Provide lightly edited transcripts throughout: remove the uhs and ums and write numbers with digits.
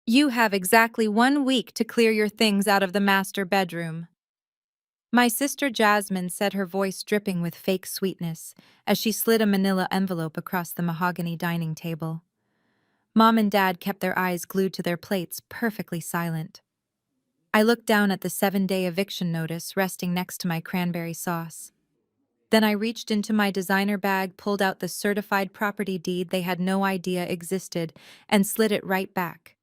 You have exactly 1 week to clear your things out of the master bedroom. My sister Jasmine said, her voice dripping with fake sweetness, as she slid a manila envelope across the mahogany dining table. Mom and Dad kept their eyes glued to their plates, perfectly silent. I looked down at the 7-day eviction notice resting next to my cranberry sauce. Then I reached into my designer bag, pulled out the certified property deed they had no idea existed, and slid it right back.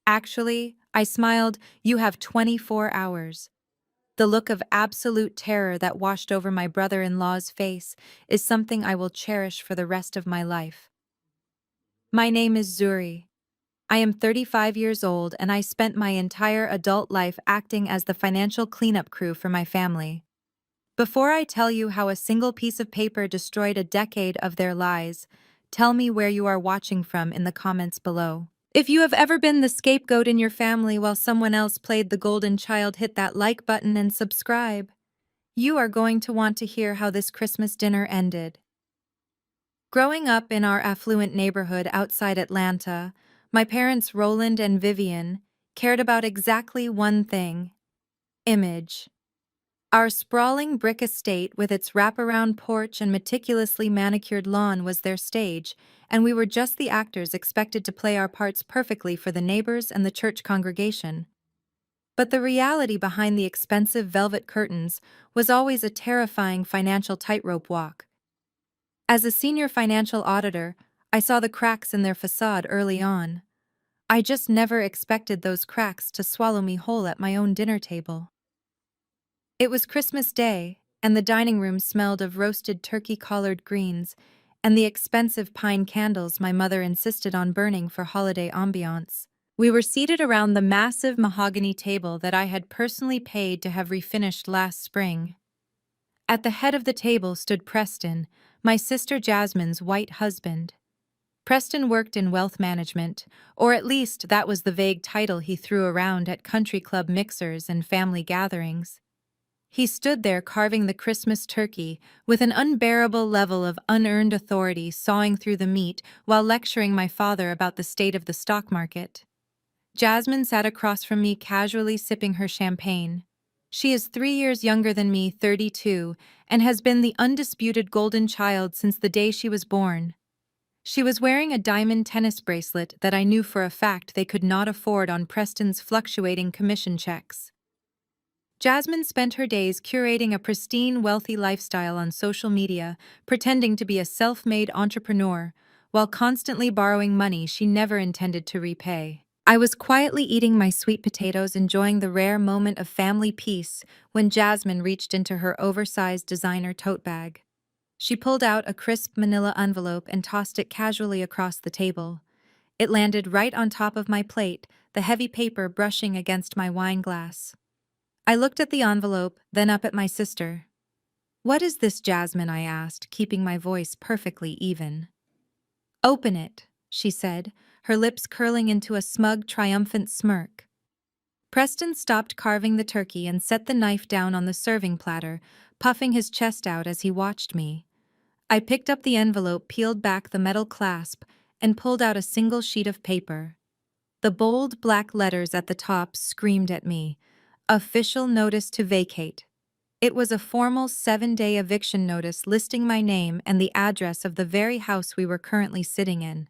Actually, I smiled, you have 24 hours. The look of absolute terror that washed over my brother-in-law's face is something I will cherish for the rest of my life. My name is Zuri. I am 35 years old and I spent my entire adult life acting as the financial cleanup crew for my family. Before I tell you how a single piece of paper destroyed a decade of their lives, tell me where you are watching from in the comments below. If you have ever been the scapegoat in your family while someone else played the golden child, hit that like button and subscribe. You are going to want to hear how this Christmas dinner ended. Growing up in our affluent neighborhood outside Atlanta, my parents, Roland and Vivian, cared about exactly one thing: image. Our sprawling brick estate with its wraparound porch and meticulously manicured lawn was their stage, and we were just the actors expected to play our parts perfectly for the neighbors and the church congregation. But the reality behind the expensive velvet curtains was always a terrifying financial tightrope walk. As a senior financial auditor, I saw the cracks in their facade early on. I just never expected those cracks to swallow me whole at my own dinner table. It was Christmas Day, and the dining room smelled of roasted turkey-collared greens and the expensive pine candles my mother insisted on burning for holiday ambiance. We were seated around the massive mahogany table that I had personally paid to have refinished last spring. At the head of the table stood Preston, my sister Jasmine's white husband. Preston worked in wealth management, or at least that was the vague title he threw around at country club mixers and family gatherings. He stood there carving the Christmas turkey with an unbearable level of unearned authority, sawing through the meat while lecturing my father about the state of the stock market. Jasmine sat across from me, casually sipping her champagne. She is 3 years younger than me, 32, and has been the undisputed golden child since the day she was born. She was wearing a diamond tennis bracelet that I knew for a fact they could not afford on Preston's fluctuating commission checks. Jasmine spent her days curating a pristine, wealthy lifestyle on social media, pretending to be a self-made entrepreneur, while constantly borrowing money she never intended to repay. I was quietly eating my sweet potatoes, enjoying the rare moment of family peace, when Jasmine reached into her oversized designer tote bag. She pulled out a crisp manila envelope and tossed it casually across the table. It landed right on top of my plate, the heavy paper brushing against my wine glass. I looked at the envelope, then up at my sister. "What is this, Jasmine?" I asked, keeping my voice perfectly even. "Open it," she said, her lips curling into a smug, triumphant smirk. Preston stopped carving the turkey and set the knife down on the serving platter, puffing his chest out as he watched me. I picked up the envelope, peeled back the metal clasp, and pulled out a single sheet of paper. The bold black letters at the top screamed at me: "Official notice to vacate." It was a formal 7-day eviction notice listing my name and the address of the very house we were currently sitting in.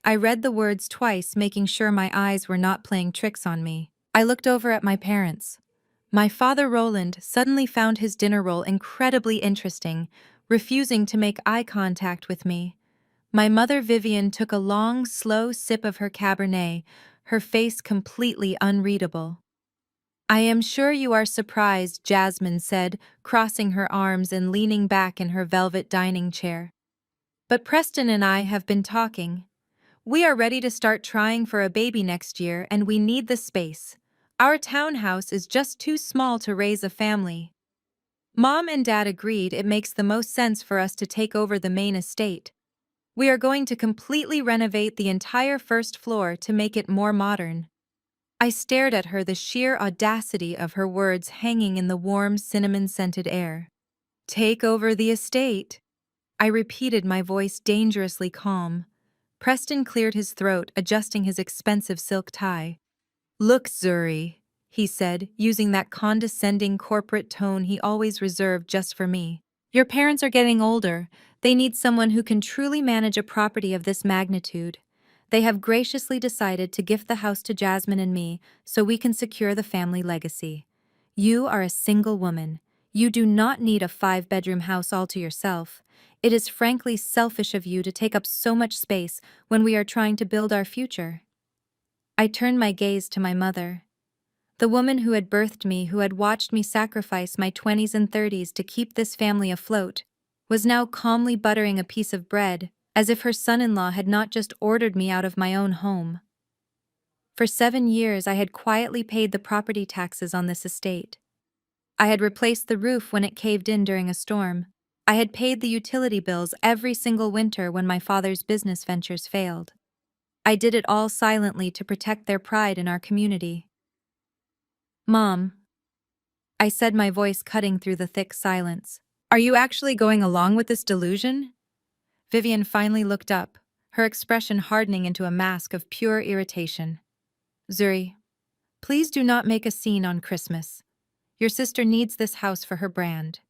I read the words twice, making sure my eyes were not playing tricks on me. I looked over at my parents. My father, Roland, suddenly found his dinner roll incredibly interesting, refusing to make eye contact with me. My mother, Vivian, took a long, slow sip of her Cabernet, her face completely unreadable. "I am sure you are surprised," Jasmine said, crossing her arms and leaning back in her velvet dining chair. "But Preston and I have been talking. We are ready to start trying for a baby next year, and we need the space. Our townhouse is just too small to raise a family." Mom and Dad agreed it makes the most sense for us to take over the main estate. We are going to completely renovate the entire first floor to make it more modern. I stared at her, the sheer audacity of her words hanging in the warm, cinnamon-scented air. "Take over the estate," I repeated, my voice dangerously calm. Preston cleared his throat, adjusting his expensive silk tie. "Look, Zuri," he said, using that condescending corporate tone he always reserved just for me. "Your parents are getting older. They need someone who can truly manage a property of this magnitude. They have graciously decided to gift the house to Jasmine and me so we can secure the family legacy. You are a single woman. You do not need a 5-bedroom house all to yourself. It is frankly selfish of you to take up so much space when we are trying to build our future." I turned my gaze to my mother. The woman who had birthed me, who had watched me sacrifice my 20s and 30s to keep this family afloat, was now calmly buttering a piece of bread, as if her son-in-law had not just ordered me out of my own home. For 7 years I had quietly paid the property taxes on this estate. I had replaced the roof when it caved in during a storm. I had paid the utility bills every single winter when my father's business ventures failed. I did it all silently to protect their pride in our community. "Mom," I said, my voice cutting through the thick silence, "are you actually going along with this delusion?" Vivian finally looked up, her expression hardening into a mask of pure irritation. "Zuri, please do not make a scene on Christmas. Your sister needs this house for her brand.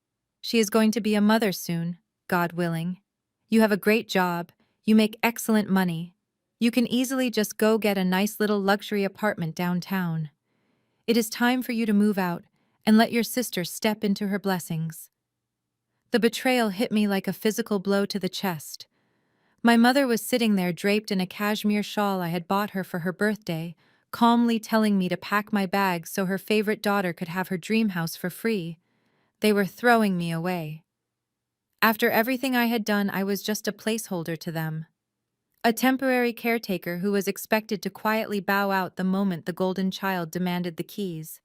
She is going to be a mother soon, God willing. You have a great job, you make excellent money. You can easily just go get a nice little luxury apartment downtown. It is time for you to move out and let your sister step into her blessings." The betrayal hit me like a physical blow to the chest. My mother was sitting there draped in a cashmere shawl I had bought her for her birthday, calmly telling me to pack my bags so her favorite daughter could have her dream house for free. They were throwing me away. After everything I had done, I was just a placeholder to them. A temporary caretaker who was expected to quietly bow out the moment the golden child demanded the keys.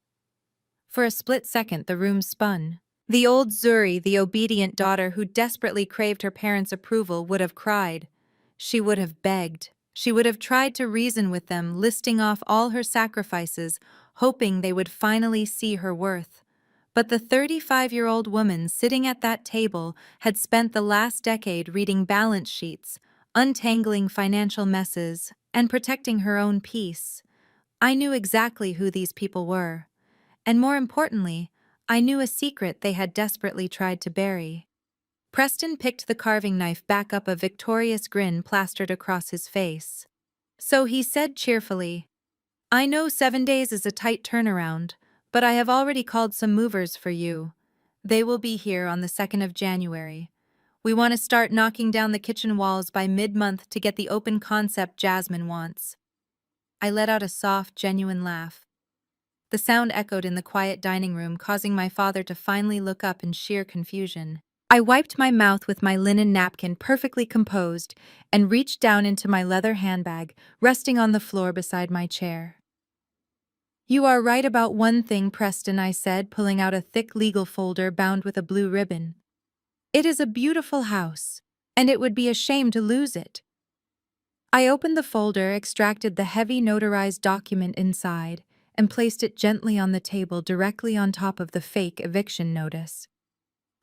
For a split second, the room spun. The old Zuri, the obedient daughter who desperately craved her parents' approval, would have cried. She would have begged. She would have tried to reason with them, listing off all her sacrifices, hoping they would finally see her worth. But the 35-year-old woman sitting at that table had spent the last decade reading balance sheets, untangling financial messes, and protecting her own peace. I knew exactly who these people were. And more importantly, I knew a secret they had desperately tried to bury. Preston picked the carving knife back up, a victorious grin plastered across his face. So he said cheerfully, "I know 7 days is a tight turnaround, but I have already called some movers for you. They will be here on the 2nd of January. We want to start knocking down the kitchen walls by mid-month to get the open concept Jasmine wants." I let out a soft, genuine laugh. The sound echoed in the quiet dining room, causing my father to finally look up in sheer confusion. I wiped my mouth with my linen napkin, perfectly composed, and reached down into my leather handbag, resting on the floor beside my chair. "You are right about one thing, Preston," I said, pulling out a thick legal folder bound with a blue ribbon. "It is a beautiful house, and it would be a shame to lose it." I opened the folder, extracted the heavy notarized document inside, and placed it gently on the table directly on top of the fake eviction notice.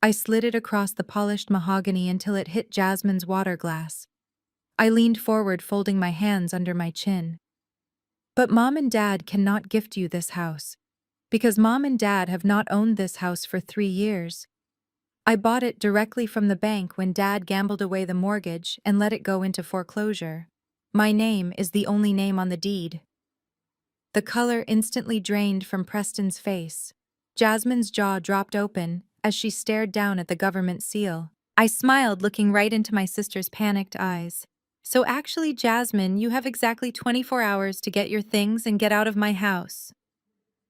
I slid it across the polished mahogany until it hit Jasmine's water glass. I leaned forward, folding my hands under my chin. "But Mom and Dad cannot gift you this house, because Mom and Dad have not owned this house for 3 years. I bought it directly from the bank when Dad gambled away the mortgage and let it go into foreclosure. My name is the only name on the deed." The color instantly drained from Preston's face. Jasmine's jaw dropped open as she stared down at the government seal. I smiled, looking right into my sister's panicked eyes. "So actually, Jasmine, you have exactly 24 hours to get your things and get out of my house."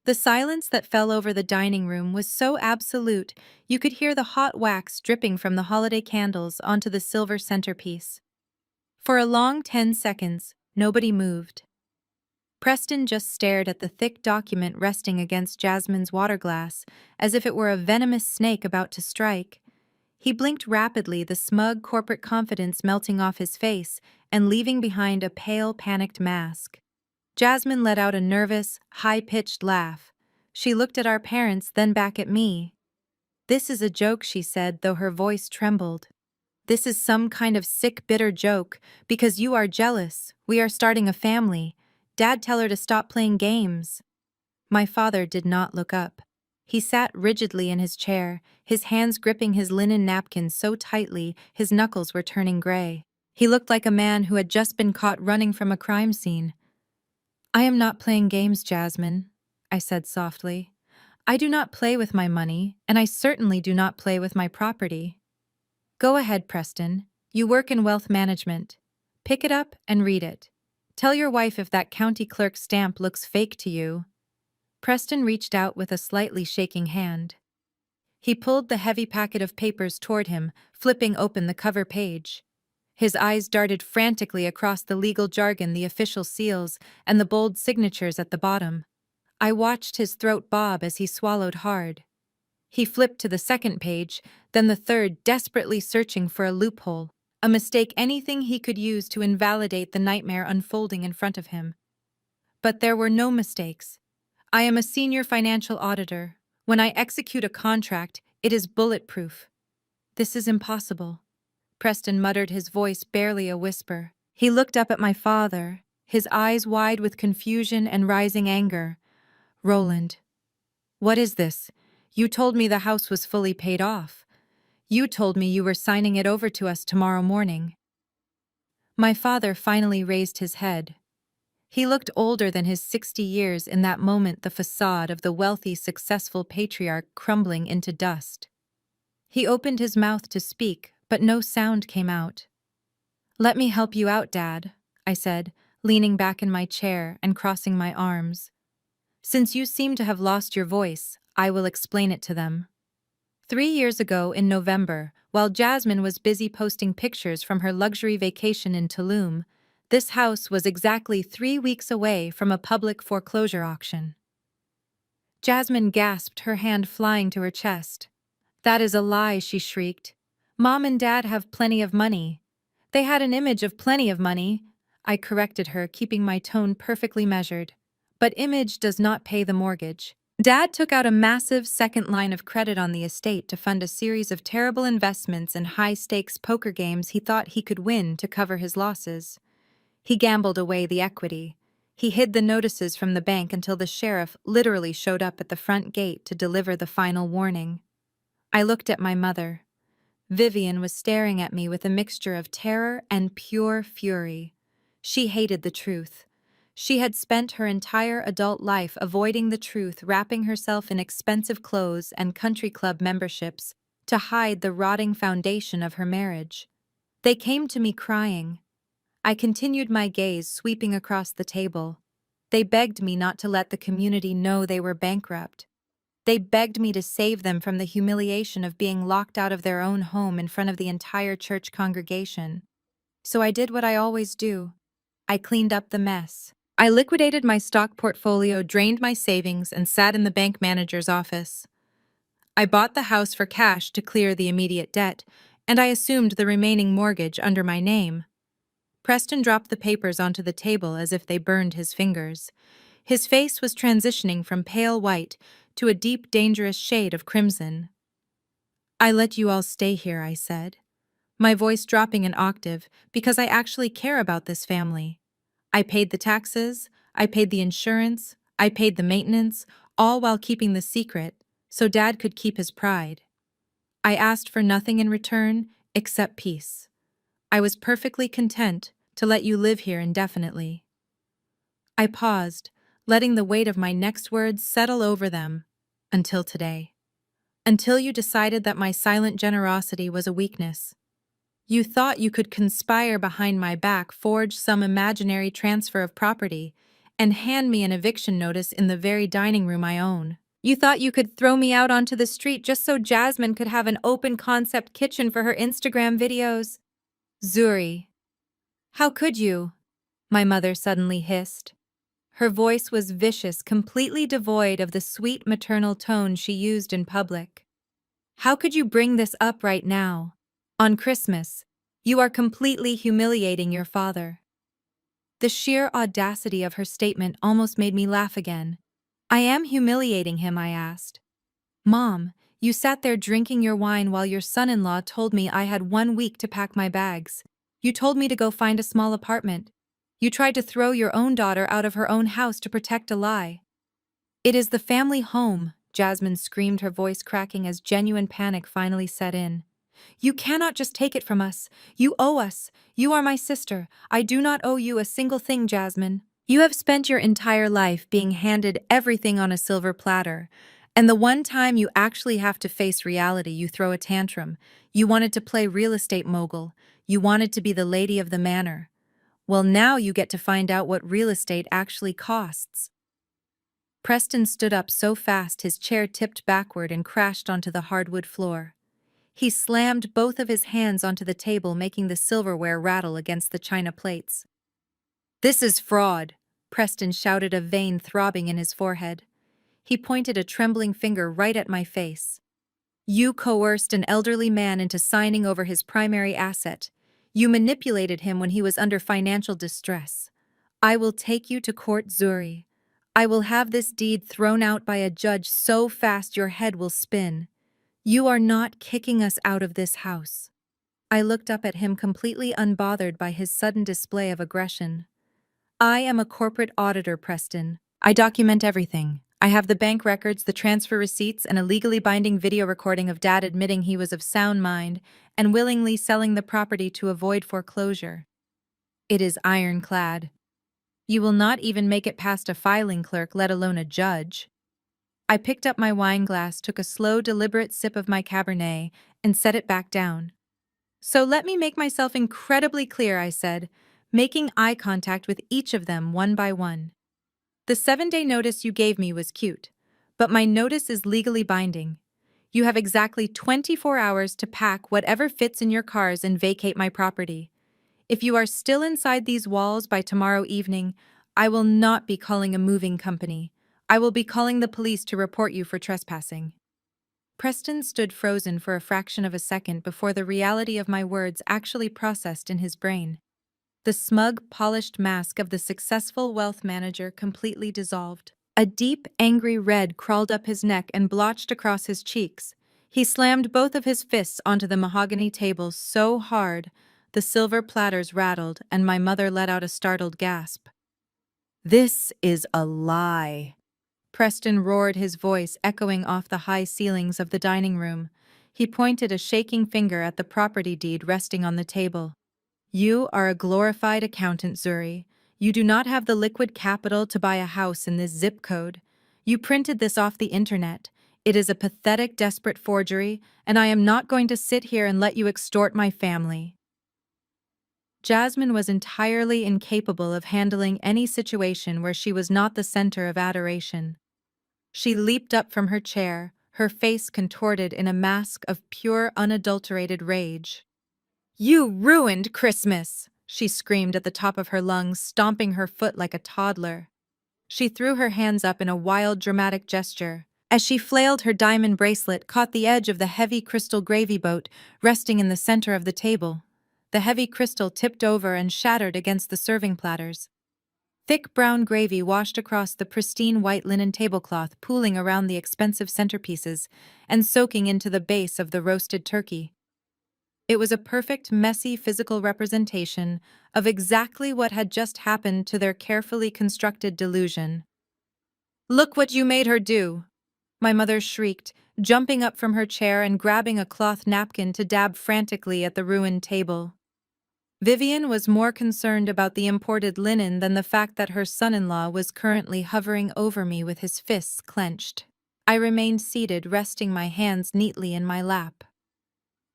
The silence that fell over the dining room was so absolute you could hear the hot wax dripping from the holiday candles onto the silver centerpiece. For a long 10 seconds, nobody moved. Preston just stared at the thick document resting against Jasmine's water glass, as if it were a venomous snake about to strike. He blinked rapidly, the smug corporate confidence melting off his face and leaving behind a pale, panicked mask. Jasmine let out a nervous, high-pitched laugh. She looked at our parents, then back at me. "This is a joke," she said, though her voice trembled. This is some kind of sick, bitter joke, because you are jealous. We are starting a family. Dad, tell her to stop playing games. My father did not look up. He sat rigidly in his chair, his hands gripping his linen napkin so tightly his knuckles were turning gray. He looked like a man who had just been caught running from a crime scene. I am not playing games, Jasmine, I said softly. I do not play with my money, and I certainly do not play with my property. Go ahead, Preston. You work in wealth management. Pick it up and read it. Tell your wife if that county clerk stamp looks fake to you. Preston reached out with a slightly shaking hand. He pulled the heavy packet of papers toward him, flipping open the cover page. His eyes darted frantically across the legal jargon, the official seals, and the bold signatures at the bottom. I watched his throat bob as he swallowed hard. He flipped to the second page, then the third, desperately searching for a loophole, a mistake, anything he could use to invalidate the nightmare unfolding in front of him. But there were no mistakes. I am a senior financial auditor. When I execute a contract, it is bulletproof. This is impossible. Preston muttered, his voice barely a whisper. He looked up at my father, his eyes wide with confusion and rising anger. Roland, what is this? You told me the house was fully paid off. You told me you were signing it over to us tomorrow morning. My father finally raised his head. He looked older than his 60 years in that moment, the facade of the wealthy, successful patriarch crumbling into dust. He opened his mouth to speak, but no sound came out. Let me help you out, Dad, I said, leaning back in my chair and crossing my arms. Since you seem to have lost your voice, I will explain it to them. 3 years ago in November, while Jasmine was busy posting pictures from her luxury vacation in Tulum, this house was exactly 3 weeks away from a public foreclosure auction. Jasmine gasped, her hand flying to her chest. That is a lie, she shrieked. Mom and Dad have plenty of money. They had an image of plenty of money. I corrected her, keeping my tone perfectly measured. But image does not pay the mortgage. Dad took out a massive second line of credit on the estate to fund a series of terrible investments and high-stakes poker games he thought he could win to cover his losses. He gambled away the equity. He hid the notices from the bank until the sheriff literally showed up at the front gate to deliver the final warning. I looked at my mother. Vivian was staring at me with a mixture of terror and pure fury. She hated the truth. She had spent her entire adult life avoiding the truth, wrapping herself in expensive clothes and country club memberships to hide the rotting foundation of her marriage. They came to me crying. I continued my gaze, sweeping across the table. They begged me not to let the community know they were bankrupt. They begged me to save them from the humiliation of being locked out of their own home in front of the entire church congregation. So I did what I always do. I cleaned up the mess. I liquidated my stock portfolio, drained my savings, and sat in the bank manager's office. I bought the house for cash to clear the immediate debt, and I assumed the remaining mortgage under my name. Preston dropped the papers onto the table as if they burned his fingers. His face was transitioning from pale white to a deep, dangerous shade of crimson. I let you all stay here, I said, my voice dropping an octave because I actually care about this family. I paid the taxes, I paid the insurance, I paid the maintenance, all while keeping the secret, so Dad could keep his pride. I asked for nothing in return except peace. I was perfectly content to let you live here indefinitely. I paused, letting the weight of my next words settle over them, until today. Until you decided that my silent generosity was a weakness. You thought you could conspire behind my back, forge some imaginary transfer of property, and hand me an eviction notice in the very dining room I own. You thought you could throw me out onto the street just so Jasmine could have an open-concept kitchen for her Instagram videos. Zuri. How could you? My mother suddenly hissed. Her voice was vicious, completely devoid of the sweet maternal tone she used in public. How could you bring this up right now? On Christmas, you are completely humiliating your father. The sheer audacity of her statement almost made me laugh again. I am humiliating him, I asked. Mom, You sat there drinking your wine while your son-in-law told me I had 1 week to pack my bags. You told me to go find a small apartment. You tried to throw your own daughter out of her own house to protect a lie. It is the family home, Jasmine screamed, her voice cracking as genuine panic finally set in. You cannot just take it from us. You owe us. You are my sister. I do not owe you a single thing, Jasmine. You have spent your entire life being handed everything on a silver platter. And the one time you actually have to face reality, you throw a tantrum. You wanted to play real estate mogul. You wanted to be the lady of the manor. Well, now you get to find out what real estate actually costs. Preston stood up so fast his chair tipped backward and crashed onto the hardwood floor. He slammed both of his hands onto the table, making the silverware rattle against the china plates. "This is fraud," Preston shouted, a vein throbbing in his forehead. He pointed a trembling finger right at my face. "You coerced an elderly man into signing over his primary asset. You manipulated him when he was under financial distress. I will take you to court, Zuri. I will have this deed thrown out by a judge so fast your head will spin. You are not kicking us out of this house." I looked up at him, completely unbothered by his sudden display of aggression. "I am a corporate auditor, Preston. I document everything. I have the bank records, the transfer receipts, and a legally binding video recording of Dad admitting he was of sound mind and willingly selling the property to avoid foreclosure. It is ironclad. You will not even make it past a filing clerk, let alone a judge." I picked up my wine glass, took a slow, deliberate sip of my Cabernet, and set it back down. "So let me make myself incredibly clear," I said, making eye contact with each of them one by one. "The 7-day notice you gave me was cute, but my notice is legally binding. You have exactly 24 hours to pack whatever fits in your cars and vacate my property. If you are still inside these walls by tomorrow evening, I will not be calling a moving company. I will be calling the police to report you for trespassing." Preston stood frozen for a fraction of a second before the reality of my words actually processed in his brain. The smug, polished mask of the successful wealth manager completely dissolved. A deep, angry red crawled up his neck and blotched across his cheeks. He slammed both of his fists onto the mahogany table so hard the silver platters rattled, and my mother let out a startled gasp. "This is a lie," Preston roared, his voice echoing off the high ceilings of the dining room. He pointed a shaking finger at the property deed resting on the table. "You are a glorified accountant, Zuri. You do not have the liquid capital to buy a house in this zip code. You printed this off the internet. It is a pathetic, desperate forgery, and I am not going to sit here and let you extort my family." Jasmine was entirely incapable of handling any situation where she was not the center of adoration. She leaped up from her chair, her face contorted in a mask of pure, unadulterated rage. "You ruined Christmas!" she screamed at the top of her lungs, stomping her foot like a toddler. She threw her hands up in a wild, dramatic gesture. As she flailed, her diamond bracelet caught the edge of the heavy crystal gravy boat resting in the center of the table. The heavy crystal tipped over and shattered against the serving platters. Thick brown gravy washed across the pristine white linen tablecloth, pooling around the expensive centerpieces and soaking into the base of the roasted turkey. It was a perfect, messy physical representation of exactly what had just happened to their carefully constructed delusion. "Look what you made her do!" my mother shrieked, jumping up from her chair and grabbing a cloth napkin to dab frantically at the ruined table. Vivian was more concerned about the imported linen than the fact that her son-in-law was currently hovering over me with his fists clenched. I remained seated, resting my hands neatly in my lap.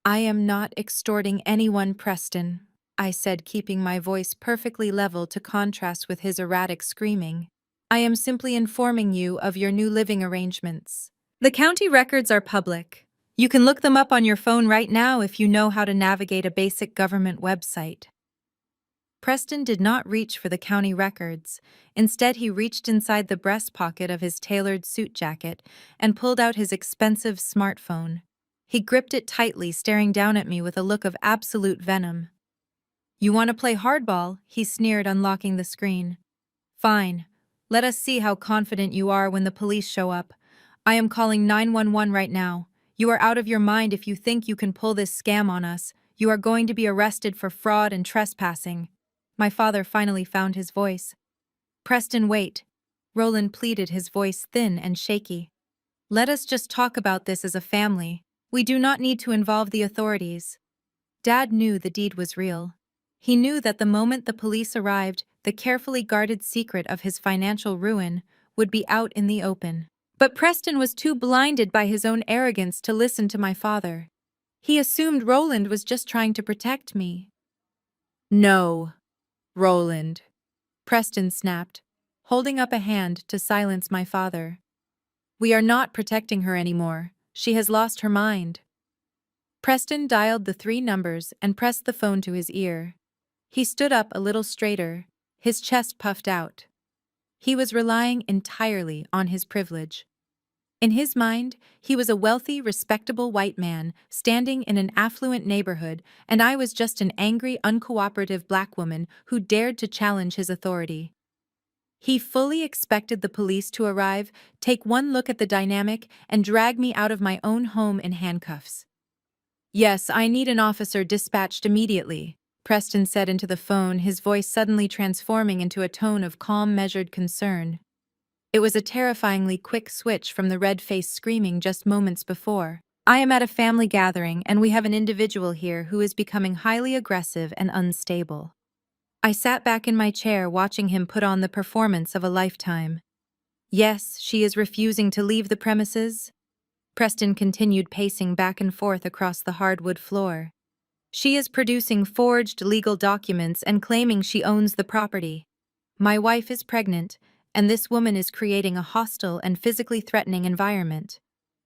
"I am not extorting anyone, Preston," I said, keeping my voice perfectly level to contrast with his erratic screaming. "I am simply informing you of your new living arrangements. The county records are public. You can look them up on your phone right now if you know how to navigate a basic government website." Preston did not reach for the county records. Instead, he reached inside the breast pocket of his tailored suit jacket and pulled out his expensive smartphone. He gripped it tightly, staring down at me with a look of absolute venom. "You want to play hardball?" he sneered, unlocking the screen. "Fine. Let us see how confident you are when the police show up. I am calling 911 right now. You are out of your mind if you think you can pull this scam on us. You are going to be arrested for fraud and trespassing. My father finally found his voice. Preston, wait. Roland pleaded, his voice thin and shaky. Let us just talk about this as a family. We do not need to involve the authorities. Dad knew the deed was real. He knew that the moment the police arrived, the carefully guarded secret of his financial ruin would be out in the open. But Preston was too blinded by his own arrogance to listen to my father. He assumed Roland was just trying to protect me. No, Roland, Preston snapped, holding up a hand to silence my father. We are not protecting her anymore. She has lost her mind. Preston dialed the 3 numbers and pressed the phone to his ear. He stood up a little straighter, his chest puffed out. He was relying entirely on his privilege. In his mind, he was a wealthy, respectable white man standing in an affluent neighborhood, and I was just an angry, uncooperative black woman who dared to challenge his authority. He fully expected the police to arrive, take one look at the dynamic, and drag me out of my own home in handcuffs. Yes, I need an officer dispatched immediately, Preston said into the phone, his voice suddenly transforming into a tone of calm, measured concern. It was a terrifyingly quick switch from the red-faced screaming just moments before. I am at a family gathering, and we have an individual here who is becoming highly aggressive and unstable. I sat back in my chair watching him put on the performance of a lifetime. Yes, she is refusing to leave the premises. Preston continued pacing back and forth across the hardwood floor. She is producing forged legal documents and claiming she owns the property. My wife is pregnant, and this woman is creating a hostile and physically threatening environment.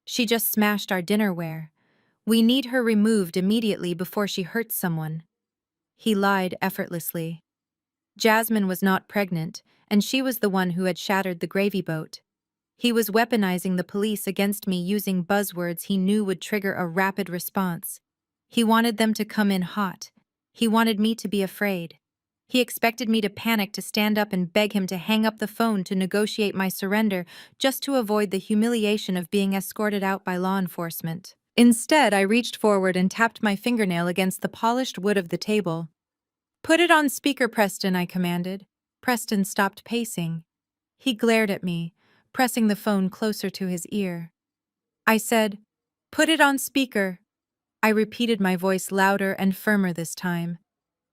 She just smashed our dinnerware. We need her removed immediately before she hurts someone. He lied effortlessly. Jasmine was not pregnant, and she was the one who had shattered the gravy boat. He was weaponizing the police against me using buzzwords he knew would trigger a rapid response. He wanted them to come in hot. He wanted me to be afraid. He expected me to panic, to stand up and beg him to hang up the phone, to negotiate my surrender, just to avoid the humiliation of being escorted out by law enforcement. Instead, I reached forward and tapped my fingernail against the polished wood of the table. Put it on speaker, Preston, I commanded. Preston stopped pacing. He glared at me, pressing the phone closer to his ear. I said, "Put it on speaker." I repeated, my voice louder and firmer this time.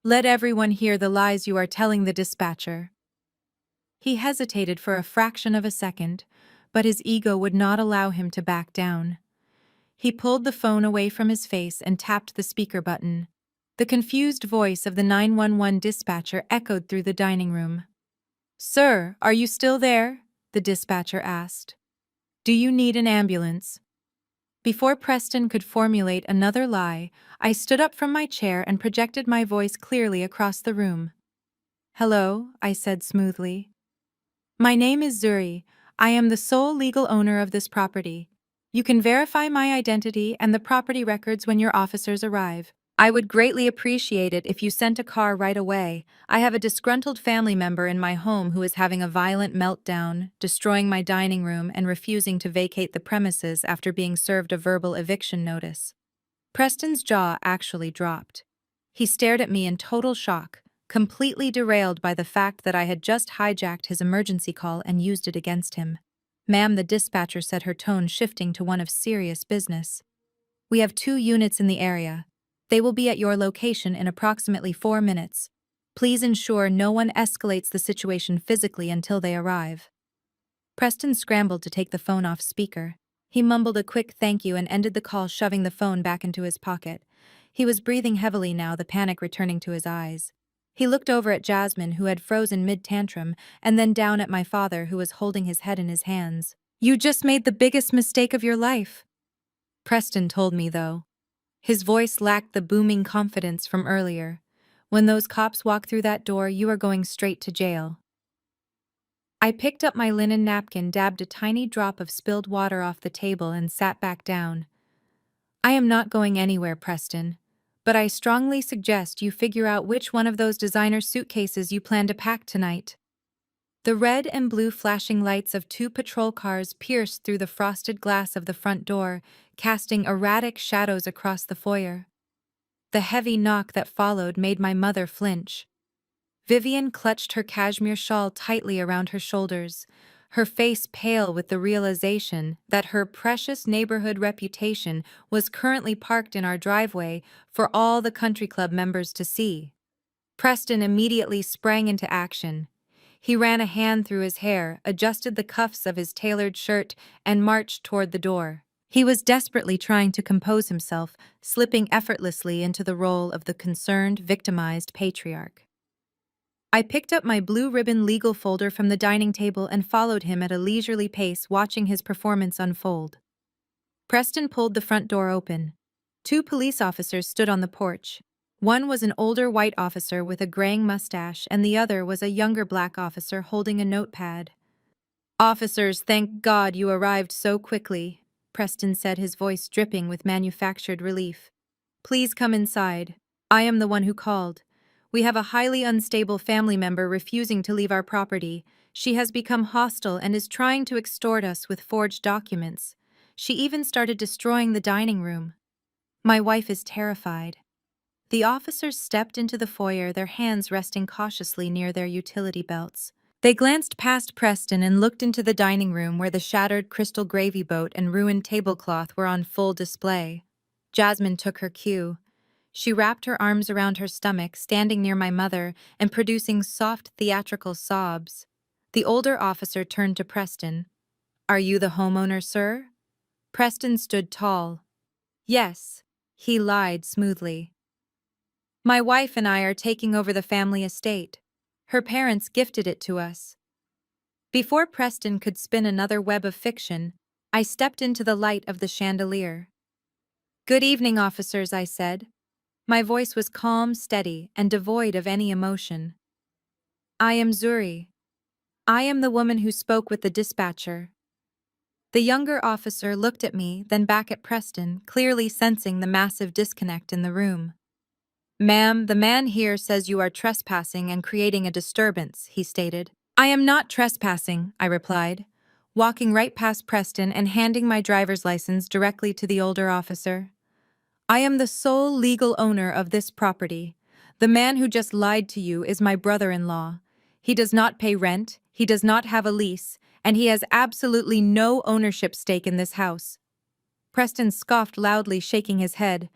"Let everyone hear the lies you are telling the dispatcher." He hesitated for a fraction of a second, but his ego would not allow him to back down. He pulled the phone away from his face and tapped the speaker button. The confused voice of the 911 dispatcher echoed through the dining room. "Sir, are you still there?" the dispatcher asked. "Do you need an ambulance?" Before Preston could formulate another lie, I stood up from my chair and projected my voice clearly across the room. "Hello," I said smoothly. "My name is Zuri. I am the sole legal owner of this property. You can verify my identity and the property records when your officers arrive. I would greatly appreciate it if you sent a car right away. I have a disgruntled family member in my home who is having a violent meltdown, destroying my dining room and refusing to vacate the premises after being served a verbal eviction notice." Preston's jaw actually dropped. He stared at me in total shock, completely derailed by the fact that I had just hijacked his emergency call and used it against him. "Ma'am," the dispatcher said, her tone shifting to one of serious business. "We have 2 units in the area. They will be at your location in approximately 4 minutes. Please ensure no one escalates the situation physically until they arrive." Preston scrambled to take the phone off speaker. He mumbled a quick thank you and ended the call, shoving the phone back into his pocket. He was breathing heavily now, the panic returning to his eyes. He looked over at Jasmine, who had frozen mid-tantrum, and then down at my father, who was holding his head in his hands. "You just made the biggest mistake of your life," Preston told me, though. His voice lacked the booming confidence from earlier. "When those cops walk through that door, you are going straight to jail." I picked up my linen napkin, dabbed a tiny drop of spilled water off the table, and sat back down. "I am not going anywhere, Preston, but I strongly suggest you figure out which one of those designer suitcases you plan to pack tonight." The red and blue flashing lights of two patrol cars pierced through the frosted glass of the front door, casting erratic shadows across the foyer. The heavy knock that followed made my mother flinch. Vivian clutched her cashmere shawl tightly around her shoulders, her face pale with the realization that her precious neighborhood reputation was currently parked in our driveway for all the country club members to see. Preston immediately sprang into action. He ran a hand through his hair, adjusted the cuffs of his tailored shirt, and marched toward the door. He was desperately trying to compose himself, slipping effortlessly into the role of the concerned, victimized patriarch. I picked up my blue ribbon legal folder from the dining table and followed him at a leisurely pace, watching his performance unfold. Preston pulled the front door open. Two police officers stood on the porch. One was an older white officer with a graying mustache, and the other was a younger black officer holding a notepad. "Officers, thank God you arrived so quickly," Preston said, his voice dripping with manufactured relief. "Please come inside. I am the one who called. We have a highly unstable family member refusing to leave our property. She has become hostile and is trying to extort us with forged documents. She even started destroying the dining room. My wife is terrified." The officers stepped into the foyer, their hands resting cautiously near their utility belts. They glanced past Preston and looked into the dining room where the shattered crystal gravy boat and ruined tablecloth were on full display. Jasmine took her cue. She wrapped her arms around her stomach, standing near my mother and producing soft theatrical sobs. The older officer turned to Preston. "Are you the homeowner, sir?" Preston stood tall. "Yes," he lied smoothly. "My wife and I are taking over the family estate. Her parents gifted it to us." Before Preston could spin another web of fiction, I stepped into the light of the chandelier. "Good evening, officers," I said. My voice was calm, steady, and devoid of any emotion. "I am Zuri. I am the woman who spoke with the dispatcher." The younger officer looked at me, then back at Preston, clearly sensing the massive disconnect in the room. "Ma'am, the man here says you are trespassing and creating a disturbance," he stated. "I am not trespassing," I replied, walking right past Preston and handing my driver's license directly to the older officer. "I am the sole legal owner of this property. The man who just lied to you is my brother-in-law. He does not pay rent, he does not have a lease, and he has absolutely no ownership stake in this house." Preston scoffed loudly, shaking his head.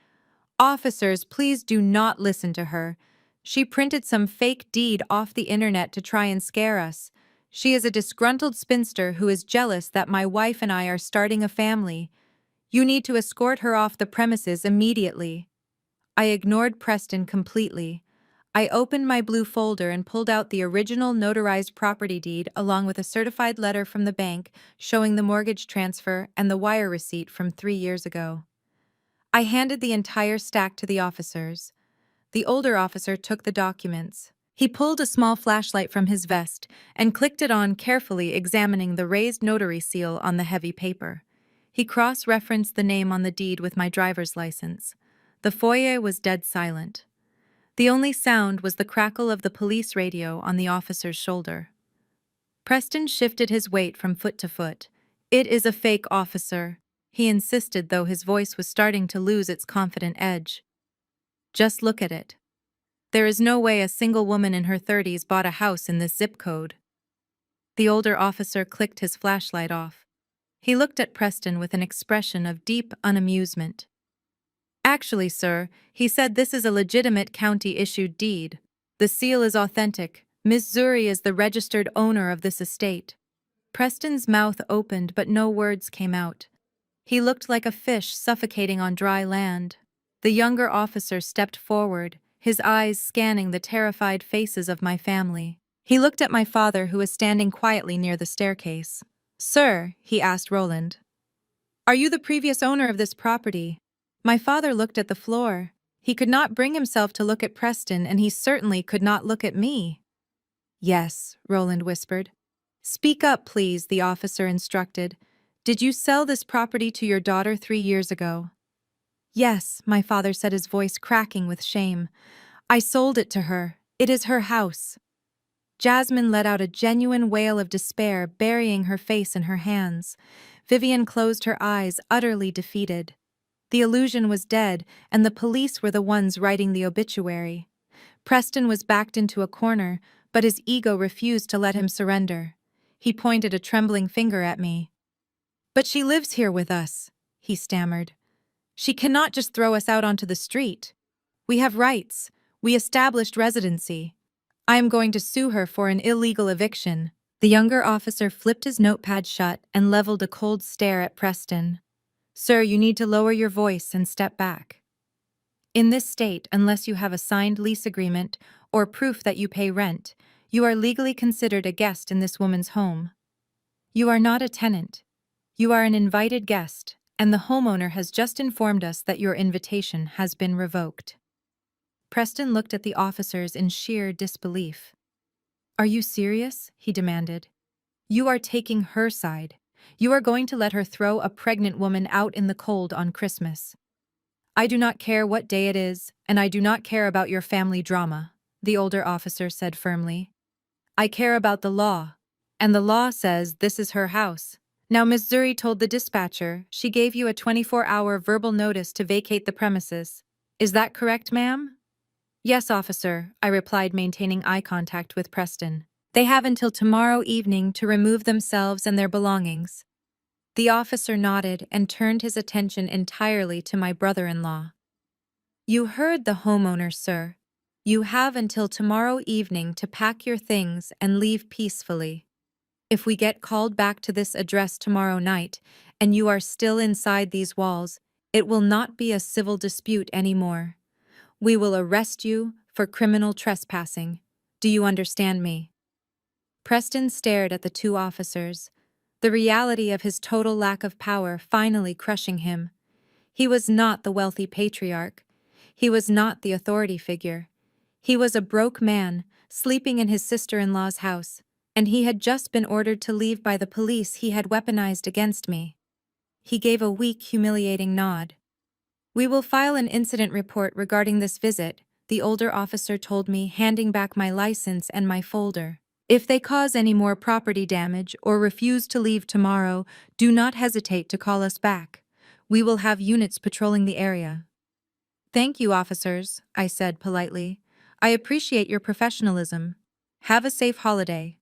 "Officers, please do not listen to her. She printed some fake deed off the internet to try and scare us. She is a disgruntled spinster who is jealous that my wife and I are starting a family. You need to escort her off the premises immediately." I ignored Preston completely. I opened my blue folder and pulled out the original notarized property deed along with a certified letter from the bank showing the mortgage transfer and the wire receipt from 3 years ago. I handed the entire stack to the officers. The older officer took the documents. He pulled a small flashlight from his vest and clicked it on, carefully examining the raised notary seal on the heavy paper. He cross-referenced the name on the deed with my driver's license. The foyer was dead silent. The only sound was the crackle of the police radio on the officer's shoulder. Preston shifted his weight from foot to foot. "It is a fake, officer," he insisted, though his voice was starting to lose its confident edge. "Just look at it. There is no way a single woman in her 30s bought a house in this zip code." The older officer clicked his flashlight off. He looked at Preston with an expression of deep unamusement. "Actually, sir," he said, "this is a legitimate county-issued deed. The seal is authentic. Miss Zuri is the registered owner of this estate." Preston's mouth opened, but no words came out. He looked like a fish suffocating on dry land. The younger officer stepped forward, his eyes scanning the terrified faces of my family. He looked at my father, who was standing quietly near the staircase. "Sir," he asked Roland, "are you the previous owner of this property?" My father looked at the floor. He could not bring himself to look at Preston, and he certainly could not look at me. "Yes," Roland whispered. "Speak up, please," the officer instructed. "Did you sell this property to your daughter 3 years ago?" "Yes," my father said, his voice cracking with shame. "I sold it to her. It is her house." Jasmine let out a genuine wail of despair, burying her face in her hands. Vivian closed her eyes, utterly defeated. The illusion was dead, and the police were the ones writing the obituary. Preston was backed into a corner, but his ego refused to let him surrender. He pointed a trembling finger at me. "But she lives here with us," he stammered. "She cannot just throw us out onto the street. We have rights. We established residency. I am going to sue her for an illegal eviction." The younger officer flipped his notepad shut and leveled a cold stare at Preston. "Sir, you need to lower your voice and step back. In this state, unless you have a signed lease agreement or proof that you pay rent, you are legally considered a guest in this woman's home. You are not a tenant. You are an invited guest, and the homeowner has just informed us that your invitation has been revoked." Preston looked at the officers in sheer disbelief. "Are you serious?" he demanded. "You are taking her side. You are going to let her throw a pregnant woman out in the cold on Christmas." "I do not care what day it is, and I do not care about your family drama," the older officer said firmly. "I care about the law, and the law says this is her house. Now, Miss Zuri told the dispatcher she gave you a 24-hour verbal notice to vacate the premises. Is that correct, ma'am?" "Yes, officer," I replied, maintaining eye contact with Preston. "They have until tomorrow evening to remove themselves and their belongings." The officer nodded and turned his attention entirely to my brother-in-law. "You heard the homeowner, sir. You have until tomorrow evening to pack your things and leave peacefully. If we get called back to this address tomorrow night, and you are still inside these walls, it will not be a civil dispute anymore. We will arrest you for criminal trespassing. Do you understand me?" Preston stared at the two officers, the reality of his total lack of power finally crushing him. He was not the wealthy patriarch. He was not the authority figure. He was a broke man, sleeping in his sister-in-law's house, and he had just been ordered to leave by the police he had weaponized against me. He gave a weak, humiliating nod. "We will file an incident report regarding this visit," the older officer told me, handing back my license and my folder. "If they cause any more property damage or refuse to leave tomorrow, do not hesitate to call us back. We will have units patrolling the area." "Thank you, officers," I said politely. "I appreciate your professionalism. Have a safe holiday."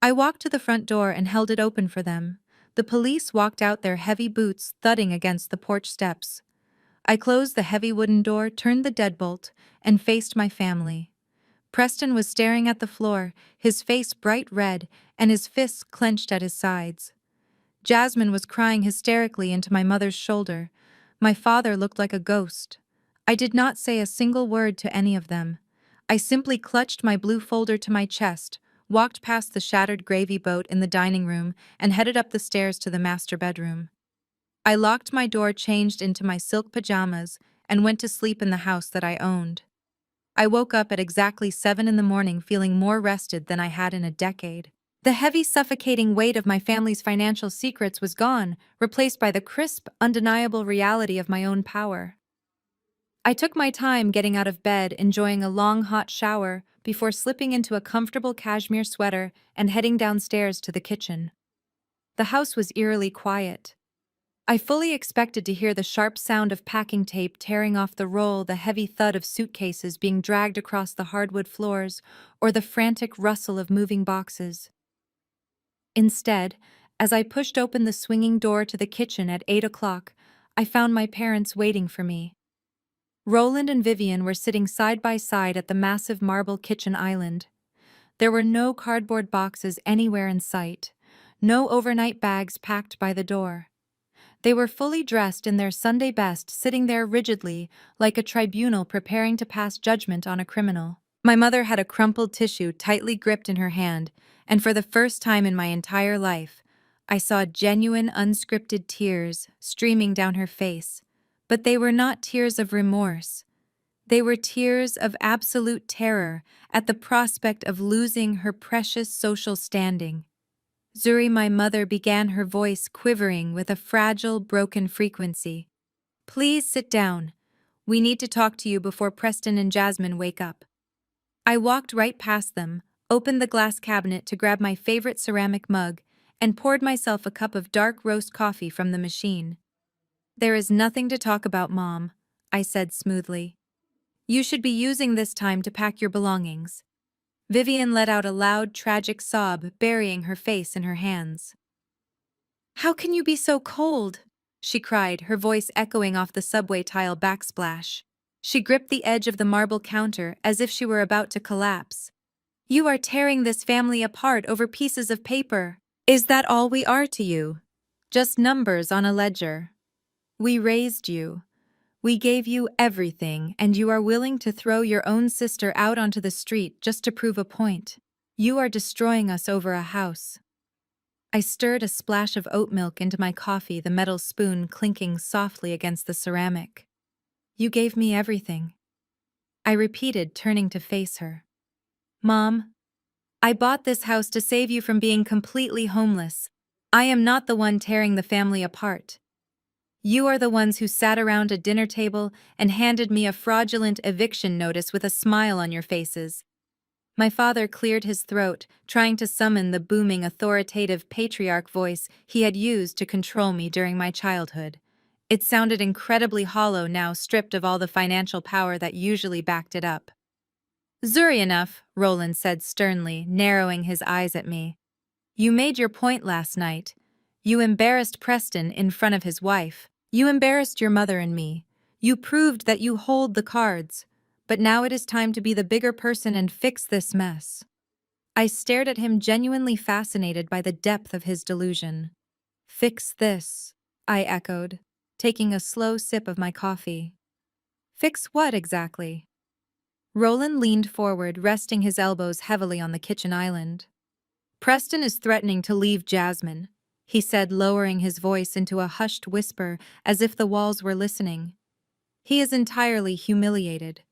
I walked to the front door and held it open for them. The police walked out, their heavy boots thudding against the porch steps. I closed the heavy wooden door, turned the deadbolt, and faced my family. Preston was staring at the floor, his face bright red and his fists clenched at his sides. Jasmine was crying hysterically into my mother's shoulder. My father looked like a ghost. I did not say a single word to any of them. I simply clutched my blue folder to my chest, walked past the shattered gravy boat in the dining room, and headed up the stairs to the master bedroom. I locked my door, changed into my silk pajamas, and went to sleep in the house that I owned. I woke up at exactly 7 in the morning, feeling more rested than I had in a decade. The heavy, suffocating weight of my family's financial secrets was gone, replaced by the crisp, undeniable reality of my own power. I took my time getting out of bed, enjoying a long, hot shower, before slipping into a comfortable cashmere sweater and heading downstairs to the kitchen. The house was eerily quiet. I fully expected to hear the sharp sound of packing tape tearing off the roll, the heavy thud of suitcases being dragged across the hardwood floors, or the frantic rustle of moving boxes. Instead, as I pushed open the swinging door to the kitchen at 8 o'clock, I found my parents waiting for me. Roland and Vivian were sitting side by side at the massive marble kitchen island. There were no cardboard boxes anywhere in sight, no overnight bags packed by the door. They were fully dressed in their Sunday best, sitting there rigidly, like a tribunal preparing to pass judgment on a criminal. My mother had a crumpled tissue tightly gripped in her hand, and for the first time in my entire life, I saw genuine, unscripted tears streaming down her face. But they were not tears of remorse. They were tears of absolute terror at the prospect of losing her precious social standing. Zuri, my mother, began, her voice quivering with a fragile, broken frequency. "Please sit down. We need to talk to you before Preston and Jasmine wake up." I walked right past them, opened the glass cabinet to grab my favorite ceramic mug, and poured myself a cup of dark roast coffee from the machine. "There is nothing to talk about, Mom," I said smoothly. "You should be using this time to pack your belongings." Vivian let out a loud, tragic sob, burying her face in her hands. "How can you be so cold?" she cried, her voice echoing off the subway tile backsplash. She gripped the edge of the marble counter as if she were about to collapse. "You are tearing this family apart over pieces of paper. Is that all we are to you? Just numbers on a ledger? We raised you. We gave you everything, and you are willing to throw your own sister out onto the street just to prove a point. You are destroying us over a house." I stirred a splash of oat milk into my coffee, the metal spoon clinking softly against the ceramic. "You gave me everything," I repeated, turning to face her. "Mom, I bought this house to save you from being completely homeless. I am not the one tearing the family apart. You are the ones who sat around a dinner table and handed me a fraudulent eviction notice with a smile on your faces." My father cleared his throat, trying to summon the booming, authoritative patriarch voice he had used to control me during my childhood. It sounded incredibly hollow now, stripped of all the financial power that usually backed it up. "Zuri enough," Roland said sternly, narrowing his eyes at me. "You made your point last night. You embarrassed Preston in front of his wife. You embarrassed your mother and me. You proved that you hold the cards. But now it is time to be the bigger person and fix this mess." I stared at him, genuinely fascinated by the depth of his delusion. "Fix this," I echoed, taking a slow sip of my coffee. "Fix what exactly?" Roland leaned forward, resting his elbows heavily on the kitchen island. "Preston is threatening to leave Jasmine," he said, lowering his voice into a hushed whisper as if the walls were listening. "He is entirely humiliated.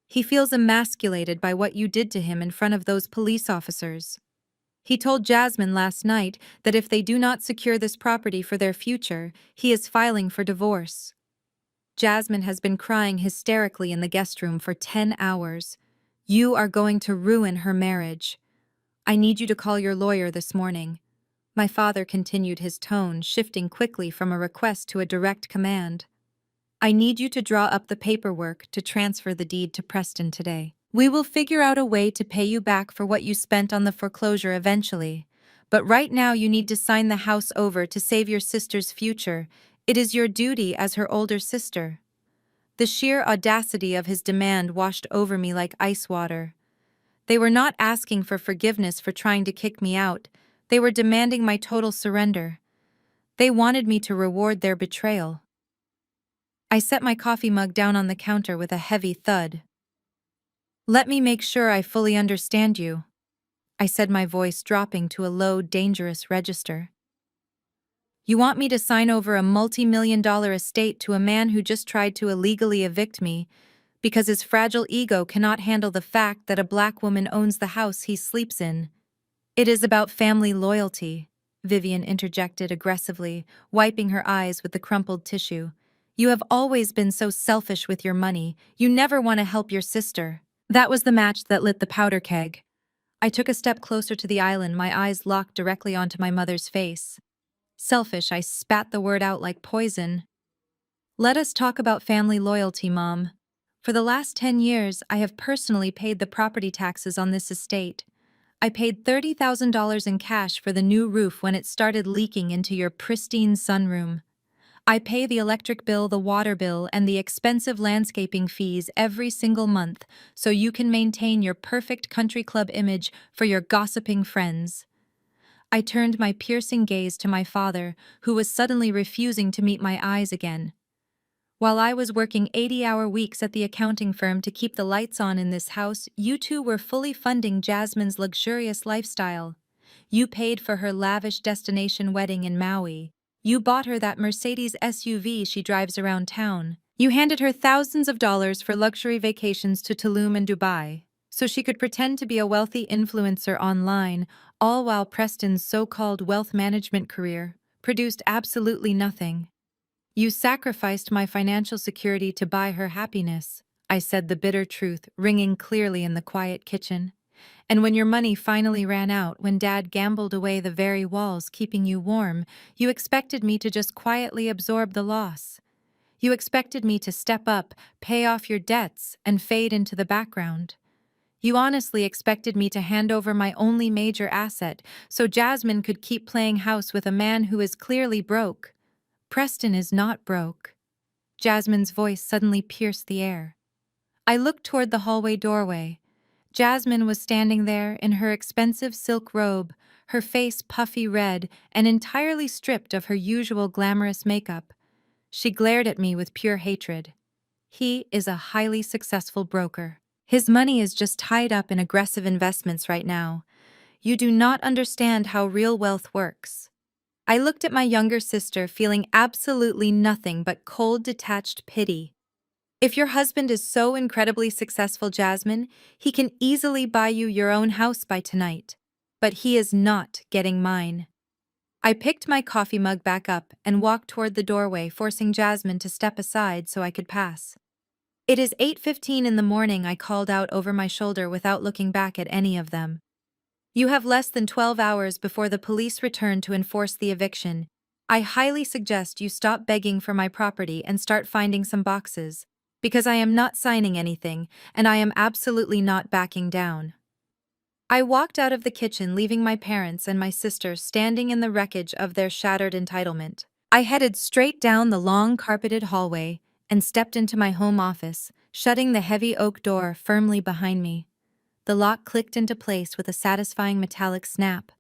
He feels emasculated by what you did to him in front of those police officers. He told Jasmine last night that if they do not secure this property for their future, he is filing for divorce. Jasmine has been crying hysterically in the guest room for 10 hours. You are going to ruin her marriage. I need you to call your lawyer this morning." My father continued, his tone shifting quickly from a request to a direct command. "I need you to draw up the paperwork to transfer the deed to Preston today. We will figure out a way to pay you back for what you spent on the foreclosure eventually. But right now you need to sign the house over to save your sister's future. It is your duty as her older sister." The sheer audacity of his demand washed over me like ice water. They were not asking for forgiveness for trying to kick me out. They were demanding my total surrender. They wanted me to reward their betrayal. I set my coffee mug down on the counter with a heavy thud. "Let me make sure I fully understand you," I said, my voice dropping to a low, dangerous register. "You want me to sign over a multi-million-dollar estate to a man who just tried to illegally evict me because his fragile ego cannot handle the fact that a black woman owns the house he sleeps in?" "It is about family loyalty," Vivian interjected aggressively, wiping her eyes with the crumpled tissue. "You have always been so selfish with your money. You never want to help your sister." That was the match that lit the powder keg. I took a step closer to the island, my eyes locked directly onto my mother's face. "Selfish," I spat the word out like poison. "Let us talk about family loyalty, Mom. For the last 10 years, I have personally paid the property taxes on this estate. I paid $30,000 in cash for the new roof when it started leaking into your pristine sunroom. I pay the electric bill, the water bill, and the expensive landscaping fees every single month so you can maintain your perfect country club image for your gossiping friends." I turned my piercing gaze to my father, who was suddenly refusing to meet my eyes again. "While I was working 80-hour weeks at the accounting firm to keep the lights on in this house, you two were fully funding Jasmine's luxurious lifestyle. You paid for her lavish destination wedding in Maui. You bought her that Mercedes SUV she drives around town. You handed her thousands of dollars for luxury vacations to Tulum and Dubai, so she could pretend to be a wealthy influencer online, all while Preston's so-called wealth management career produced absolutely nothing. You sacrificed my financial security to buy her happiness," I said, the bitter truth ringing clearly in the quiet kitchen. And when your money finally ran out, when Dad gambled away the very walls keeping you warm, you expected me to just quietly absorb the loss. You expected me to step up, pay off your debts, and fade into the background. You honestly expected me to hand over my only major asset so Jasmine could keep playing house with a man who is clearly broke. Preston is not broke. Jasmine's voice suddenly pierced the air. I looked toward the hallway doorway. Jasmine was standing there in her expensive silk robe, her face puffy red and entirely stripped of her usual glamorous makeup. She glared at me with pure hatred. He is a highly successful broker. His money is just tied up in aggressive investments right now. You do not understand how real wealth works. I looked at my younger sister, feeling absolutely nothing but cold, detached pity. If your husband is so incredibly successful, Jasmine, he can easily buy you your own house by tonight. But he is not getting mine. I picked my coffee mug back up and walked toward the doorway, forcing Jasmine to step aside so I could pass. It is 8:15 in the morning, I called out over my shoulder without looking back at any of them. You have less than 12 hours before the police return to enforce the eviction. I highly suggest you stop begging for my property and start finding some boxes, because I am not signing anything, and I am absolutely not backing down. I walked out of the kitchen, leaving my parents and my sister standing in the wreckage of their shattered entitlement. I headed straight down the long carpeted hallway and stepped into my home office, shutting the heavy oak door firmly behind me. The lock clicked into place with a satisfying metallic snap.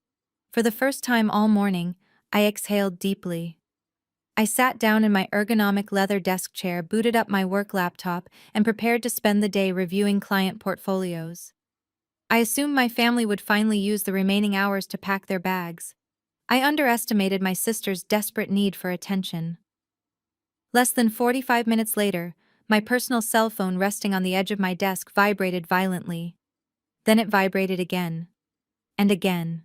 For the first time all morning, I exhaled deeply. I sat down in my ergonomic leather desk chair, booted up my work laptop, and prepared to spend the day reviewing client portfolios. I assumed my family would finally use the remaining hours to pack their bags. I underestimated my sister's desperate need for attention. Less than 45 minutes later, my personal cell phone resting on the edge of my desk vibrated violently. Then it vibrated again. And again.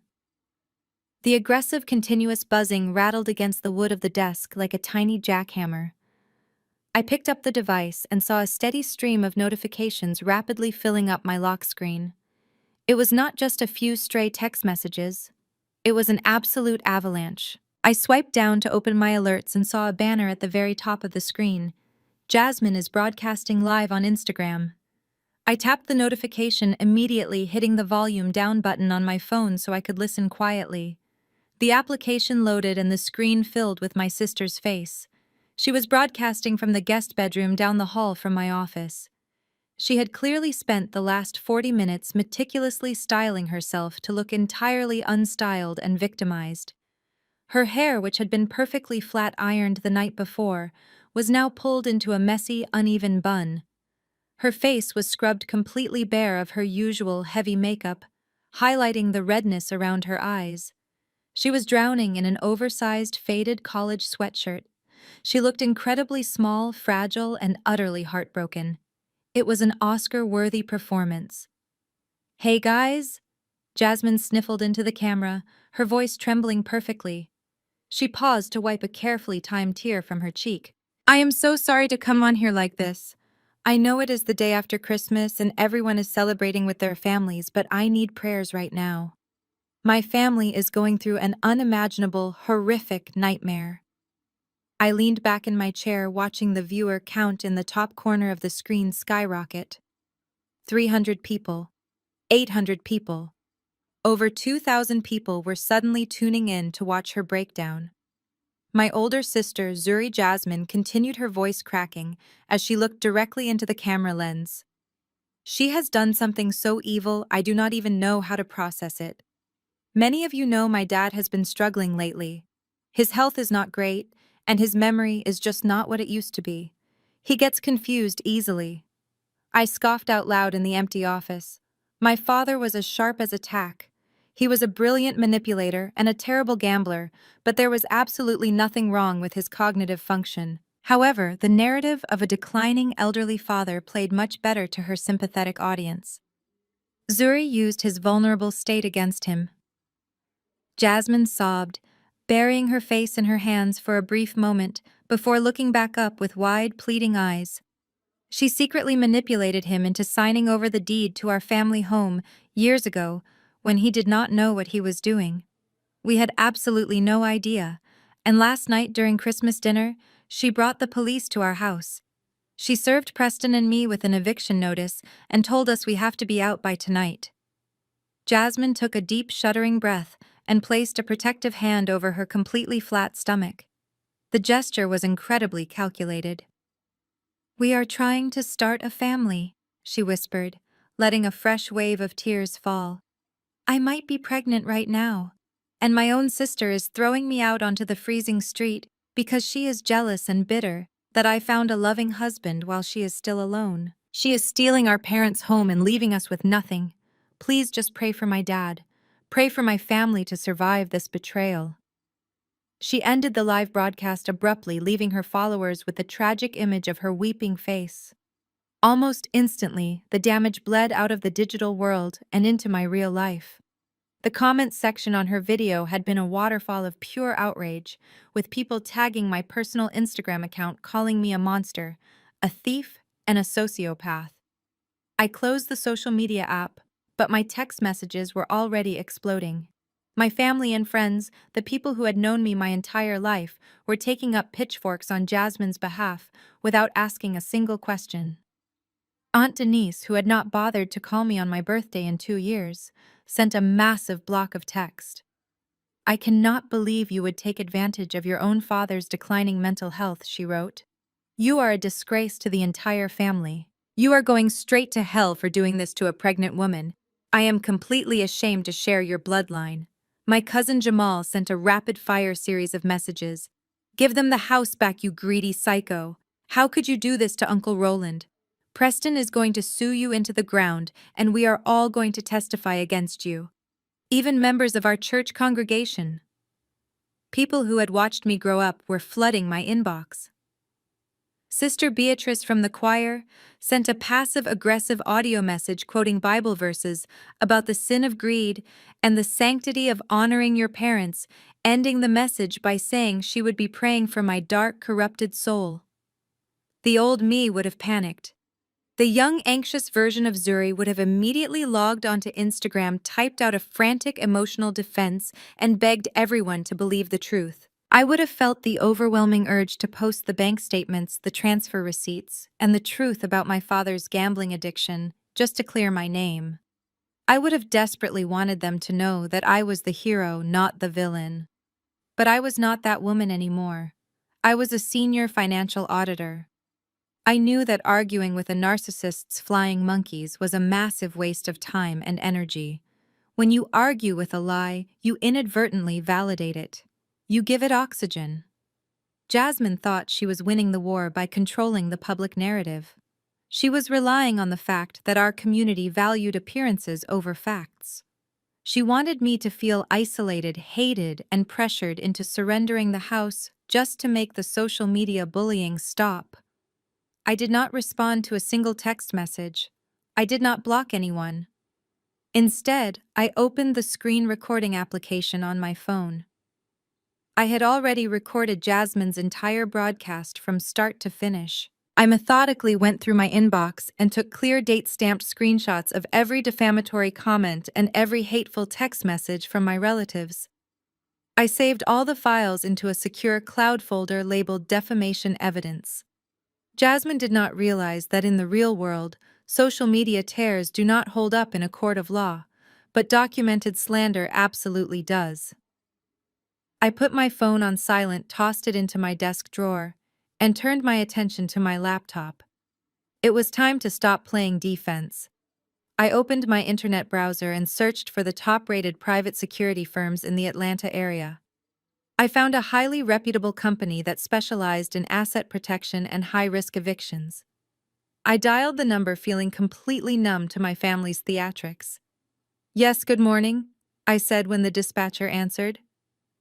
The aggressive, continuous buzzing rattled against the wood of the desk like a tiny jackhammer. I picked up the device and saw a steady stream of notifications rapidly filling up my lock screen. It was not just a few stray text messages. It was an absolute avalanche. I swiped down to open my alerts and saw a banner at the very top of the screen. Jasmine is broadcasting live on Instagram. I tapped the notification immediately, hitting the volume down button on my phone so I could listen quietly. The application loaded and the screen filled with my sister's face. She was broadcasting from the guest bedroom down the hall from my office. She had clearly spent the last 40 minutes meticulously styling herself to look entirely unstyled and victimized. Her hair, which had been perfectly flat-ironed the night before, was now pulled into a messy, uneven bun. Her face was scrubbed completely bare of her usual heavy makeup, highlighting the redness around her eyes. She was drowning in an oversized, faded college sweatshirt. She looked incredibly small, fragile, and utterly heartbroken. It was an Oscar-worthy performance. "Hey guys?" Jasmine sniffled into the camera, her voice trembling perfectly. She paused to wipe a carefully timed tear from her cheek. "I am so sorry to come on here like this. I know it is the day after Christmas and everyone is celebrating with their families, but I need prayers right now. My family is going through an unimaginable, horrific nightmare." I leaned back in my chair, watching the viewer count in the top corner of the screen skyrocket. 300 people. 800 people. Over 2,000 people were suddenly tuning in to watch her breakdown. My older sister, Jasmine, continued, her voice cracking as she looked directly into the camera lens. "She has done something so evil I do not even know how to process it. Many of you know my dad has been struggling lately. His health is not great, and his memory is just not what it used to be. He gets confused easily." I scoffed out loud in the empty office. My father was as sharp as a tack. He was a brilliant manipulator and a terrible gambler, but there was absolutely nothing wrong with his cognitive function. However, the narrative of a declining elderly father played much better to her sympathetic audience. Zuri used his vulnerable state against him. Jasmine sobbed, burying her face in her hands for a brief moment before looking back up with wide, pleading eyes. She secretly manipulated him into signing over the deed to our family home years ago when he did not know what he was doing. We had absolutely no idea, and last night during Christmas dinner, she brought the police to our house. She served Preston and me with an eviction notice and told us we have to be out by tonight. Jasmine took a deep, shuddering breath and placed a protective hand over her completely flat stomach. The gesture was incredibly calculated. "We are trying to start a family," she whispered, letting a fresh wave of tears fall. "I might be pregnant right now, and my own sister is throwing me out onto the freezing street because she is jealous and bitter that I found a loving husband while she is still alone. She is stealing our parents' home and leaving us with nothing. Please just pray for my dad. Pray for my family to survive this betrayal." She ended the live broadcast abruptly, leaving her followers with the tragic image of her weeping face. Almost instantly, the damage bled out of the digital world and into my real life. The comments section on her video had been a waterfall of pure outrage, with people tagging my personal Instagram account calling me a monster, a thief, and a sociopath. I closed the social media app, but my text messages were already exploding. My family and friends, the people who had known me my entire life, were taking up pitchforks on Jasmine's behalf without asking a single question. Aunt Denise, who had not bothered to call me on my birthday in 2 years, sent a massive block of text. "I cannot believe you would take advantage of your own father's declining mental health," she wrote. "You are a disgrace to the entire family. You are going straight to hell for doing this to a pregnant woman. I am completely ashamed to share your bloodline." My cousin Jamal sent a rapid-fire series of messages. "Give them the house back, you greedy psycho. How could you do this to Uncle Roland? Preston is going to sue you into the ground, and we are all going to testify against you." Even members of our church congregation, people who had watched me grow up, were flooding my inbox. Sister Beatrice from the choir sent a passive-aggressive audio message quoting Bible verses about the sin of greed and the sanctity of honoring your parents, ending the message by saying she would be praying for my dark, corrupted soul. The old me would have panicked. The young, anxious version of Zuri would have immediately logged onto Instagram, typed out a frantic emotional defense, and begged everyone to believe the truth. I would have felt the overwhelming urge to post the bank statements, the transfer receipts, and the truth about my father's gambling addiction, just to clear my name. I would have desperately wanted them to know that I was the hero, not the villain. But I was not that woman anymore. I was a senior financial auditor. I knew that arguing with a narcissist's flying monkeys was a massive waste of time and energy. When you argue with a lie, you inadvertently validate it. You give it oxygen. Jasmine thought she was winning the war by controlling the public narrative. She was relying on the fact that our community valued appearances over facts. She wanted me to feel isolated, hated, and pressured into surrendering the house just to make the social media bullying stop. I did not respond to a single text message. I did not block anyone. Instead, I opened the screen recording application on my phone. I had already recorded Jasmine's entire broadcast from start to finish. I methodically went through my inbox and took clear date-stamped screenshots of every defamatory comment and every hateful text message from my relatives. I saved all the files into a secure cloud folder labeled defamation evidence. Jasmine did not realize that in the real world, social media tears do not hold up in a court of law, but documented slander absolutely does. I put my phone on silent, tossed it into my desk drawer, and turned my attention to my laptop. It was time to stop playing defense. I opened my internet browser and searched for the top-rated private security firms in the Atlanta area. I found a highly reputable company that specialized in asset protection and high-risk evictions. I dialed the number, feeling completely numb to my family's theatrics. "Yes, good morning," I said when the dispatcher answered.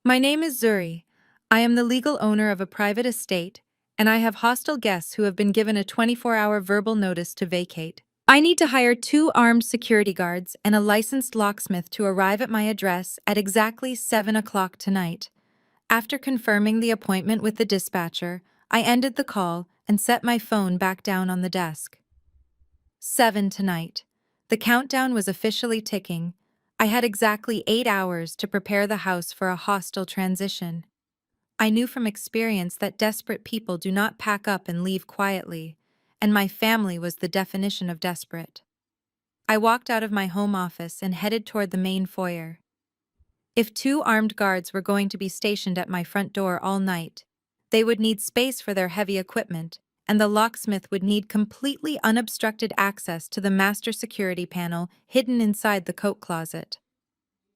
"My name is Zuri. I am the legal owner of a private estate, and I have hostile guests who have been given a 24-hour verbal notice to vacate. I need to hire 2 armed security guards and a licensed locksmith to arrive at my address at exactly 7 o'clock tonight." After confirming the appointment with the dispatcher, I ended the call and set my phone back down on the desk. 7 tonight. The countdown was officially ticking. I had exactly 8 hours to prepare the house for a hostile transition. I knew from experience that desperate people do not pack up and leave quietly, and my family was the definition of desperate. I walked out of my home office and headed toward the main foyer. If 2 armed guards were going to be stationed at my front door all night, they would need space for their heavy equipment, and the locksmith would need completely unobstructed access to the master security panel hidden inside the coat closet.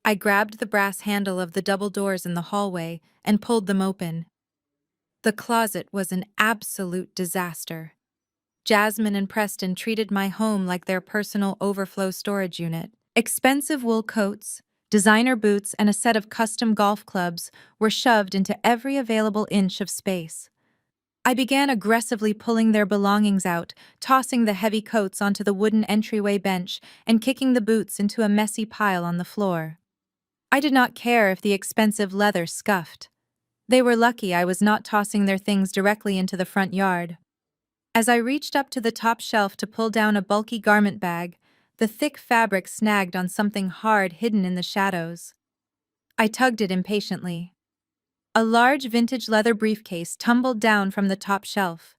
I grabbed the brass handle of the double doors in the hallway and pulled them open. The closet was an absolute disaster. Jasmine and Preston treated my home like their personal overflow storage unit. Expensive wool coats, designer boots, and a set of custom golf clubs were shoved into every available inch of space. I began aggressively pulling their belongings out, tossing the heavy coats onto the wooden entryway bench and kicking the boots into a messy pile on the floor. I did not care if the expensive leather scuffed. They were lucky I was not tossing their things directly into the front yard. As I reached up to the top shelf to pull down a bulky garment bag, the thick fabric snagged on something hard hidden in the shadows. I tugged it impatiently. A large vintage leather briefcase tumbled down from the top shelf.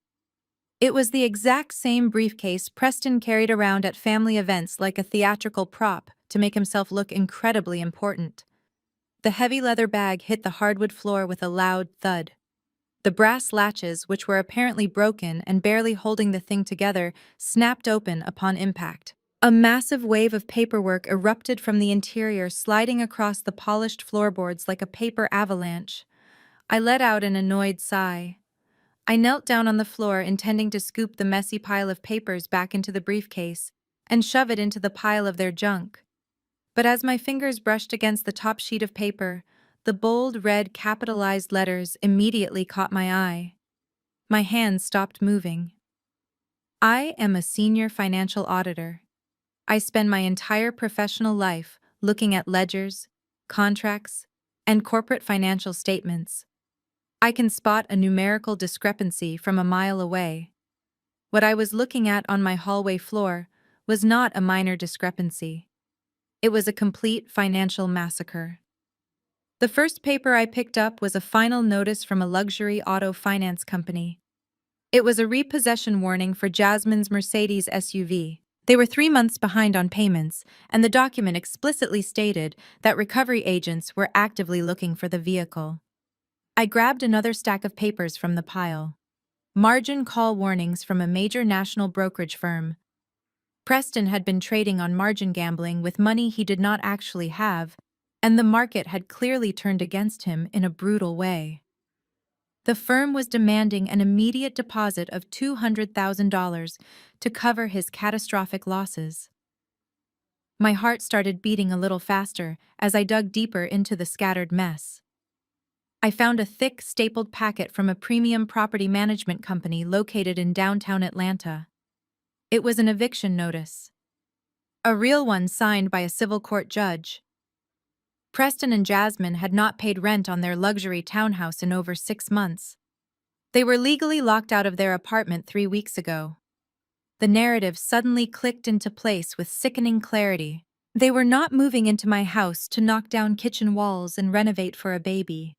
It was the exact same briefcase Preston carried around at family events like a theatrical prop to make himself look incredibly important. The heavy leather bag hit the hardwood floor with a loud thud. The brass latches, which were apparently broken and barely holding the thing together, snapped open upon impact. A massive wave of paperwork erupted from the interior, sliding across the polished floorboards like a paper avalanche. I let out an annoyed sigh. I knelt down on the floor, intending to scoop the messy pile of papers back into the briefcase and shove it into the pile of their junk. But as my fingers brushed against the top sheet of paper, the bold red capitalized letters immediately caught my eye. My hands stopped moving. I am a senior financial auditor. I spend my entire professional life looking at ledgers, contracts, and corporate financial statements. I can spot a numerical discrepancy from a mile away. What I was looking at on my hallway floor was not a minor discrepancy. It was a complete financial massacre. The first paper I picked up was a final notice from a luxury auto finance company. It was a repossession warning for Jasmine's Mercedes SUV. They were 3 months behind on payments, and the document explicitly stated that recovery agents were actively looking for the vehicle. I grabbed another stack of papers from the pile. Margin call warnings from a major national brokerage firm. Preston had been trading on margin gambling with money he did not actually have, and the market had clearly turned against him in a brutal way. The firm was demanding an immediate deposit of $200,000 to cover his catastrophic losses. My heart started beating a little faster as I dug deeper into the scattered mess. I found a thick, stapled packet from a premium property management company located in downtown Atlanta. It was an eviction notice. A real one signed by a civil court judge. Preston and Jasmine had not paid rent on their luxury townhouse in over 6 months. They were legally locked out of their apartment 3 weeks ago. The narrative suddenly clicked into place with sickening clarity. They were not moving into my house to knock down kitchen walls and renovate for a baby.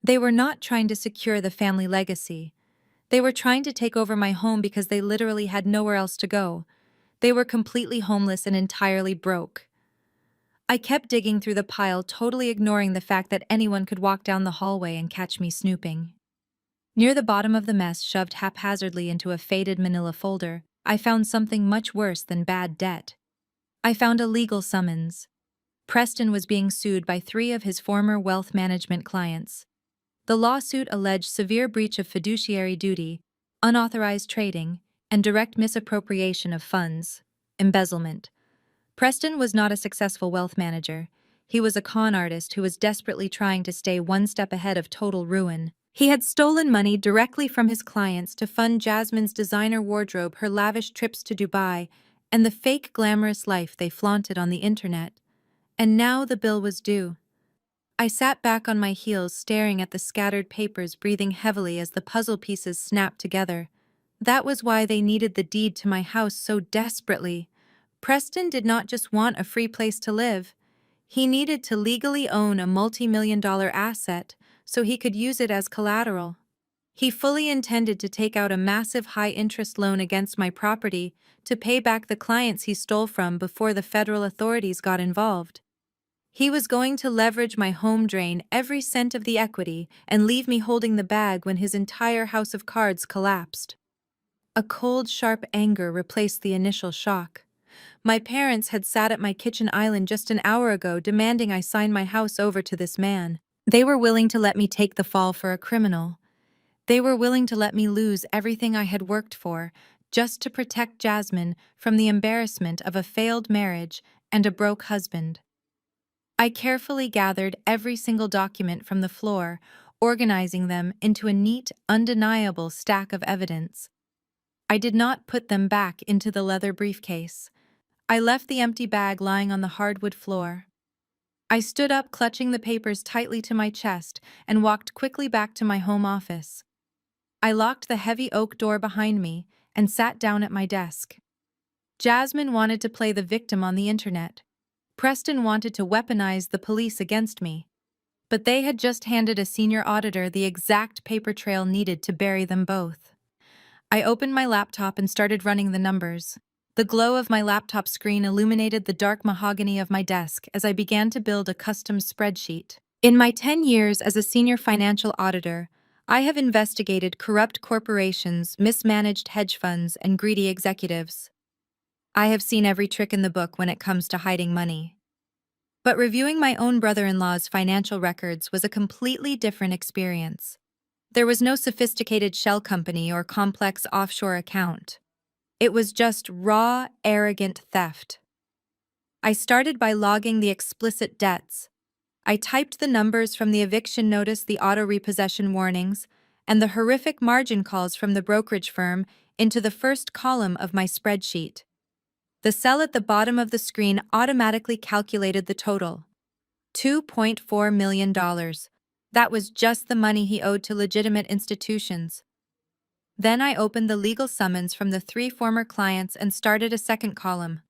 They were not trying to secure the family legacy. They were trying to take over my home because they literally had nowhere else to go. They were completely homeless and entirely broke. I kept digging through the pile, totally ignoring the fact that anyone could walk down the hallway and catch me snooping. Near the bottom of the mess, shoved haphazardly into a faded manila folder, I found something much worse than bad debt. I found a legal summons. Preston was being sued by 3 of his former wealth management clients. The lawsuit alleged severe breach of fiduciary duty, unauthorized trading, and direct misappropriation of funds, embezzlement. Preston was not a successful wealth manager. He was a con artist who was desperately trying to stay one step ahead of total ruin. He had stolen money directly from his clients to fund Jasmine's designer wardrobe, her lavish trips to Dubai, and the fake glamorous life they flaunted on the internet. And now the bill was due. I sat back on my heels, staring at the scattered papers, breathing heavily as the puzzle pieces snapped together. That was why they needed the deed to my house so desperately. Preston did not just want a free place to live. He needed to legally own a multi-million-dollar asset so he could use it as collateral. He fully intended to take out a massive high-interest loan against my property to pay back the clients he stole from before the federal authorities got involved. He was going to leverage my home drain every cent of the equity and leave me holding the bag when his entire house of cards collapsed. A cold, sharp anger replaced the initial shock. My parents had sat at my kitchen island just an hour ago demanding I sign my house over to this man. They were willing to let me take the fall for a criminal. They were willing to let me lose everything I had worked for, just to protect Jasmine from the embarrassment of a failed marriage and a broke husband. I carefully gathered every single document from the floor, organizing them into a neat, undeniable stack of evidence. I did not put them back into the leather briefcase. I left the empty bag lying on the hardwood floor. I stood up, clutching the papers tightly to my chest, and walked quickly back to my home office. I locked the heavy oak door behind me and sat down at my desk. Jasmine wanted to play the victim on the internet. Preston wanted to weaponize the police against me. But they had just handed a senior auditor the exact paper trail needed to bury them both. I opened my laptop and started running the numbers. The glow of my laptop screen illuminated the dark mahogany of my desk as I began to build a custom spreadsheet. In my 10 years as a senior financial auditor, I have investigated corrupt corporations, mismanaged hedge funds, and greedy executives. I have seen every trick in the book when it comes to hiding money. But reviewing my own brother-in-law's financial records was a completely different experience. There was no sophisticated shell company or complex offshore account. It was just raw, arrogant theft. I started by logging the explicit debts. I typed the numbers from the eviction notice, the auto repossession warnings, and the horrific margin calls from the brokerage firm into the first column of my spreadsheet. The cell at the bottom of the screen automatically calculated the total. $2.4 million. That was just the money he owed to legitimate institutions. Then I opened the legal summons from the 3 former clients and started a second column.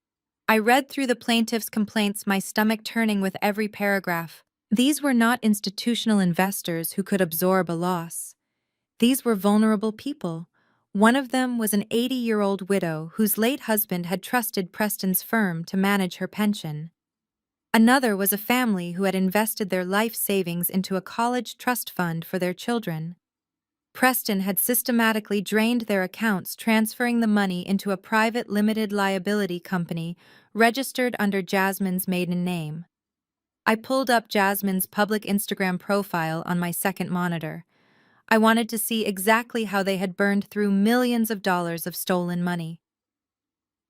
I read through the plaintiff's complaints, my stomach turning with every paragraph. These were not institutional investors who could absorb a loss. These were vulnerable people. One of them was an 80-year-old widow whose late husband had trusted Preston's firm to manage her pension. Another was a family who had invested their life savings into a college trust fund for their children. Preston had systematically drained their accounts, transferring the money into a private limited liability company registered under Jasmine's maiden name. I pulled up Jasmine's public Instagram profile on my second monitor. I wanted to see exactly how they had burned through millions of dollars of stolen money.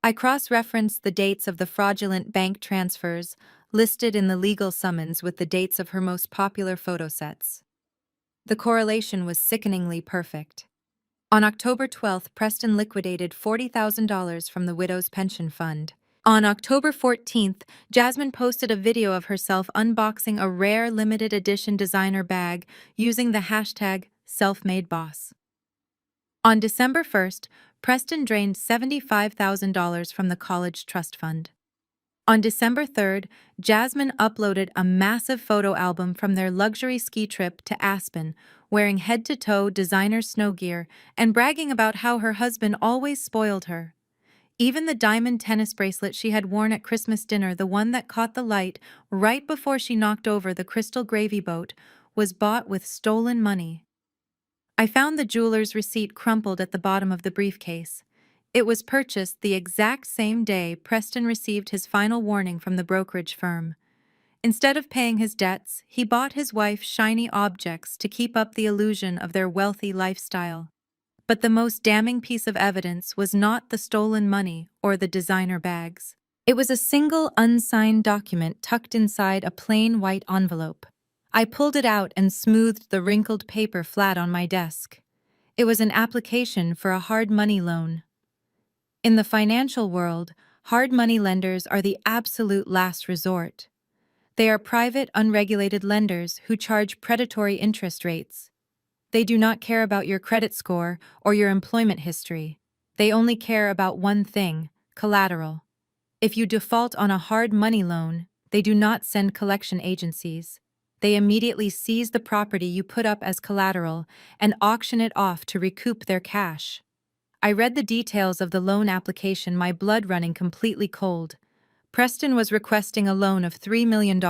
I cross-referenced the dates of the fraudulent bank transfers listed in the legal summons with the dates of her most popular photo sets. The correlation was sickeningly perfect. On October 12th, Preston liquidated $40,000 from the widow's pension fund. On October 14th, Jasmine posted a video of herself unboxing a rare limited edition designer bag using the hashtag #selfmadeboss. On December 1st, Preston drained $75,000 from the college trust fund. On December 3rd, Jasmine uploaded a massive photo album from their luxury ski trip to Aspen, wearing head-to-toe designer snow gear and bragging about how her husband always spoiled her. Even the diamond tennis bracelet she had worn at Christmas dinner, the one that caught the light right before she knocked over the crystal gravy boat, was bought with stolen money. I found the jeweler's receipt crumpled at the bottom of the briefcase. It was purchased the exact same day Preston received his final warning from the brokerage firm. Instead of paying his debts, he bought his wife shiny objects to keep up the illusion of their wealthy lifestyle. But the most damning piece of evidence was not the stolen money or the designer bags. It was a single unsigned document tucked inside a plain white envelope. I pulled it out and smoothed the wrinkled paper flat on my desk. It was an application for a hard money loan. In the financial world, hard money lenders are the absolute last resort. They are private, unregulated lenders who charge predatory interest rates. They do not care about your credit score or your employment history. They only care about one thing: collateral. If you default on a hard money loan, they do not send collection agencies. They immediately seize the property you put up as collateral and auction it off to recoup their cash. I read the details of the loan application, my blood running completely cold. Preston was requesting a loan of $3 million.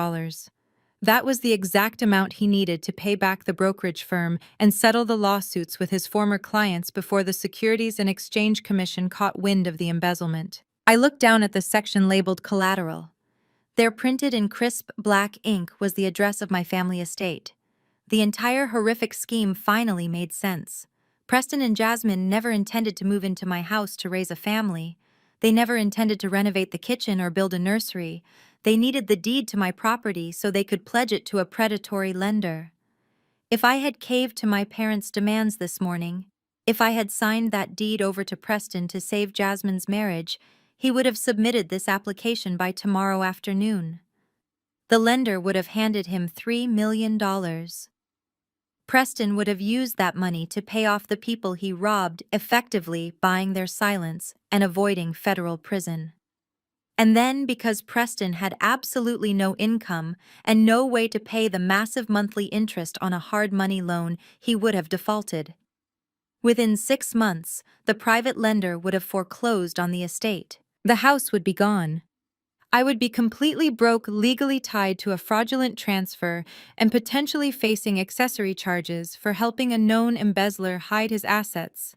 That was the exact amount he needed to pay back the brokerage firm and settle the lawsuits with his former clients before the Securities and Exchange Commission caught wind of the embezzlement. I looked down at the section labeled collateral. There, printed in crisp black ink, was the address of my family estate. The entire horrific scheme finally made sense. Preston and Jasmine never intended to move into my house to raise a family. They never intended to renovate the kitchen or build a nursery. They needed the deed to my property so they could pledge it to a predatory lender. If I had caved to my parents' demands this morning, if I had signed that deed over to Preston to save Jasmine's marriage, he would have submitted this application by tomorrow afternoon. The lender would have handed him $3 million. Preston would have used that money to pay off the people he robbed, effectively buying their silence and avoiding federal prison. And then, because Preston had absolutely no income and no way to pay the massive monthly interest on a hard money loan, he would have defaulted. Within 6 months, the private lender would have foreclosed on the estate. The house would be gone. I would be completely broke, legally tied to a fraudulent transfer, and potentially facing accessory charges for helping a known embezzler hide his assets.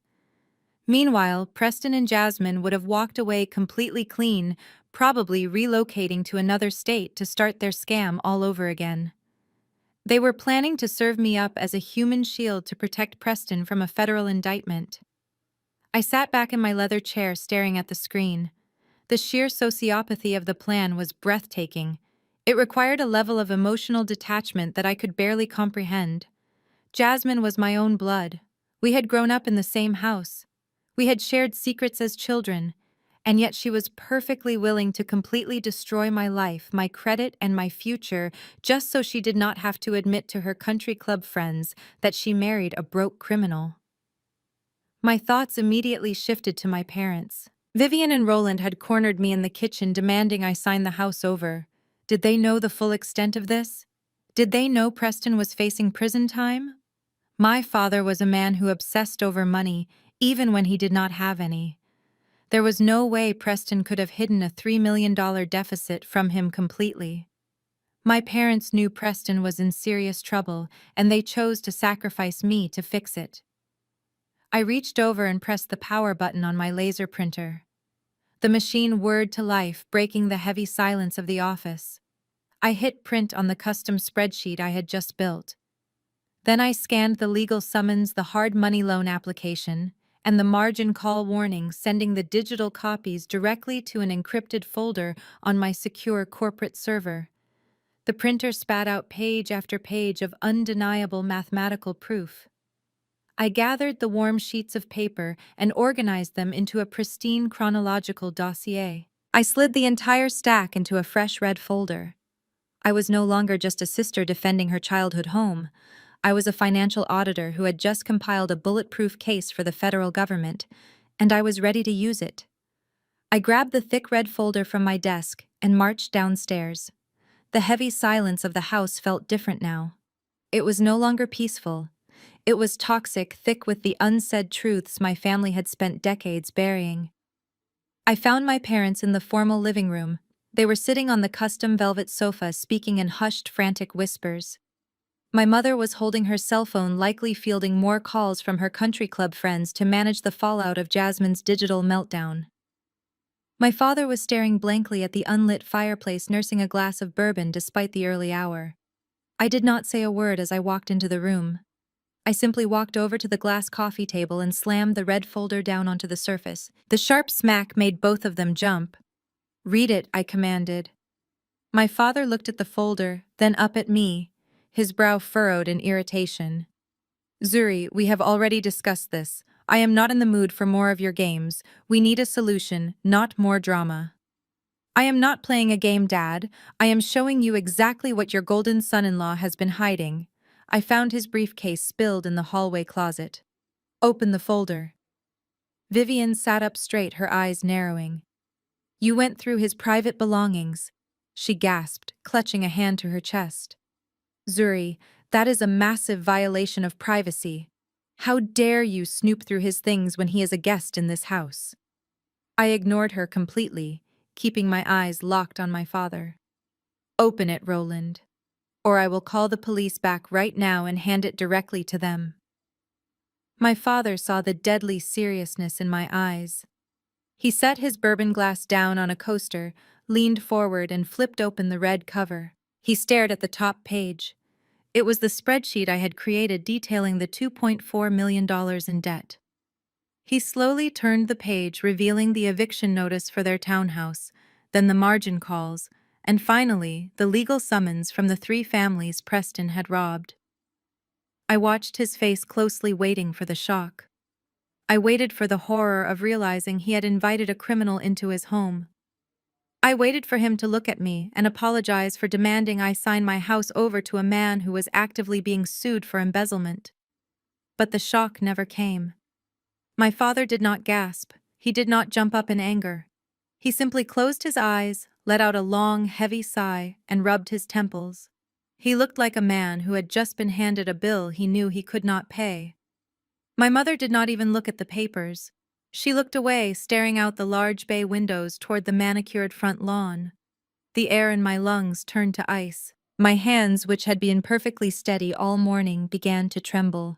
Meanwhile, Preston and Jasmine would have walked away completely clean, probably relocating to another state to start their scam all over again. They were planning to serve me up as a human shield to protect Preston from a federal indictment. I sat back in my leather chair staring at the screen. The sheer sociopathy of the plan was breathtaking. It required a level of emotional detachment that I could barely comprehend. Jasmine was my own blood. We had grown up in the same house. We had shared secrets as children, and yet she was perfectly willing to completely destroy my life, my credit, and my future just so she did not have to admit to her country club friends that she married a broke criminal. My thoughts immediately shifted to my parents. Vivian and Roland had cornered me in the kitchen, demanding I sign the house over. Did they know the full extent of this? Did they know Preston was facing prison time? My father was a man who obsessed over money, even when he did not have any. There was no way Preston could have hidden a $3 million deficit from him completely. My parents knew Preston was in serious trouble, and they chose to sacrifice me to fix it. I reached over and pressed the power button on my laser printer. The machine whirred to life, breaking the heavy silence of the office. I hit print on the custom spreadsheet I had just built. Then I scanned the legal summons, the hard money loan application, and the margin call warning, sending the digital copies directly to an encrypted folder on my secure corporate server. The printer spat out page after page of undeniable mathematical proof. I gathered the warm sheets of paper and organized them into a pristine chronological dossier. I slid the entire stack into a fresh red folder. I was no longer just a sister defending her childhood home. I was a financial auditor who had just compiled a bulletproof case for the federal government, and I was ready to use it. I grabbed the thick red folder from my desk and marched downstairs. The heavy silence of the house felt different now. It was no longer peaceful. It was toxic, thick with the unsaid truths my family had spent decades burying. I found my parents in the formal living room. They were sitting on the custom velvet sofa, speaking in hushed, frantic whispers. My mother was holding her cell phone, likely fielding more calls from her country club friends to manage the fallout of Jasmine's digital meltdown. My father was staring blankly at the unlit fireplace, nursing a glass of bourbon despite the early hour. I did not say a word as I walked into the room. I simply walked over to the glass coffee table and slammed the red folder down onto the surface. The sharp smack made both of them jump. "Read it," I commanded. My father looked at the folder, then up at me, his brow furrowed in irritation. "Zuri, we have already discussed this. I am not in the mood for more of your games. We need a solution, not more drama." "I am not playing a game, Dad. I am showing you exactly what your golden son-in-law has been hiding." I found his briefcase spilled in the hallway closet. Open the folder. Vivian sat up straight, her eyes narrowing. You went through his private belongings, she gasped, clutching a hand to her chest. Zuri, that is a massive violation of privacy. How dare you snoop through his things when he is a guest in this house? I ignored her completely, keeping my eyes locked on my father. Open it, Roland, or I will call the police back right now and hand it directly to them. My father saw the deadly seriousness in my eyes. He set his bourbon glass down on a coaster, leaned forward and flipped open the red cover. He stared at the top page. It was the spreadsheet I had created detailing the $2.4 million in debt. He slowly turned the page, revealing the eviction notice for their townhouse, then the margin calls, and finally, the legal summons from the 3 families Preston had robbed. I watched his face closely, waiting for the shock. I waited for the horror of realizing he had invited a criminal into his home. I waited for him to look at me and apologize for demanding I sign my house over to a man who was actively being sued for embezzlement. But the shock never came. My father did not gasp. He did not jump up in anger. He simply closed his eyes, let out a long, heavy sigh, and rubbed his temples. He looked like a man who had just been handed a bill he knew he could not pay. My mother did not even look at the papers. She looked away, staring out the large bay windows toward the manicured front lawn. The air in my lungs turned to ice. My hands, which had been perfectly steady all morning, began to tremble.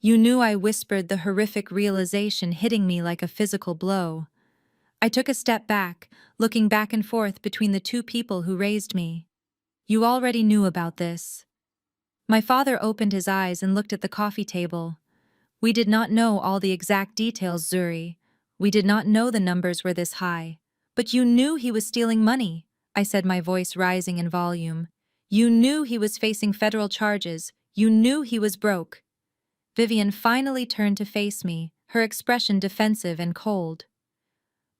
You knew, I whispered, the horrific realization hitting me like a physical blow. I took a step back, looking back and forth between the 2 people who raised me. You already knew about this. My father opened his eyes and looked at the coffee table. We did not know all the exact details, Zuri. We did not know the numbers were this high. But you knew he was stealing money, I said, my voice rising in volume. You knew he was facing federal charges. You knew he was broke. Vivian finally turned to face me, her expression defensive and cold.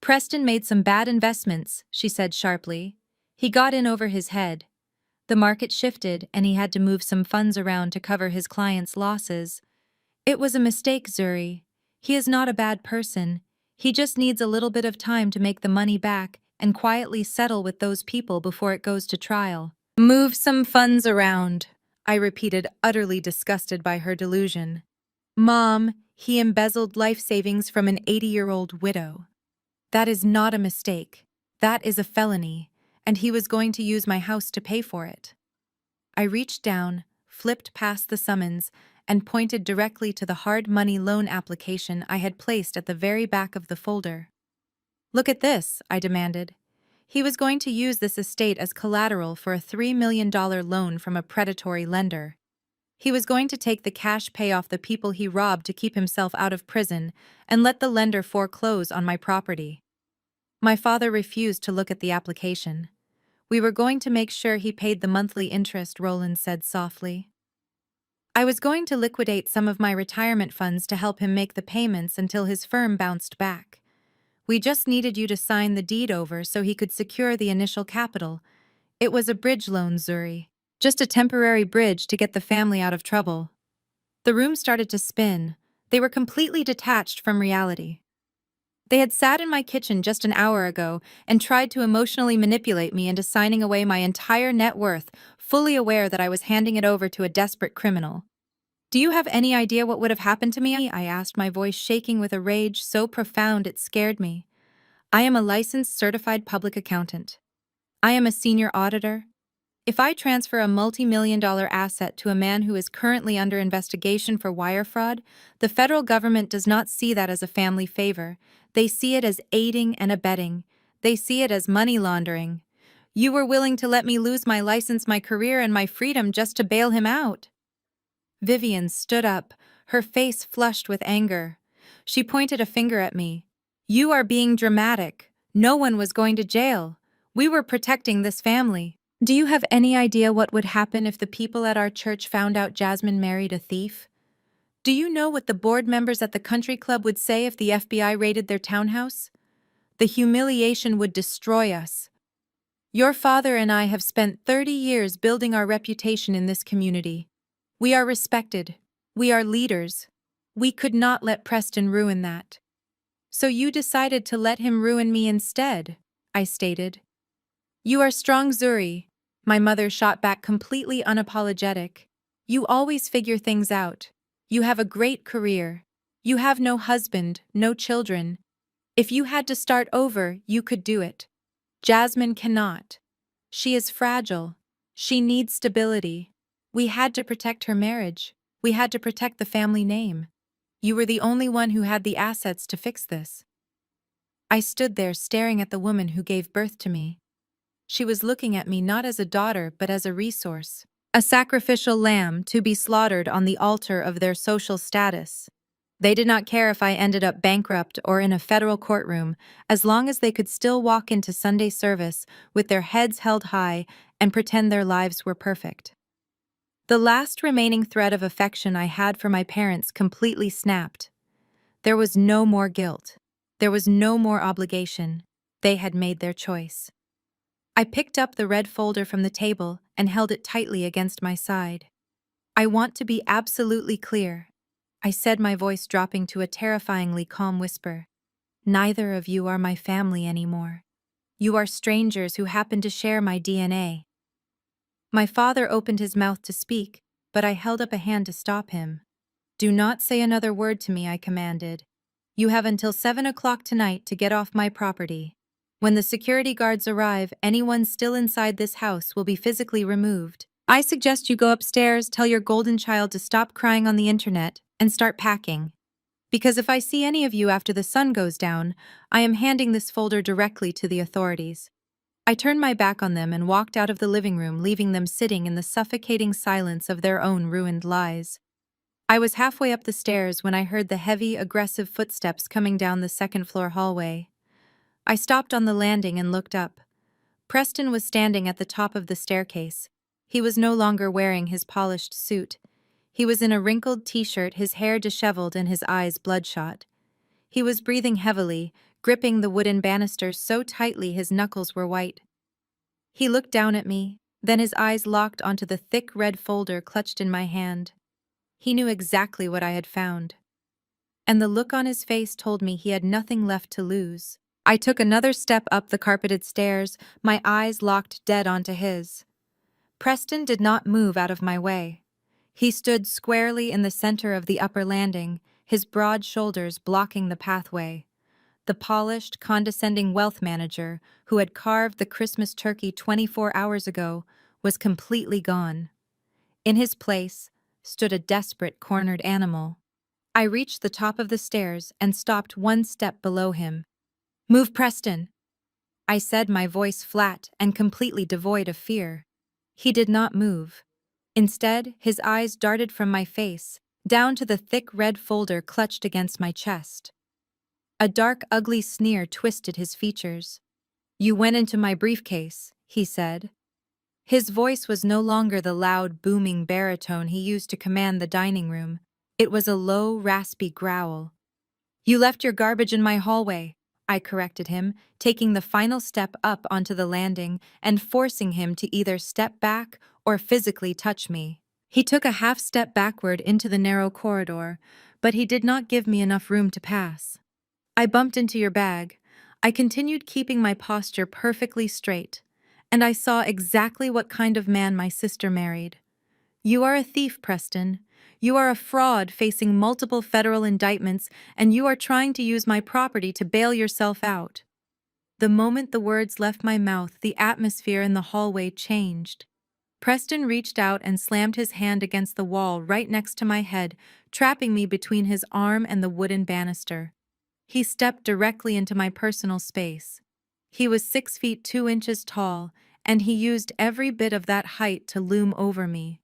Preston made some bad investments, she said sharply. He got in over his head. The market shifted, and he had to move some funds around to cover his clients' losses. It was a mistake, Zuri. He is not a bad person. He just needs a little bit of time to make the money back and quietly settle with those people before it goes to trial. Move some funds around, I repeated, utterly disgusted by her delusion. Mom, he embezzled life savings from an 80-year-old widow. That is not a mistake. That is a felony, and he was going to use my house to pay for it. I reached down, flipped past the summons, and pointed directly to the hard money loan application I had placed at the very back of the folder. Look at this, I demanded. He was going to use this estate as collateral for a $3 million loan from a predatory lender. He was going to take the cash payoff the people he robbed to keep himself out of prison and let the lender foreclose on my property. My father refused to look at the application. We were going to make sure he paid the monthly interest, Roland said softly. I was going to liquidate some of my retirement funds to help him make the payments until his firm bounced back. We just needed you to sign the deed over so he could secure the initial capital. It was a bridge loan, Zuri. Just a temporary bridge to get the family out of trouble. The room started to spin. They were completely detached from reality. They had sat in my kitchen just an hour ago and tried to emotionally manipulate me into signing away my entire net worth, fully aware that I was handing it over to a desperate criminal. Do you have any idea what would have happened to me? I asked, my voice shaking with a rage so profound it scared me. I am a licensed certified public accountant. I am a senior auditor. If I transfer a multi-million-dollar asset to a man who is currently under investigation for wire fraud, the federal government does not see that as a family favor. They see it as aiding and abetting. They see it as money laundering. You were willing to let me lose my license, my career, and my freedom just to bail him out. Vivian stood up, her face flushed with anger. She pointed a finger at me. You are being dramatic. No one was going to jail. We were protecting this family. Do you have any idea what would happen if the people at our church found out Jasmine married a thief? Do you know what the board members at the country club would say if the FBI raided their townhouse? The humiliation would destroy us. Your father and I have spent 30 years building our reputation in this community. We are respected. We are leaders. We could not let Preston ruin that. So you decided to let him ruin me instead, I stated. You are strong, Zuri. My mother shot back completely unapologetic. You always figure things out. You have a great career. You have no husband, no children. If you had to start over, you could do it. Jasmine cannot. She is fragile. She needs stability. We had to protect her marriage. We had to protect the family name. You were the only one who had the assets to fix this. I stood there staring at the woman who gave birth to me. She was looking at me not as a daughter but as a resource. A sacrificial lamb to be slaughtered on the altar of their social status. They did not care if I ended up bankrupt or in a federal courtroom, as long as they could still walk into Sunday service with their heads held high and pretend their lives were perfect. The last remaining thread of affection I had for my parents completely snapped. There was no more guilt. There was no more obligation. They had made their choice. I picked up the red folder from the table and held it tightly against my side. I want to be absolutely clear, I said, my voice dropping to a terrifyingly calm whisper. Neither of you are my family anymore. You are strangers who happen to share my DNA. My father opened his mouth to speak, but I held up a hand to stop him. Do not say another word to me, I commanded. You have until 7 o'clock tonight to get off my property. When the security guards arrive, anyone still inside this house will be physically removed. I suggest you go upstairs, tell your golden child to stop crying on the internet, and start packing. Because if I see any of you after the sun goes down, I am handing this folder directly to the authorities. I turned my back on them and walked out of the living room, leaving them sitting in the suffocating silence of their own ruined lies. I was halfway up the stairs when I heard the heavy, aggressive footsteps coming down the second-floor hallway. I stopped on the landing and looked up. Preston was standing at the top of the staircase. He was no longer wearing his polished suit. He was in a wrinkled t-shirt, his hair disheveled and his eyes bloodshot. He was breathing heavily, gripping the wooden banisters so tightly his knuckles were white. He looked down at me, then his eyes locked onto the thick red folder clutched in my hand. He knew exactly what I had found. And the look on his face told me he had nothing left to lose. I took another step up the carpeted stairs, my eyes locked dead onto his. Preston did not move out of my way. He stood squarely in the center of the upper landing, his broad shoulders blocking the pathway. The polished, condescending wealth manager who had carved the Christmas turkey 24 hours ago was completely gone. In his place stood a desperate, cornered animal. I reached the top of the stairs and stopped one step below him. "Move, Preston," I said, my voice flat and completely devoid of fear. He did not move. Instead, his eyes darted from my face, down to the thick red folder clutched against my chest. A dark, ugly sneer twisted his features. "You went into my briefcase," he said. His voice was no longer the loud, booming baritone he used to command the dining room. It was a low, raspy growl. "You left your garbage in my hallway," I corrected him, taking the final step up onto the landing and forcing him to either step back or physically touch me. He took a half step backward into the narrow corridor, but he did not give me enough room to pass. "I bumped into your bag." I continued, keeping my posture perfectly straight, and I saw exactly what kind of man my sister married. You are a thief, Preston. You are a fraud facing multiple federal indictments, and you are trying to use my property to bail yourself out. The moment the words left my mouth, the atmosphere in the hallway changed. Preston reached out and slammed his hand against the wall right next to my head, trapping me between his arm and the wooden banister. He stepped directly into my personal space. He was 6 feet 2 inches tall, and he used every bit of that height to loom over me.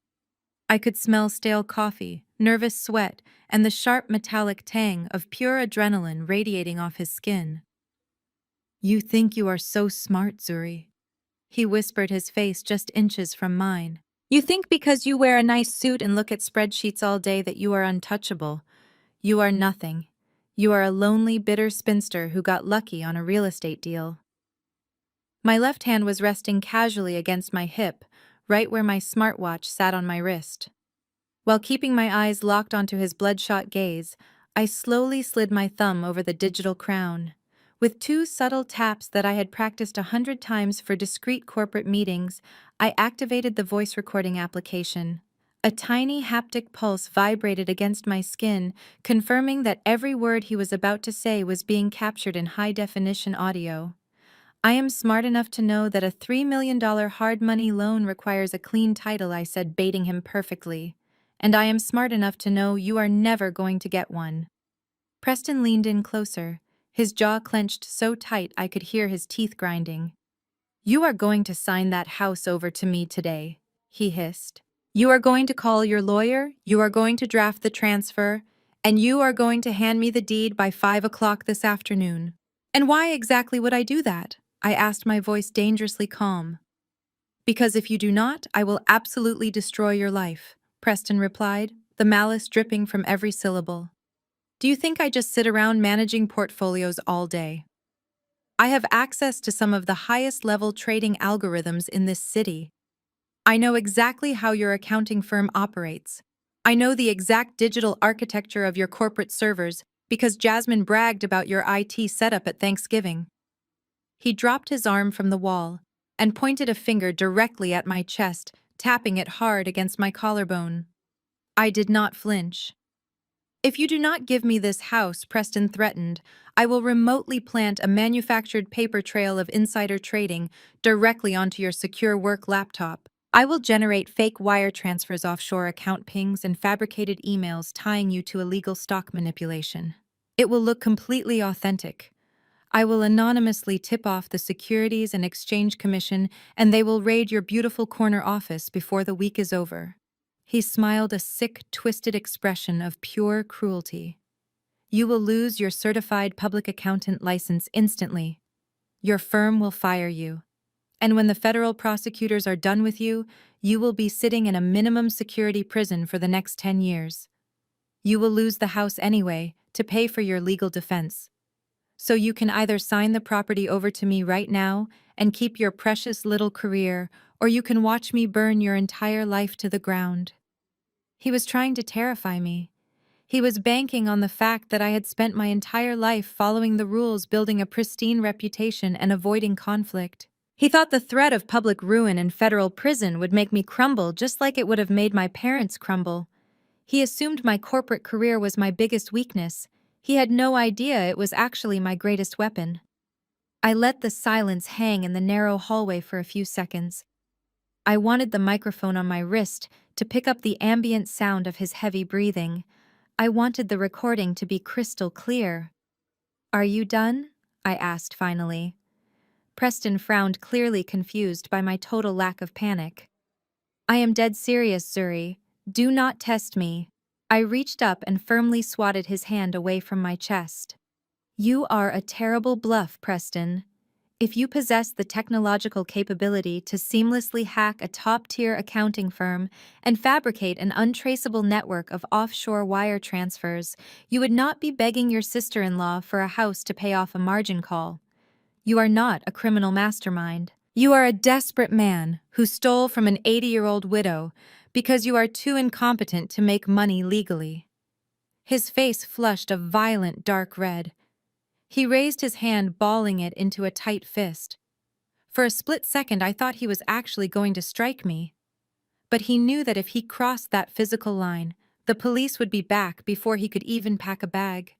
I could smell stale coffee, nervous sweat, and the sharp metallic tang of pure adrenaline radiating off his skin. "You think you are so smart, Zuri," he whispered, his face just inches from mine. "You think because you wear a nice suit and look at spreadsheets all day that you are untouchable. You are nothing. You are a lonely, bitter spinster who got lucky on a real estate deal." My left hand was resting casually against my hip, right where my smartwatch sat on my wrist. While keeping my eyes locked onto his bloodshot gaze, I slowly slid my thumb over the digital crown. With two subtle taps that I had practiced 100 times for discreet corporate meetings, I activated the voice recording application. A tiny haptic pulse vibrated against my skin, confirming that every word he was about to say was being captured in high-definition audio. I am smart enough to know that a $3 million hard money loan requires a clean title, I said, baiting him perfectly. And I am smart enough to know you are never going to get one. Preston leaned in closer, his jaw clenched so tight I could hear his teeth grinding. You are going to sign that house over to me today, he hissed. You are going to call your lawyer, you are going to draft the transfer, and you are going to hand me the deed by 5 o'clock this afternoon. And why exactly would I do that? I asked, my voice dangerously calm. Because if you do not, I will absolutely destroy your life, Preston replied, the malice dripping from every syllable. Do you think I just sit around managing portfolios all day? I have access to some of the highest-level trading algorithms in this city. I know exactly how your accounting firm operates. I know the exact digital architecture of your corporate servers because Jasmine bragged about your IT setup at Thanksgiving. He dropped his arm from the wall and pointed a finger directly at my chest, tapping it hard against my collarbone. I did not flinch. If you do not give me this house, Preston threatened, I will remotely plant a manufactured paper trail of insider trading directly onto your secure work laptop. I will generate fake wire transfers, offshore account pings, and fabricated emails tying you to illegal stock manipulation. It will look completely authentic. I will anonymously tip off the Securities and Exchange Commission, and they will raid your beautiful corner office before the week is over. He smiled, a sick, twisted expression of pure cruelty. You will lose your certified public accountant license instantly. Your firm will fire you. And when the federal prosecutors are done with you, you will be sitting in a minimum security prison for the next 10 years. You will lose the house anyway to pay for your legal defense. So you can either sign the property over to me right now and keep your precious little career, or you can watch me burn your entire life to the ground. He was trying to terrify me. He was banking on the fact that I had spent my entire life following the rules, building a pristine reputation, and avoiding conflict. He thought the threat of public ruin and federal prison would make me crumble just like it would have made my parents crumble. He assumed my corporate career was my biggest weakness. He had no idea it was actually my greatest weapon. I let the silence hang in the narrow hallway for a few seconds. I wanted the microphone on my wrist to pick up the ambient sound of his heavy breathing. I wanted the recording to be crystal clear. Are you done? I asked finally. Preston frowned, clearly confused by my total lack of panic. I am dead serious, Zuri. Do not test me. I reached up and firmly swatted his hand away from my chest. You are a terrible bluff, Preston. If you possess the technological capability to seamlessly hack a top-tier accounting firm and fabricate an untraceable network of offshore wire transfers, you would not be begging your sister-in-law for a house to pay off a margin call. You are not a criminal mastermind. You are a desperate man who stole from an 80-year-old widow because you are too incompetent to make money legally. His face flushed a violent dark red. He raised his hand, balling it into a tight fist. For a split second, I thought he was actually going to strike me. But he knew that if he crossed that physical line, the police would be back before he could even pack a bag.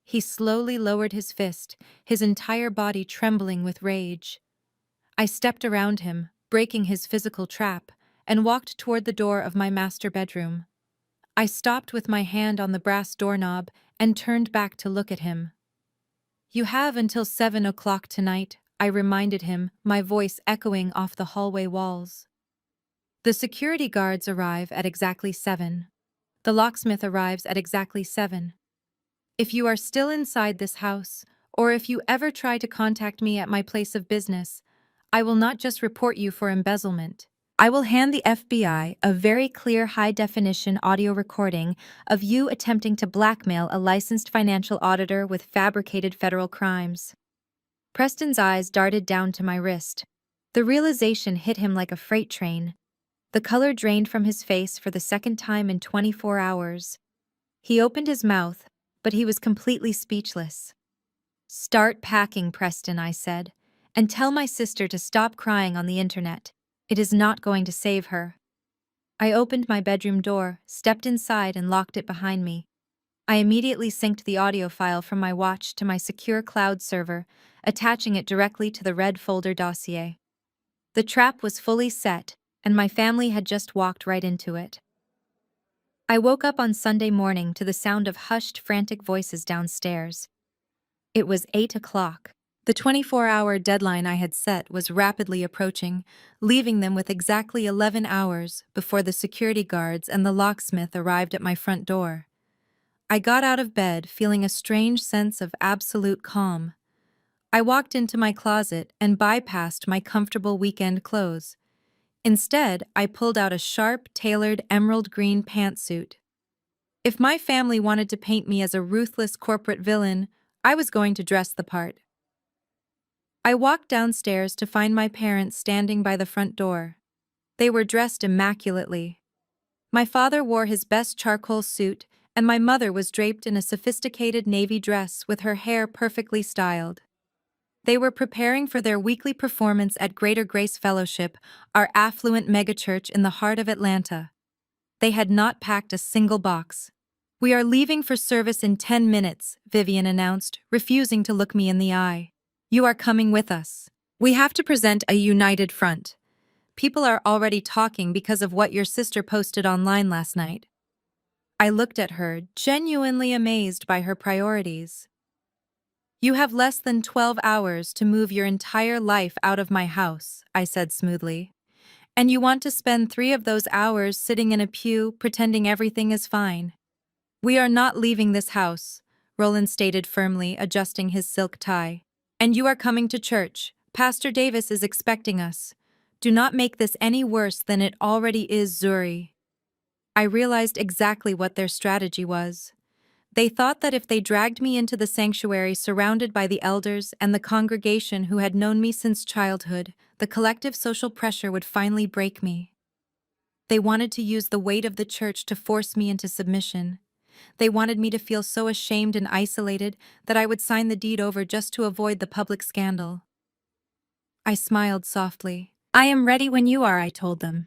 He slowly lowered his fist, his entire body trembling with rage. I stepped around him, breaking his physical trap, and walked toward the door of my master bedroom. I stopped with my hand on the brass doorknob and turned back to look at him. You have until 7 o'clock tonight, I reminded him, my voice echoing off the hallway walls. The security guards arrive at exactly 7. The locksmith arrives at exactly 7. If you are still inside this house, or if you ever try to contact me at my place of business, I will not just report you for embezzlement. I will hand the FBI a very clear high-definition audio recording of you attempting to blackmail a licensed financial auditor with fabricated federal crimes. Preston's eyes darted down to my wrist. The realization hit him like a freight train. The color drained from his face for the second time in 24 hours. He opened his mouth, but he was completely speechless. "Start packing, Preston," I said, "and tell my sister to stop crying on the internet. It is not going to save her." I opened my bedroom door, stepped inside, and locked it behind me. I immediately synced the audio file from my watch to my secure cloud server, attaching it directly to the red folder dossier. The trap was fully set, and my family had just walked right into it. I woke up on Sunday morning to the sound of hushed, frantic voices downstairs. It was 8 o'clock. The 24-hour deadline I had set was rapidly approaching, leaving them with exactly 11 hours before the security guards and the locksmith arrived at my front door. I got out of bed feeling a strange sense of absolute calm. I walked into my closet and bypassed my comfortable weekend clothes. Instead, I pulled out a sharp, tailored emerald green pantsuit. If my family wanted to paint me as a ruthless corporate villain, I was going to dress the part. I walked downstairs to find my parents standing by the front door. They were dressed immaculately. My father wore his best charcoal suit, and my mother was draped in a sophisticated navy dress with her hair perfectly styled. They were preparing for their weekly performance at Greater Grace Fellowship, our affluent megachurch in the heart of Atlanta. They had not packed a single box. "We are leaving for service in 10 minutes, Vivian announced, refusing to look me in the eye. "You are coming with us. We have to present a united front. People are already talking because of what your sister posted online last night." I looked at her, genuinely amazed by her priorities. "You have less than 12 hours to move your entire life out of my house," I said smoothly. "And you want to spend 3 of those hours sitting in a pew pretending everything is fine." "We are not leaving this house," Roland stated firmly, adjusting his silk tie. "And you are coming to church. Pastor Davis is expecting us. Do not make this any worse than it already is, Zuri." I realized exactly what their strategy was. They thought that if they dragged me into the sanctuary surrounded by the elders and the congregation who had known me since childhood, the collective social pressure would finally break me. They wanted to use the weight of the church to force me into submission. They wanted me to feel so ashamed and isolated that I would sign the deed over just to avoid the public scandal. I smiled softly. "I am ready when you are," I told them.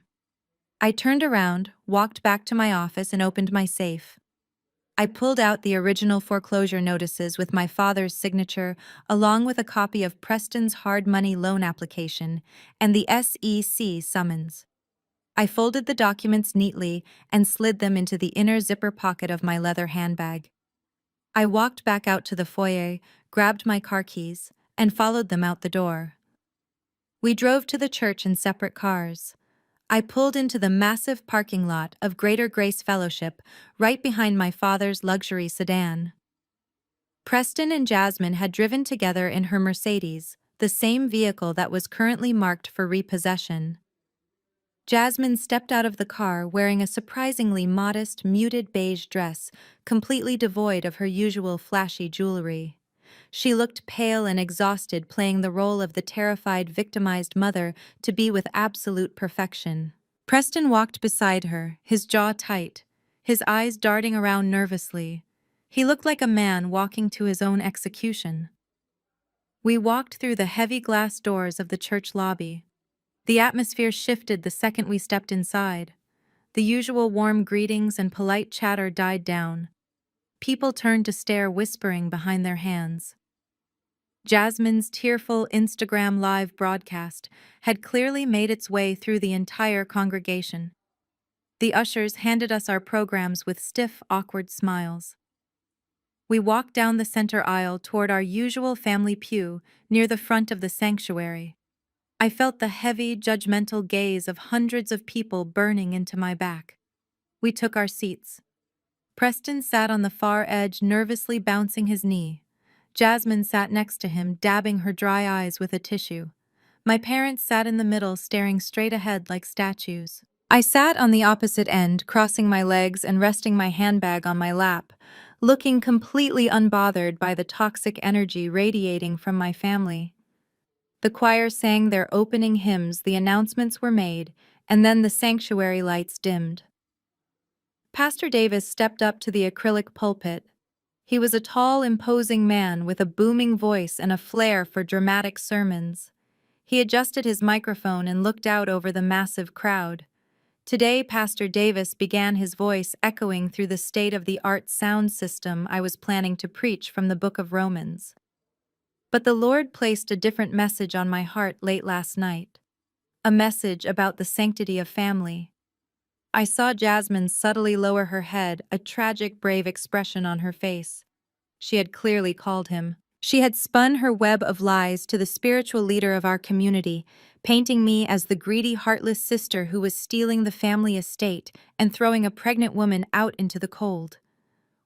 I turned around, walked back to my office, and opened my safe. I pulled out the original foreclosure notices with my father's signature, along with a copy of Preston's hard money loan application and the SEC summons. I folded the documents neatly and slid them into the inner zipper pocket of my leather handbag. I walked back out to the foyer, grabbed my car keys, and followed them out the door. We drove to the church in separate cars. I pulled into the massive parking lot of Greater Grace Fellowship right behind my father's luxury sedan. Preston and Jasmine had driven together in her Mercedes, the same vehicle that was currently marked for repossession. Jasmine stepped out of the car wearing a surprisingly modest, muted beige dress, completely devoid of her usual flashy jewelry. She looked pale and exhausted, playing the role of the terrified, victimized mother to be with absolute perfection. Preston walked beside her, his jaw tight, his eyes darting around nervously. He looked like a man walking to his own execution. We walked through the heavy glass doors of the church lobby. The atmosphere shifted the second we stepped inside. The usual warm greetings and polite chatter died down. People turned to stare, whispering behind their hands. Jasmine's tearful Instagram live broadcast had clearly made its way through the entire congregation. The ushers handed us our programs with stiff, awkward smiles. We walked down the center aisle toward our usual family pew near the front of the sanctuary. I felt the heavy, judgmental gaze of hundreds of people burning into my back. We took our seats. Preston sat on the far edge, nervously bouncing his knee. Jasmine sat next to him, dabbing her dry eyes with a tissue. My parents sat in the middle, staring straight ahead like statues. I sat on the opposite end, crossing my legs and resting my handbag on my lap, looking completely unbothered by the toxic energy radiating from my family. The choir sang their opening hymns, the announcements were made, and then the sanctuary lights dimmed. Pastor Davis stepped up to the acrylic pulpit. He was a tall, imposing man with a booming voice and a flair for dramatic sermons. He adjusted his microphone and looked out over the massive crowd. Today, Pastor Davis began his voice echoing through the state-of-the-art sound system I was planning to preach from the book of Romans. But the Lord placed a different message on my heart late last night. A message about the sanctity of family. I saw Jasmine subtly lower her head, a tragic, brave expression on her face. She had clearly called him. She had spun her web of lies to the spiritual leader of our community, painting me as the greedy, heartless sister who was stealing the family estate and throwing a pregnant woman out into the cold.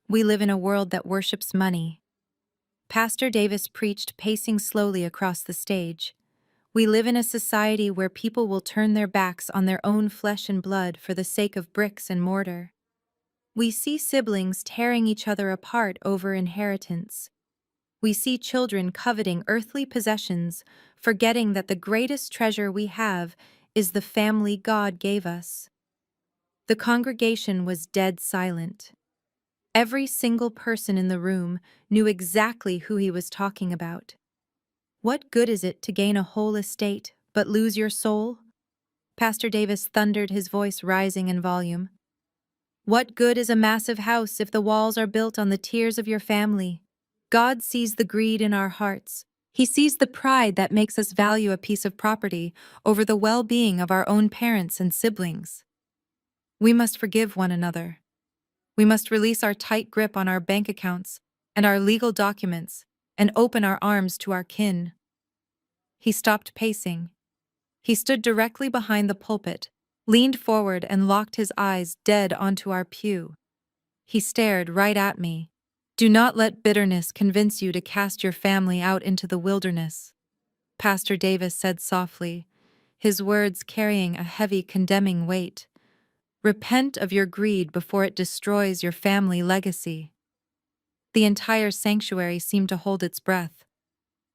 We live in a world that worships money. Pastor Davis preached, pacing slowly across the stage. We live in a society where people will turn their backs on their own flesh and blood for the sake of bricks and mortar. We see siblings tearing each other apart over inheritance. We see children coveting earthly possessions, forgetting that the greatest treasure we have is the family God gave us. The congregation was dead silent. Every single person in the room knew exactly who he was talking about. What good is it to gain a whole estate but lose your soul? Pastor Davis thundered, his voice rising in volume. What good is a massive house if the walls are built on the tears of your family? God sees the greed in our hearts. He sees the pride that makes us value a piece of property over the well-being of our own parents and siblings. We must forgive one another. We must release our tight grip on our bank accounts and our legal documents and open our arms to our kin. He stopped pacing. He stood directly behind the pulpit, leaned forward and locked his eyes dead onto our pew. He stared right at me. Do not let bitterness convince you to cast your family out into the wilderness, Pastor Davis said softly, his words carrying a heavy, condemning weight. Repent of your greed before it destroys your family legacy. The entire sanctuary seemed to hold its breath.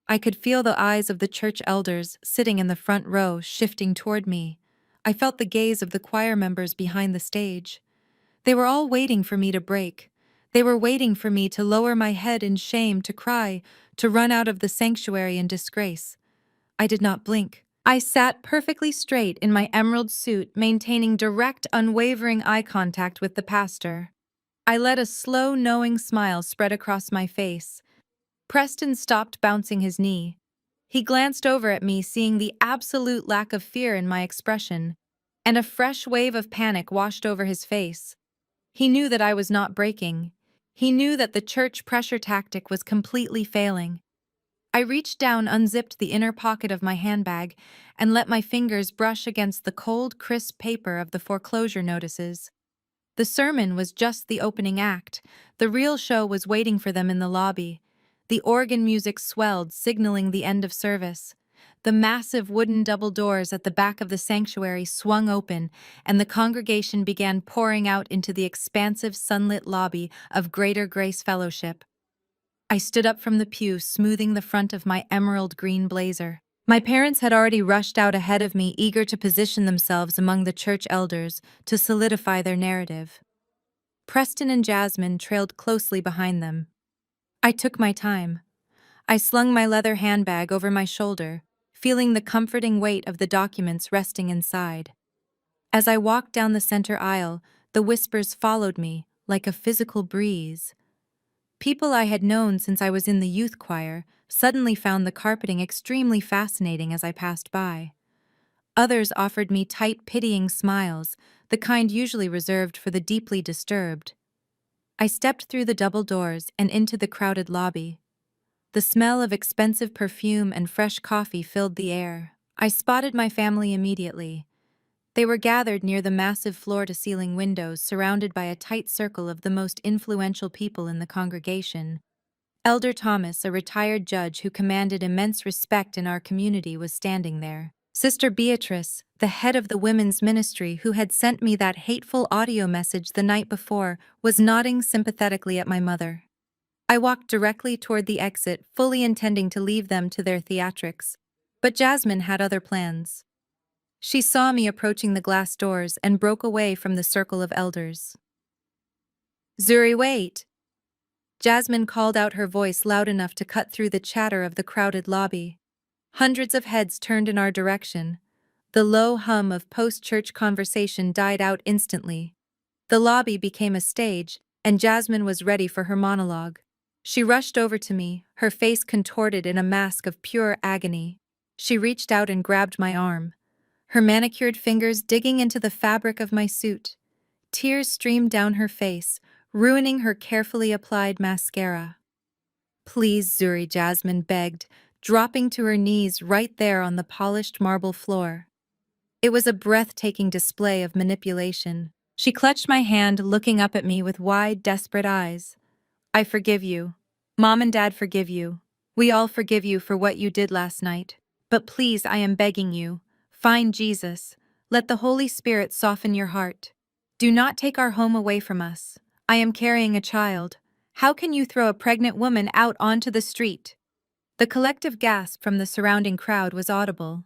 I could feel the eyes of the church elders sitting in the front row shifting toward me. I felt the gaze of the choir members behind the stage. They were all waiting for me to break. They were waiting for me to lower my head in shame, to cry, to run out of the sanctuary in disgrace. I did not blink. I sat perfectly straight in my emerald suit, maintaining direct, unwavering eye contact with the pastor. I let a slow, knowing smile spread across my face. Preston stopped bouncing his knee. He glanced over at me, seeing the absolute lack of fear in my expression, and a fresh wave of panic washed over his face. He knew that I was not breaking. He knew that the church pressure tactic was completely failing. I reached down, unzipped the inner pocket of my handbag, and let my fingers brush against the cold, crisp paper of the foreclosure notices. The sermon was just the opening act. The real show was waiting for them in the lobby. The organ music swelled, signaling the end of service. The massive wooden double doors at the back of the sanctuary swung open, and the congregation began pouring out into the expansive sunlit lobby of Greater Grace Fellowship. I stood up from the pew, smoothing the front of my emerald green blazer. My parents had already rushed out ahead of me, eager to position themselves among the church elders to solidify their narrative. Preston and Jasmine trailed closely behind them. I took my time. I slung my leather handbag over my shoulder, feeling the comforting weight of the documents resting inside. As I walked down the center aisle, the whispers followed me like a physical breeze. People I had known since I was in the youth choir suddenly found the carpeting extremely fascinating as I passed by. Others offered me tight, pitying smiles, the kind usually reserved for the deeply disturbed. I stepped through the double doors and into the crowded lobby. The smell of expensive perfume and fresh coffee filled the air. I spotted my family immediately. They were gathered near the massive floor-to-ceiling windows, surrounded by a tight circle of the most influential people in the congregation. Elder Thomas, a retired judge who commanded immense respect in our community, was standing there. Sister Beatrice, the head of the women's ministry who had sent me that hateful audio message the night before, was nodding sympathetically at my mother. I walked directly toward the exit, fully intending to leave them to their theatrics. But Jasmine had other plans. She saw me approaching the glass doors and broke away from the circle of elders. "Zuri, wait!" Jasmine called out, her voice loud enough to cut through the chatter of the crowded lobby. Hundreds of heads turned in our direction. The low hum of post-church conversation died out instantly. The lobby became a stage, and Jasmine was ready for her monologue. She rushed over to me, her face contorted in a mask of pure agony. She reached out and grabbed my arm, her manicured fingers digging into the fabric of my suit. Tears streamed down her face, ruining her carefully applied mascara. "Please, Zuri," Jasmine begged, dropping to her knees right there on the polished marble floor. It was a breathtaking display of manipulation. She clutched my hand, looking up at me with wide, desperate eyes. "I forgive you. Mom and Dad forgive you. We all forgive you for what you did last night. But please, I am begging you, find Jesus. Let the Holy Spirit soften your heart. Do not take our home away from us. I am carrying a child. How can you throw a pregnant woman out onto the street?" The collective gasp from the surrounding crowd was audible.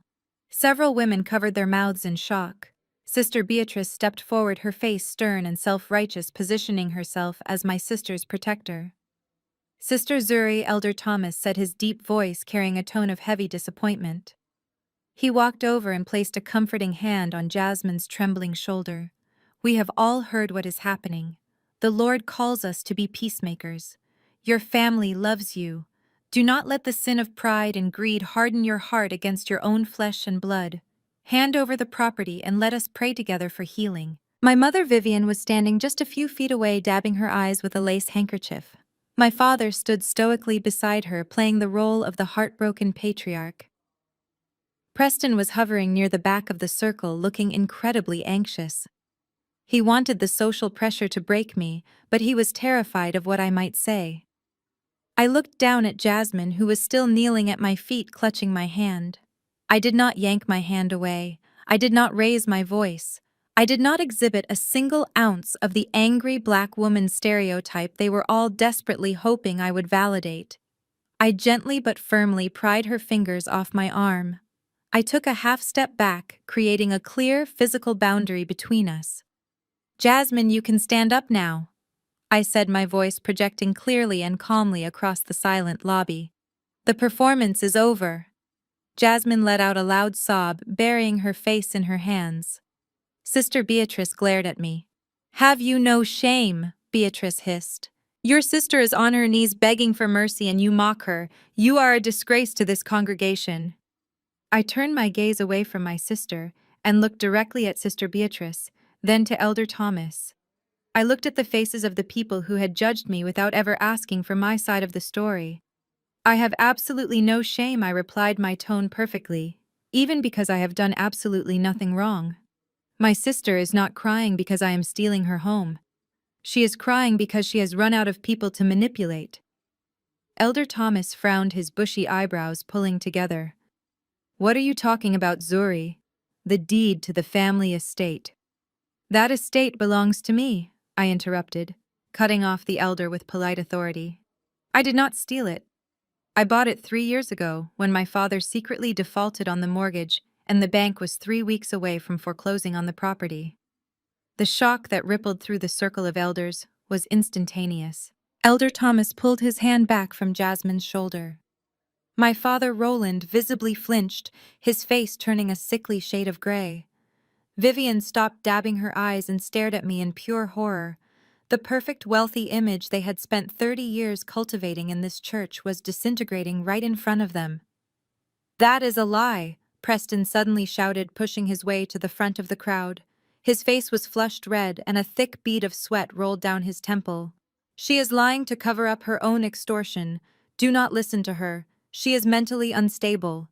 Several women covered their mouths in shock. Sister Beatrice stepped forward, her face stern and self-righteous, positioning herself as my sister's protector. "Sister Zuri," Elder Thomas said, his deep voice carrying a tone of heavy disappointment. He walked over and placed a comforting hand on Jasmine's trembling shoulder. "We have all heard what is happening. The Lord calls us to be peacemakers. Your family loves you. Do not let the sin of pride and greed harden your heart against your own flesh and blood. Hand over the property and let us pray together for healing." My mother Vivian was standing just a few feet away, dabbing her eyes with a lace handkerchief. My father stood stoically beside her, playing the role of the heartbroken patriarch. Preston was hovering near the back of the circle, looking incredibly anxious. He wanted the social pressure to break me, but he was terrified of what I might say. I looked down at Jasmine, who was still kneeling at my feet, clutching my hand. I did not yank my hand away. I did not raise my voice. I did not exhibit a single ounce of the angry black woman stereotype they were all desperately hoping I would validate. I gently but firmly pried her fingers off my arm. I took a half step back, creating a clear physical boundary between us. "Jasmine, you can stand up now," I said, my voice projecting clearly and calmly across the silent lobby. "The performance is over." Jasmine let out a loud sob, burying her face in her hands. Sister Beatrice glared at me. "Have you no shame?" Beatrice hissed. "Your sister is on her knees begging for mercy and you mock her. You are a disgrace to this congregation." I turned my gaze away from my sister and looked directly at Sister Beatrice, then to Elder Thomas. I looked at the faces of the people who had judged me without ever asking for my side of the story. "I have absolutely no shame," I replied, my tone perfectly, "even because I have done absolutely nothing wrong. My sister is not crying because I am stealing her home. She is crying because she has run out of people to manipulate." Elder Thomas frowned, his bushy eyebrows pulling together. "What are you talking about, Zuri? The deed to the family estate." "That estate belongs to me," I interrupted, cutting off the elder with polite authority. "I did not steal it. I bought it 3 years ago when my father secretly defaulted on the mortgage and the bank was 3 weeks away from foreclosing on the property." The shock that rippled through the circle of elders was instantaneous. Elder Thomas pulled his hand back from Jasmine's shoulder. My father Roland visibly flinched, his face turning a sickly shade of gray. Vivian stopped dabbing her eyes and stared at me in pure horror. The perfect wealthy image they had spent 30 years cultivating in this church was disintegrating right in front of them. "That is a lie," Preston suddenly shouted, pushing his way to the front of the crowd. His face was flushed red and a thick bead of sweat rolled down his temple. "She is lying to cover up her own extortion. Do not listen to her. She is mentally unstable."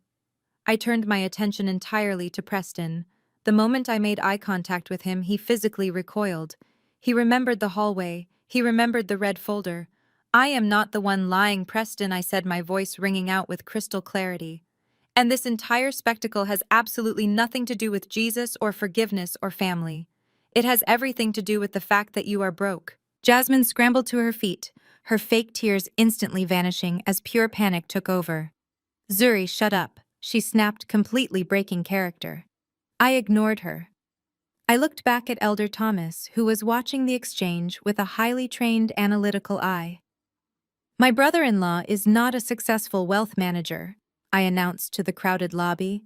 I turned my attention entirely to Preston. The moment I made eye contact with him, he physically recoiled. He remembered the hallway. He remembered the red folder. "I am not the one lying, Preston," I said, my voice ringing out with crystal clarity. "And this entire spectacle has absolutely nothing to do with Jesus or forgiveness or family. It has everything to do with the fact that you are broke." Jasmine scrambled to her feet, her fake tears instantly vanishing as pure panic took over. "Zuri, shut up," she snapped, completely breaking character. I ignored her. I looked back at Elder Thomas, who was watching the exchange with a highly trained analytical eye. My brother-in-law is not a successful wealth manager, I announced to the crowded lobby.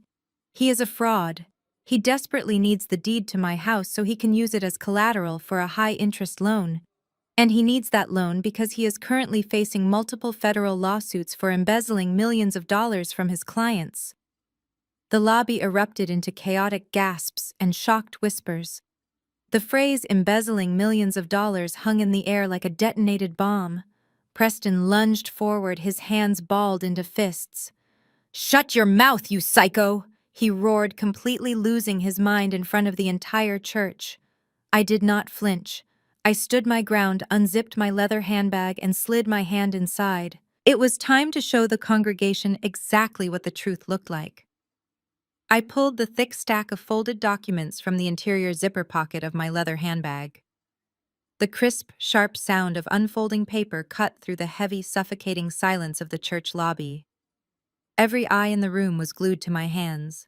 He is a fraud. He desperately needs the deed to my house so he can use it as collateral for a high-interest loan. And he needs that loan because he is currently facing multiple federal lawsuits for embezzling millions of dollars from his clients. The lobby erupted into chaotic gasps and shocked whispers. The phrase embezzling millions of dollars hung in the air like a detonated bomb. Preston lunged forward, his hands balled into fists. "Shut your mouth, you psycho!" he roared, completely losing his mind in front of the entire church. I did not flinch. I stood my ground, unzipped my leather handbag, and slid my hand inside. It was time to show the congregation exactly what the truth looked like. I pulled the thick stack of folded documents from the interior zipper pocket of my leather handbag. The crisp, sharp sound of unfolding paper cut through the heavy, suffocating silence of the church lobby. Every eye in the room was glued to my hands.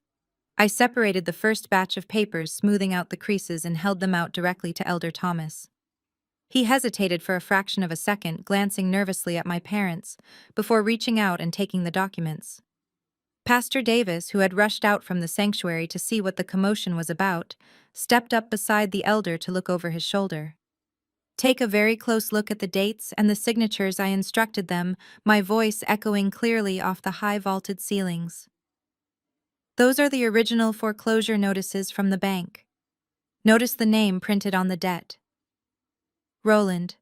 I separated the first batch of papers, smoothing out the creases, and held them out directly to Elder Thomas. He hesitated for a fraction of a second, glancing nervously at my parents, before reaching out and taking the documents. Pastor Davis, who had rushed out from the sanctuary to see what the commotion was about, stepped up beside the elder to look over his shoulder. "Take a very close look at the dates and the signatures," I instructed them, my voice echoing clearly off the high vaulted ceilings. "Those are the original foreclosure notices from the bank. Notice the name printed on the debt. Roland.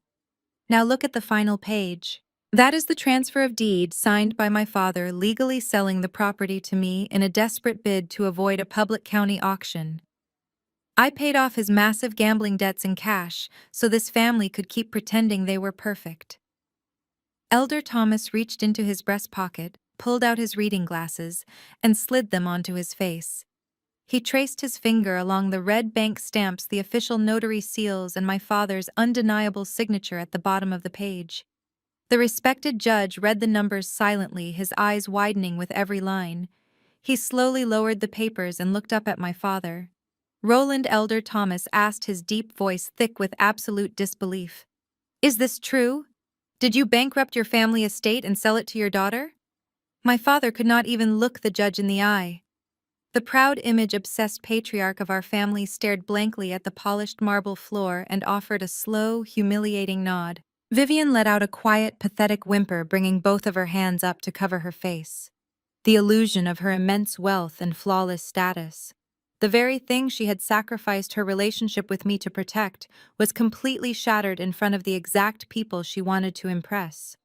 Now look at the final page. That is the transfer of deed signed by my father, legally selling the property to me in a desperate bid to avoid a public county auction. I paid off his massive gambling debts in cash so this family could keep pretending they were perfect." Elder Thomas reached into his breast pocket, pulled out his reading glasses, and slid them onto his face. He traced his finger along the red bank stamps, the official notary seals, and my father's undeniable signature at the bottom of the page. The respected judge read the numbers silently, his eyes widening with every line. He slowly lowered the papers and looked up at my father. "Roland," Elder Thomas asked, his deep voice thick with absolute disbelief. "Is this true? Did you bankrupt your family estate and sell it to your daughter?" My father could not even look the judge in the eye. The proud image-obsessed patriarch of our family stared blankly at the polished marble floor and offered a slow, humiliating nod. Vivian let out a quiet, pathetic whimper, bringing both of her hands up to cover her face. The illusion of her immense wealth and flawless status, the very thing she had sacrificed her relationship with me to protect, was completely shattered in front of the exact people she wanted to impress.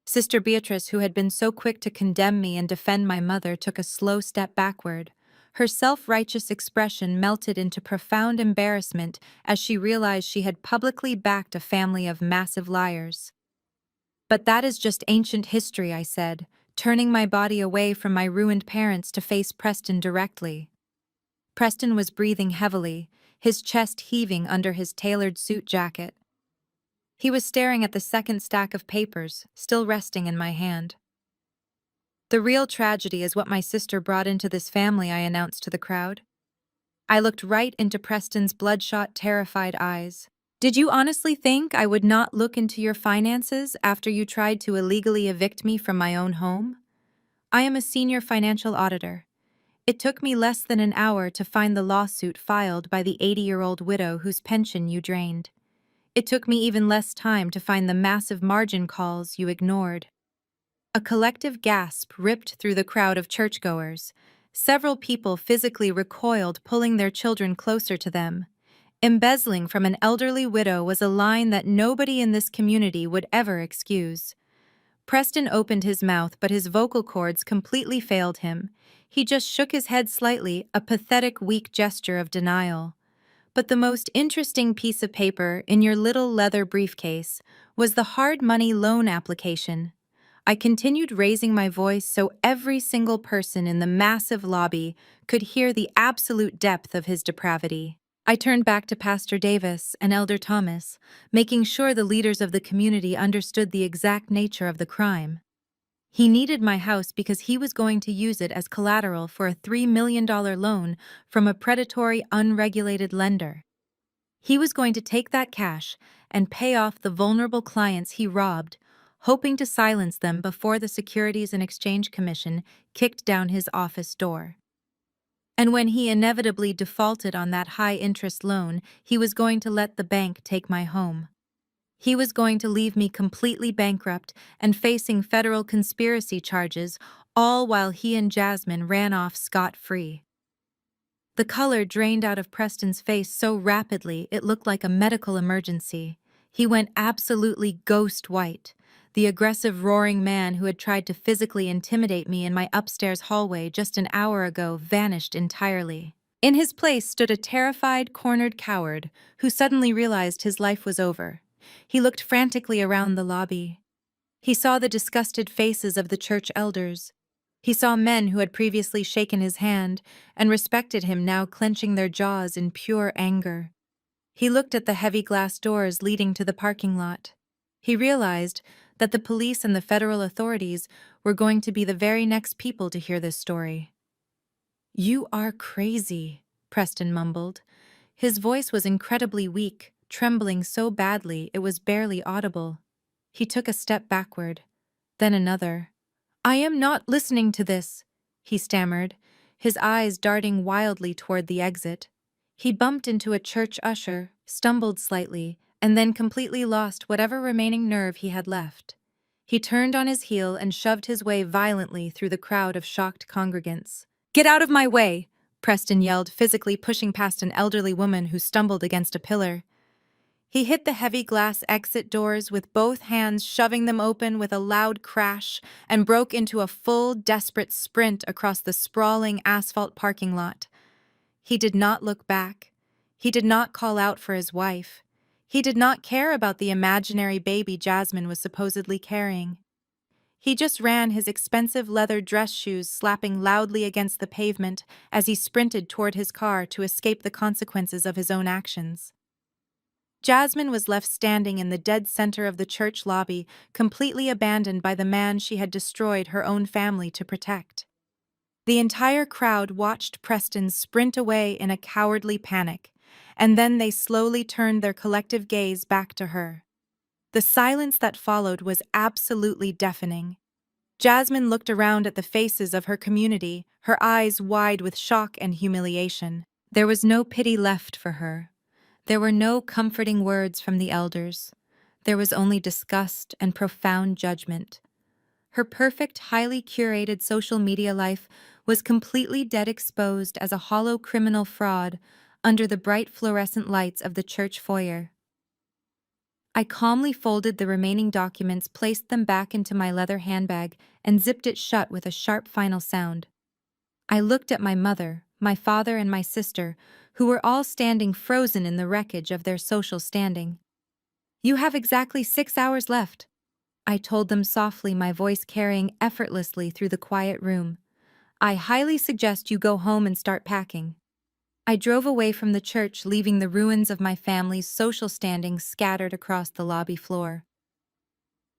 Sister Beatrice, who had been so quick to condemn me and defend my mother, took a slow step backward. Her self-righteous expression melted into profound embarrassment as she realized she had publicly backed a family of massive liars. "But that is just ancient history," I said, turning my body away from my ruined parents to face Preston directly. Preston was breathing heavily, his chest heaving under his tailored suit jacket. He was staring at the second stack of papers, still resting in my hand. "The real tragedy is what my sister brought into this family," I announced to the crowd. I looked right into Preston's bloodshot, terrified eyes. "Did you honestly think I would not look into your finances after you tried to illegally evict me from my own home? I am a senior financial auditor. It took me less than an hour to find the lawsuit filed by the 80-year-old widow whose pension you drained. It took me even less time to find the massive margin calls you ignored." A collective gasp ripped through the crowd of churchgoers. Several people physically recoiled, pulling their children closer to them. Embezzling from an elderly widow was a line that nobody in this community would ever excuse. Preston opened his mouth, but his vocal cords completely failed him. He just shook his head slightly, a pathetic, weak gesture of denial. "But the most interesting piece of paper in your little leather briefcase was the hard money loan application." I continued, raising my voice so every single person in the massive lobby could hear the absolute depth of his depravity. I turned back to Pastor Davis and Elder Thomas, making sure the leaders of the community understood the exact nature of the crime. He needed my house because he was going to use it as collateral for a $3 million loan from a predatory, unregulated lender. He was going to take that cash and pay off the vulnerable clients he robbed, hoping to silence them before the Securities and Exchange Commission kicked down his office door. And when he inevitably defaulted on that high-interest loan, he was going to let the bank take my home. He was going to leave me completely bankrupt and facing federal conspiracy charges, all while he and Jasmine ran off scot-free. The color drained out of Preston's face so rapidly it looked like a medical emergency. He went absolutely ghost white. The aggressive, roaring man who had tried to physically intimidate me in my upstairs hallway just an hour ago vanished entirely. In his place stood a terrified, cornered coward who suddenly realized his life was over. He looked frantically around the lobby. He saw the disgusted faces of the church elders. He saw men who had previously shaken his hand and respected him now clenching their jaws in pure anger. He looked at the heavy glass doors leading to the parking lot. He realized that the police and the federal authorities were going to be the very next people to hear this story. "You are crazy," Preston mumbled. His voice was incredibly weak, trembling so badly it was barely audible. He took a step backward, then another. "I am not listening to this," he stammered, his eyes darting wildly toward the exit. He bumped into a church usher, stumbled slightly, and then completely lost whatever remaining nerve he had left. He turned on his heel and shoved his way violently through the crowd of shocked congregants. "Get out of my way!" Preston yelled, physically pushing past an elderly woman who stumbled against a pillar. He hit the heavy glass exit doors with both hands, shoving them open with a loud crash, and broke into a full, desperate sprint across the sprawling asphalt parking lot. He did not look back. He did not call out for his wife. He did not care about the imaginary baby Jasmine was supposedly carrying. He just ran, his expensive leather dress shoes slapping loudly against the pavement as he sprinted toward his car to escape the consequences of his own actions. Jasmine was left standing in the dead center of the church lobby, completely abandoned by the man she had destroyed her own family to protect. The entire crowd watched Preston sprint away in a cowardly panic, and then they slowly turned their collective gaze back to her. The silence that followed was absolutely deafening. Jasmine looked around at the faces of her community, her eyes wide with shock and humiliation. There was no pity left for her. There were no comforting words from the elders. There was only disgust and profound judgment. Her perfect, highly curated social media life was completely dead, exposed as a hollow criminal fraud under the bright fluorescent lights of the church foyer. I calmly folded the remaining documents, placed them back into my leather handbag, and zipped it shut with a sharp final sound. I looked at my mother, my father, and my sister, who were all standing frozen in the wreckage of their social standing. "You have exactly 6 hours left," I told them softly, my voice carrying effortlessly through the quiet room. "I highly suggest you go home and start packing." I drove away from the church, leaving the ruins of my family's social standing scattered across the lobby floor.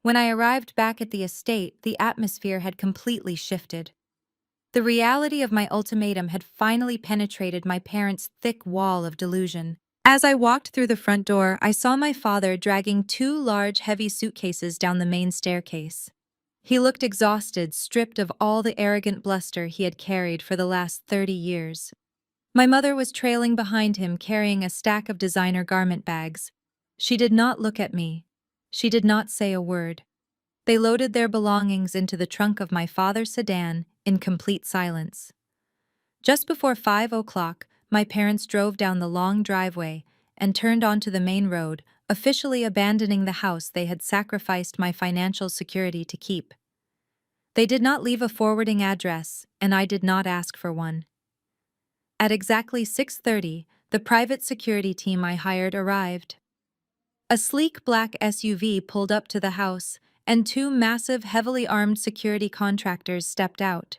When I arrived back at the estate, the atmosphere had completely shifted. The reality of my ultimatum had finally penetrated my parents' thick wall of delusion. As I walked through the front door, I saw my father dragging 2 large, heavy suitcases down the main staircase. He looked exhausted, stripped of all the arrogant bluster he had carried for the last 30 years. My mother was trailing behind him, carrying a stack of designer garment bags. She did not look at me. She did not say a word. They loaded their belongings into the trunk of my father's sedan in complete silence. Just before 5 o'clock, my parents drove down the long driveway and turned onto the main road, officially abandoning the house they had sacrificed my financial security to keep. They did not leave a forwarding address, and I did not ask for one. At exactly 6:30, the private security team I hired arrived. A sleek black SUV pulled up to the house, and 2 massive, heavily armed security contractors stepped out.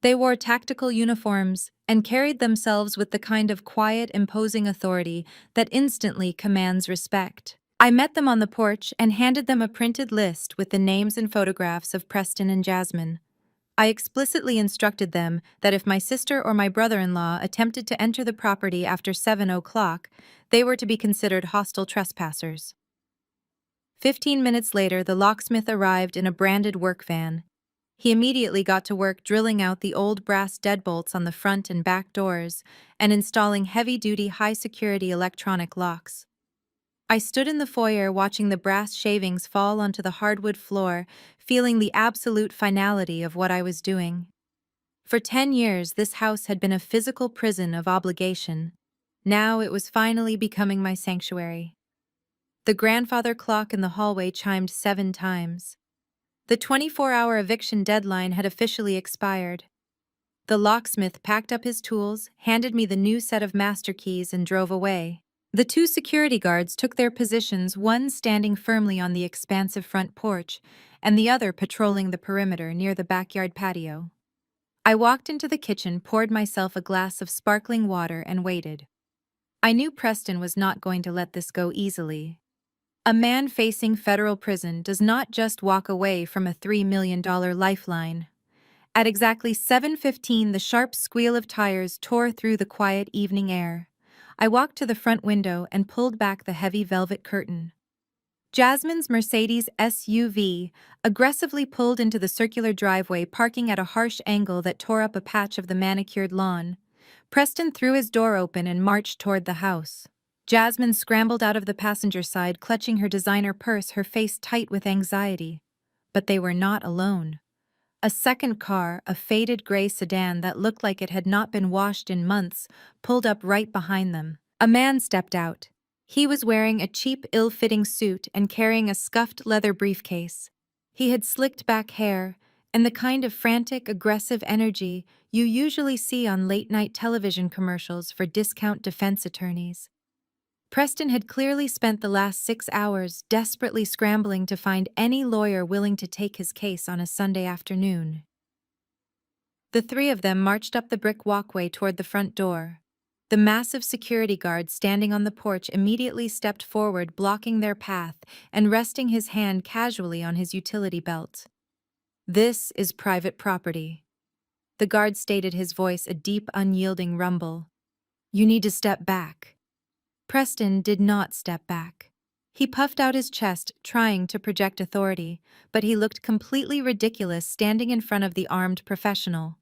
They wore tactical uniforms and carried themselves with the kind of quiet, imposing authority that instantly commands respect. I met them on the porch and handed them a printed list with the names and photographs of Preston and Jasmine. I explicitly instructed them that if my sister or my brother-in-law attempted to enter the property after 7 o'clock, they were to be considered hostile trespassers. 15 minutes later, the locksmith arrived in a branded work van. He immediately got to work drilling out the old brass deadbolts on the front and back doors and installing heavy-duty, high-security electronic locks. I stood in the foyer watching the brass shavings fall onto the hardwood floor, feeling the absolute finality of what I was doing. For 10 years, this house had been a physical prison of obligation. Now it was finally becoming my sanctuary. The grandfather clock in the hallway chimed 7 times. The 24-hour eviction deadline had officially expired. The locksmith packed up his tools, handed me the new set of master keys, and drove away. The 2 security guards took their positions, one standing firmly on the expansive front porch, and the other patrolling the perimeter near the backyard patio. I walked into the kitchen, poured myself a glass of sparkling water, and waited. I knew Preston was not going to let this go easily. A man facing federal prison does not just walk away from a $3 million lifeline. At exactly 7:15, the sharp squeal of tires tore through the quiet evening air. I walked to the front window and pulled back the heavy velvet curtain. Jasmine's Mercedes SUV aggressively pulled into the circular driveway, parking at a harsh angle that tore up a patch of the manicured lawn. Preston threw his door open and marched toward the house. Jasmine scrambled out of the passenger side, clutching her designer purse, her face tight with anxiety. But they were not alone. A second car, a faded gray sedan that looked like it had not been washed in months, pulled up right behind them. A man stepped out. He was wearing a cheap, ill-fitting suit and carrying a scuffed leather briefcase. He had slicked back hair and the kind of frantic, aggressive energy you usually see on late-night television commercials for discount defense attorneys. Preston had clearly spent the last 6 hours desperately scrambling to find any lawyer willing to take his case on a Sunday afternoon. The 3 of them marched up the brick walkway toward the front door. The massive security guard standing on the porch immediately stepped forward, blocking their path and resting his hand casually on his utility belt. "This is private property." The guard stated, his voice a deep, unyielding rumble. "You need to step back." Preston did not step back. He puffed out his chest, trying to project authority, but he looked completely ridiculous standing in front of the armed professional.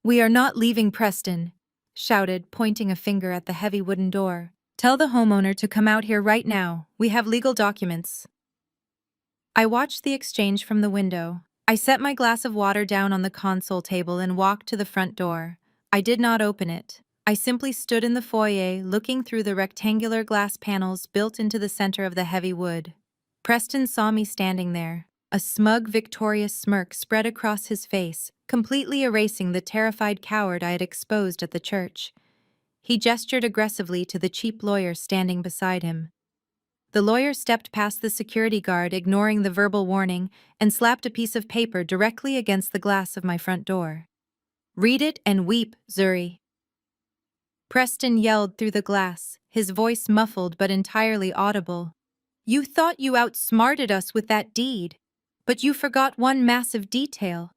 "We are not leaving, Preston," shouted, pointing a finger at the heavy wooden door. "Tell the homeowner to come out here right now. We have legal documents." I watched the exchange from the window. I set my glass of water down on the console table and walked to the front door. I did not open it. I simply stood in the foyer, looking through the rectangular glass panels built into the center of the heavy wood. Preston saw me standing there. A smug, victorious smirk spread across his face, completely erasing the terrified coward I had exposed at the church. He gestured aggressively to the cheap lawyer standing beside him. The lawyer stepped past the security guard, ignoring the verbal warning, and slapped a piece of paper directly against the glass of my front door. "Read it and weep, Zuri." Preston yelled through the glass, his voice muffled but entirely audible. "You thought you outsmarted us with that deed, but you forgot one massive detail."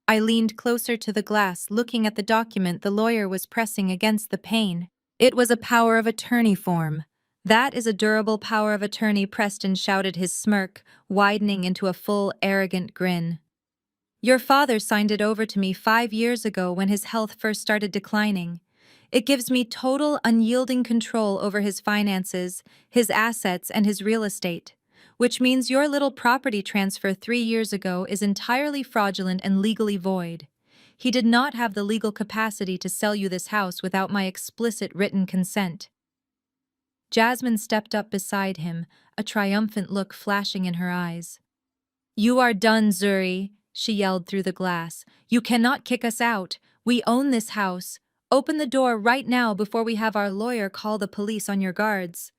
I leaned closer to the glass, looking at the document the lawyer was pressing against the pane. It was a power of attorney form. "That is a durable power of attorney," Preston shouted, his smirk widening into a full, arrogant grin. "Your father signed it over to me 5 years ago when his health first started declining. It gives me total, unyielding control over his finances, his assets, and his real estate, which means your little property transfer 3 years ago is entirely fraudulent and legally void. He did not have the legal capacity to sell you this house without my explicit written consent." Jasmine stepped up beside him, a triumphant look flashing in her eyes. "You are done, Zuri," she yelled through the glass. "You cannot kick us out. We own this house. Open the door right now before we have our lawyer call the police on your guards."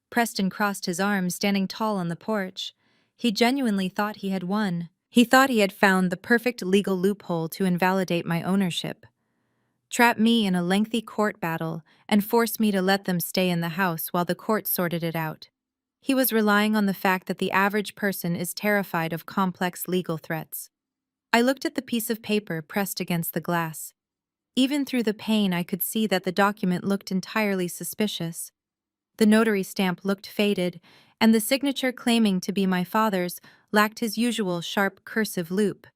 Preston crossed his arms, standing tall on the porch. He genuinely thought he had won. He thought he had found the perfect legal loophole to invalidate my ownership, trap me in a lengthy court battle, and force me to let them stay in the house while the court sorted it out. He was relying on the fact that the average person is terrified of complex legal threats. I looked at the piece of paper pressed against the glass. Even through the pain, I could see that the document looked entirely suspicious. The notary stamp looked faded, and the signature claiming to be my father's lacked his usual sharp cursive loop.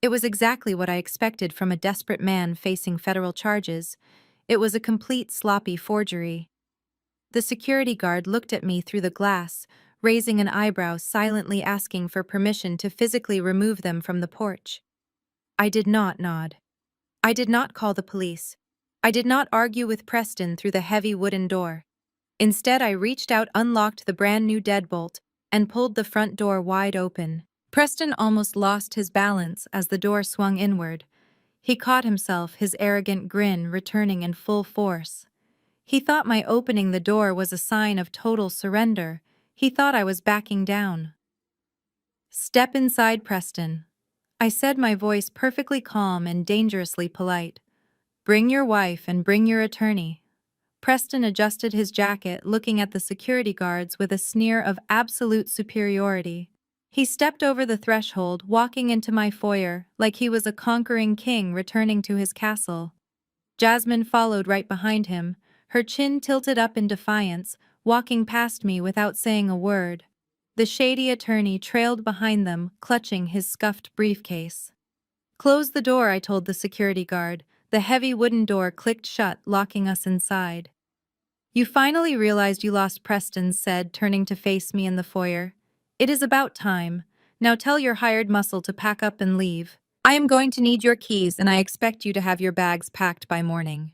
It was exactly what I expected from a desperate man facing federal charges. It was a complete sloppy forgery. The security guard looked at me through the glass, raising an eyebrow, silently asking for permission to physically remove them from the porch. I did not nod. I did not call the police. I did not argue with Preston through the heavy wooden door. Instead, I reached out, unlocked the brand new deadbolt, and pulled the front door wide open. Preston almost lost his balance as the door swung inward. He caught himself, his arrogant grin returning in full force. He thought my opening the door was a sign of total surrender. He thought I was backing down. "Step inside, Preston," I said, my voice perfectly calm and dangerously polite. "Bring your wife and bring your attorney." Preston adjusted his jacket, looking at the security guards with a sneer of absolute superiority. He stepped over the threshold, walking into my foyer like he was a conquering king returning to his castle. Jasmine followed right behind him, her chin tilted up in defiance, walking past me without saying a word. The shady attorney trailed behind them, clutching his scuffed briefcase. "Close the door," I told the security guard. The heavy wooden door clicked shut, locking us inside. "You finally realized you lost," Preston said, turning to face me in the foyer. "It is about time. Now tell your hired muscle to pack up and leave. I am going to need your keys, and I expect you to have your bags packed by morning."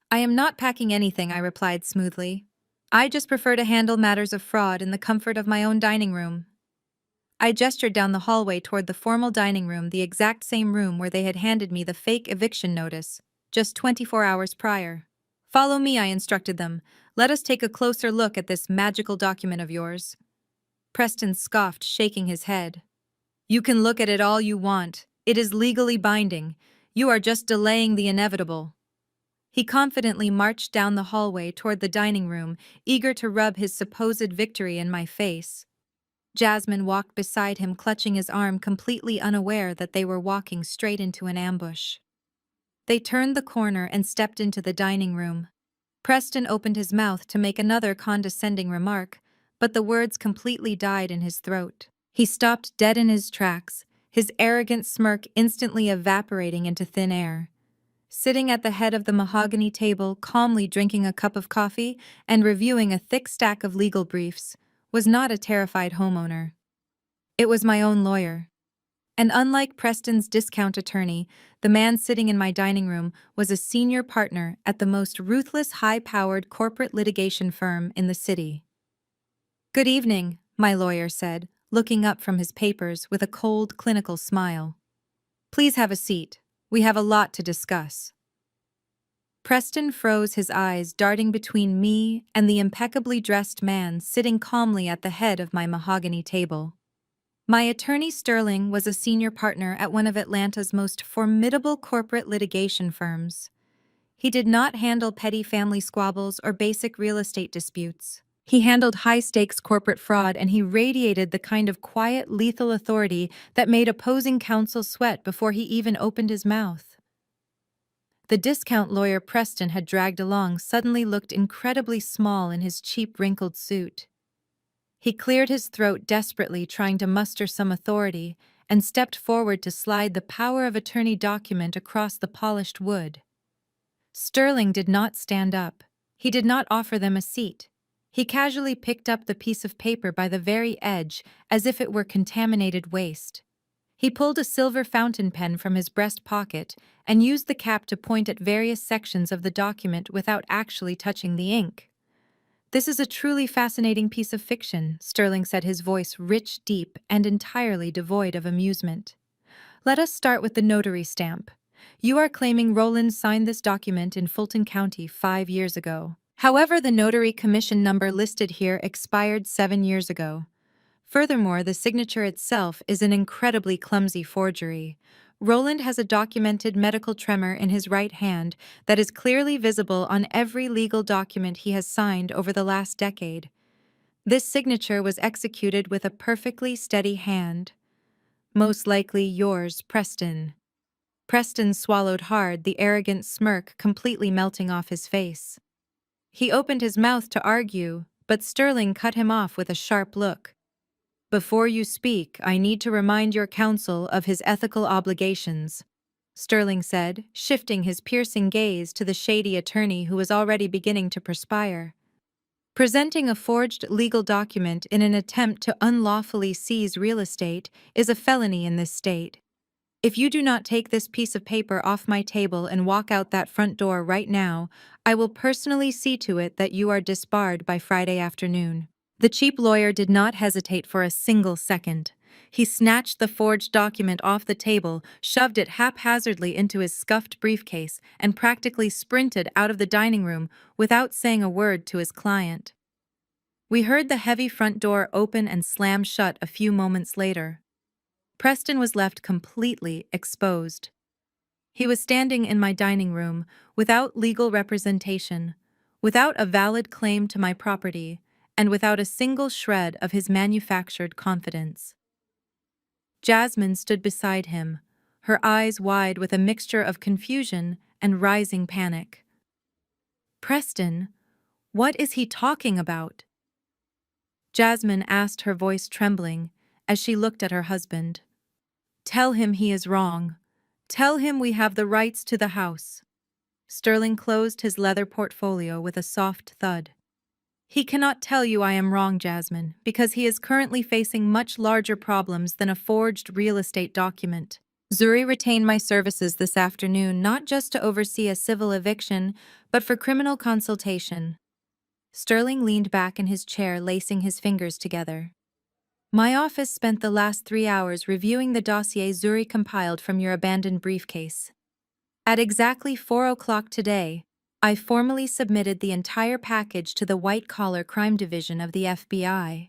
"I am not packing anything," I replied smoothly. "I just prefer to handle matters of fraud in the comfort of my own dining room." I gestured down the hallway toward the formal dining room, the exact same room where they had handed me the fake eviction notice, just 24 hours prior. "Follow me," I instructed them. "Let us take a closer look at this magical document of yours." Preston scoffed, shaking his head. "You can look at it all you want. It is legally binding. You are just delaying the inevitable." He confidently marched down the hallway toward the dining room, eager to rub his supposed victory in my face. Jasmine walked beside him, clutching his arm, completely unaware that they were walking straight into an ambush. They turned the corner and stepped into the dining room. Preston opened his mouth to make another condescending remark, but the words completely died in his throat. He stopped dead in his tracks, his arrogant smirk instantly evaporating into thin air. Sitting at the head of the mahogany table, calmly drinking a cup of coffee and reviewing a thick stack of legal briefs, was not a terrified homeowner. It was my own lawyer. And unlike Preston's discount attorney, the man sitting in my dining room was a senior partner at the most ruthless, high-powered corporate litigation firm in the city. "Good evening," my lawyer said, looking up from his papers with a cold, clinical smile. "Please have a seat. We have a lot to discuss." Preston froze, his eyes darting between me and the impeccably dressed man sitting calmly at the head of my mahogany table. My attorney Sterling was a senior partner at one of Atlanta's most formidable corporate litigation firms. He did not handle petty family squabbles or basic real estate disputes. He handled high-stakes corporate fraud, and he radiated the kind of quiet, lethal authority that made opposing counsel sweat before he even opened his mouth. The discount lawyer Preston had dragged along suddenly looked incredibly small in his cheap, wrinkled suit. He cleared his throat desperately, trying to muster some authority, and stepped forward to slide the power of attorney document across the polished wood. Sterling did not stand up. He did not offer them a seat. He casually picked up the piece of paper by the very edge, as if it were contaminated waste. He pulled a silver fountain pen from his breast pocket and used the cap to point at various sections of the document without actually touching the ink. "This is a truly fascinating piece of fiction," Sterling said, his voice rich, deep, and entirely devoid of amusement. "Let us start with the notary stamp. You are claiming Roland signed this document in Fulton County 5 years ago. However, the notary commission number listed here expired 7 years ago. Furthermore, the signature itself is an incredibly clumsy forgery. Roland has a documented medical tremor in his right hand that is clearly visible on every legal document he has signed over the last decade. This signature was executed with a perfectly steady hand. Most likely yours, Preston. Preston swallowed hard, the arrogant smirk completely melting off his face. He opened his mouth to argue, but Sterling cut him off with a sharp look. Before you speak, I need to remind your counsel of his ethical obligations, Sterling said, shifting his piercing gaze to the shady attorney who was already beginning to perspire. Presenting a forged legal document in an attempt to unlawfully seize real estate is a felony in this state. If you do not take this piece of paper off my table and walk out that front door right now, I will personally see to it that you are disbarred by Friday afternoon. The cheap lawyer did not hesitate for a single second. He snatched the forged document off the table, shoved it haphazardly into his scuffed briefcase, and practically sprinted out of the dining room without saying a word to his client. We heard the heavy front door open and slam shut a few moments later. Preston was left completely exposed. He was standing in my dining room, without legal representation, without a valid claim to my property, and without a single shred of his manufactured confidence. Jasmine stood beside him, her eyes wide with a mixture of confusion and rising panic. Preston, what is he talking about? Jasmine asked, her voice trembling, as she looked at her husband. Tell him he is wrong. Tell him we have the rights to the house. Sterling closed his leather portfolio with a soft thud. He cannot tell you I am wrong, Jasmine, because he is currently facing much larger problems than a forged real estate document. Zuri retained my services this afternoon not just to oversee a civil eviction, but for criminal consultation. Sterling leaned back in his chair, lacing his fingers together. My office spent the last 3 hours reviewing the dossier Zuri compiled from your abandoned briefcase. At exactly 4 o'clock today, I formally submitted the entire package to the white-collar crime division of the FBI.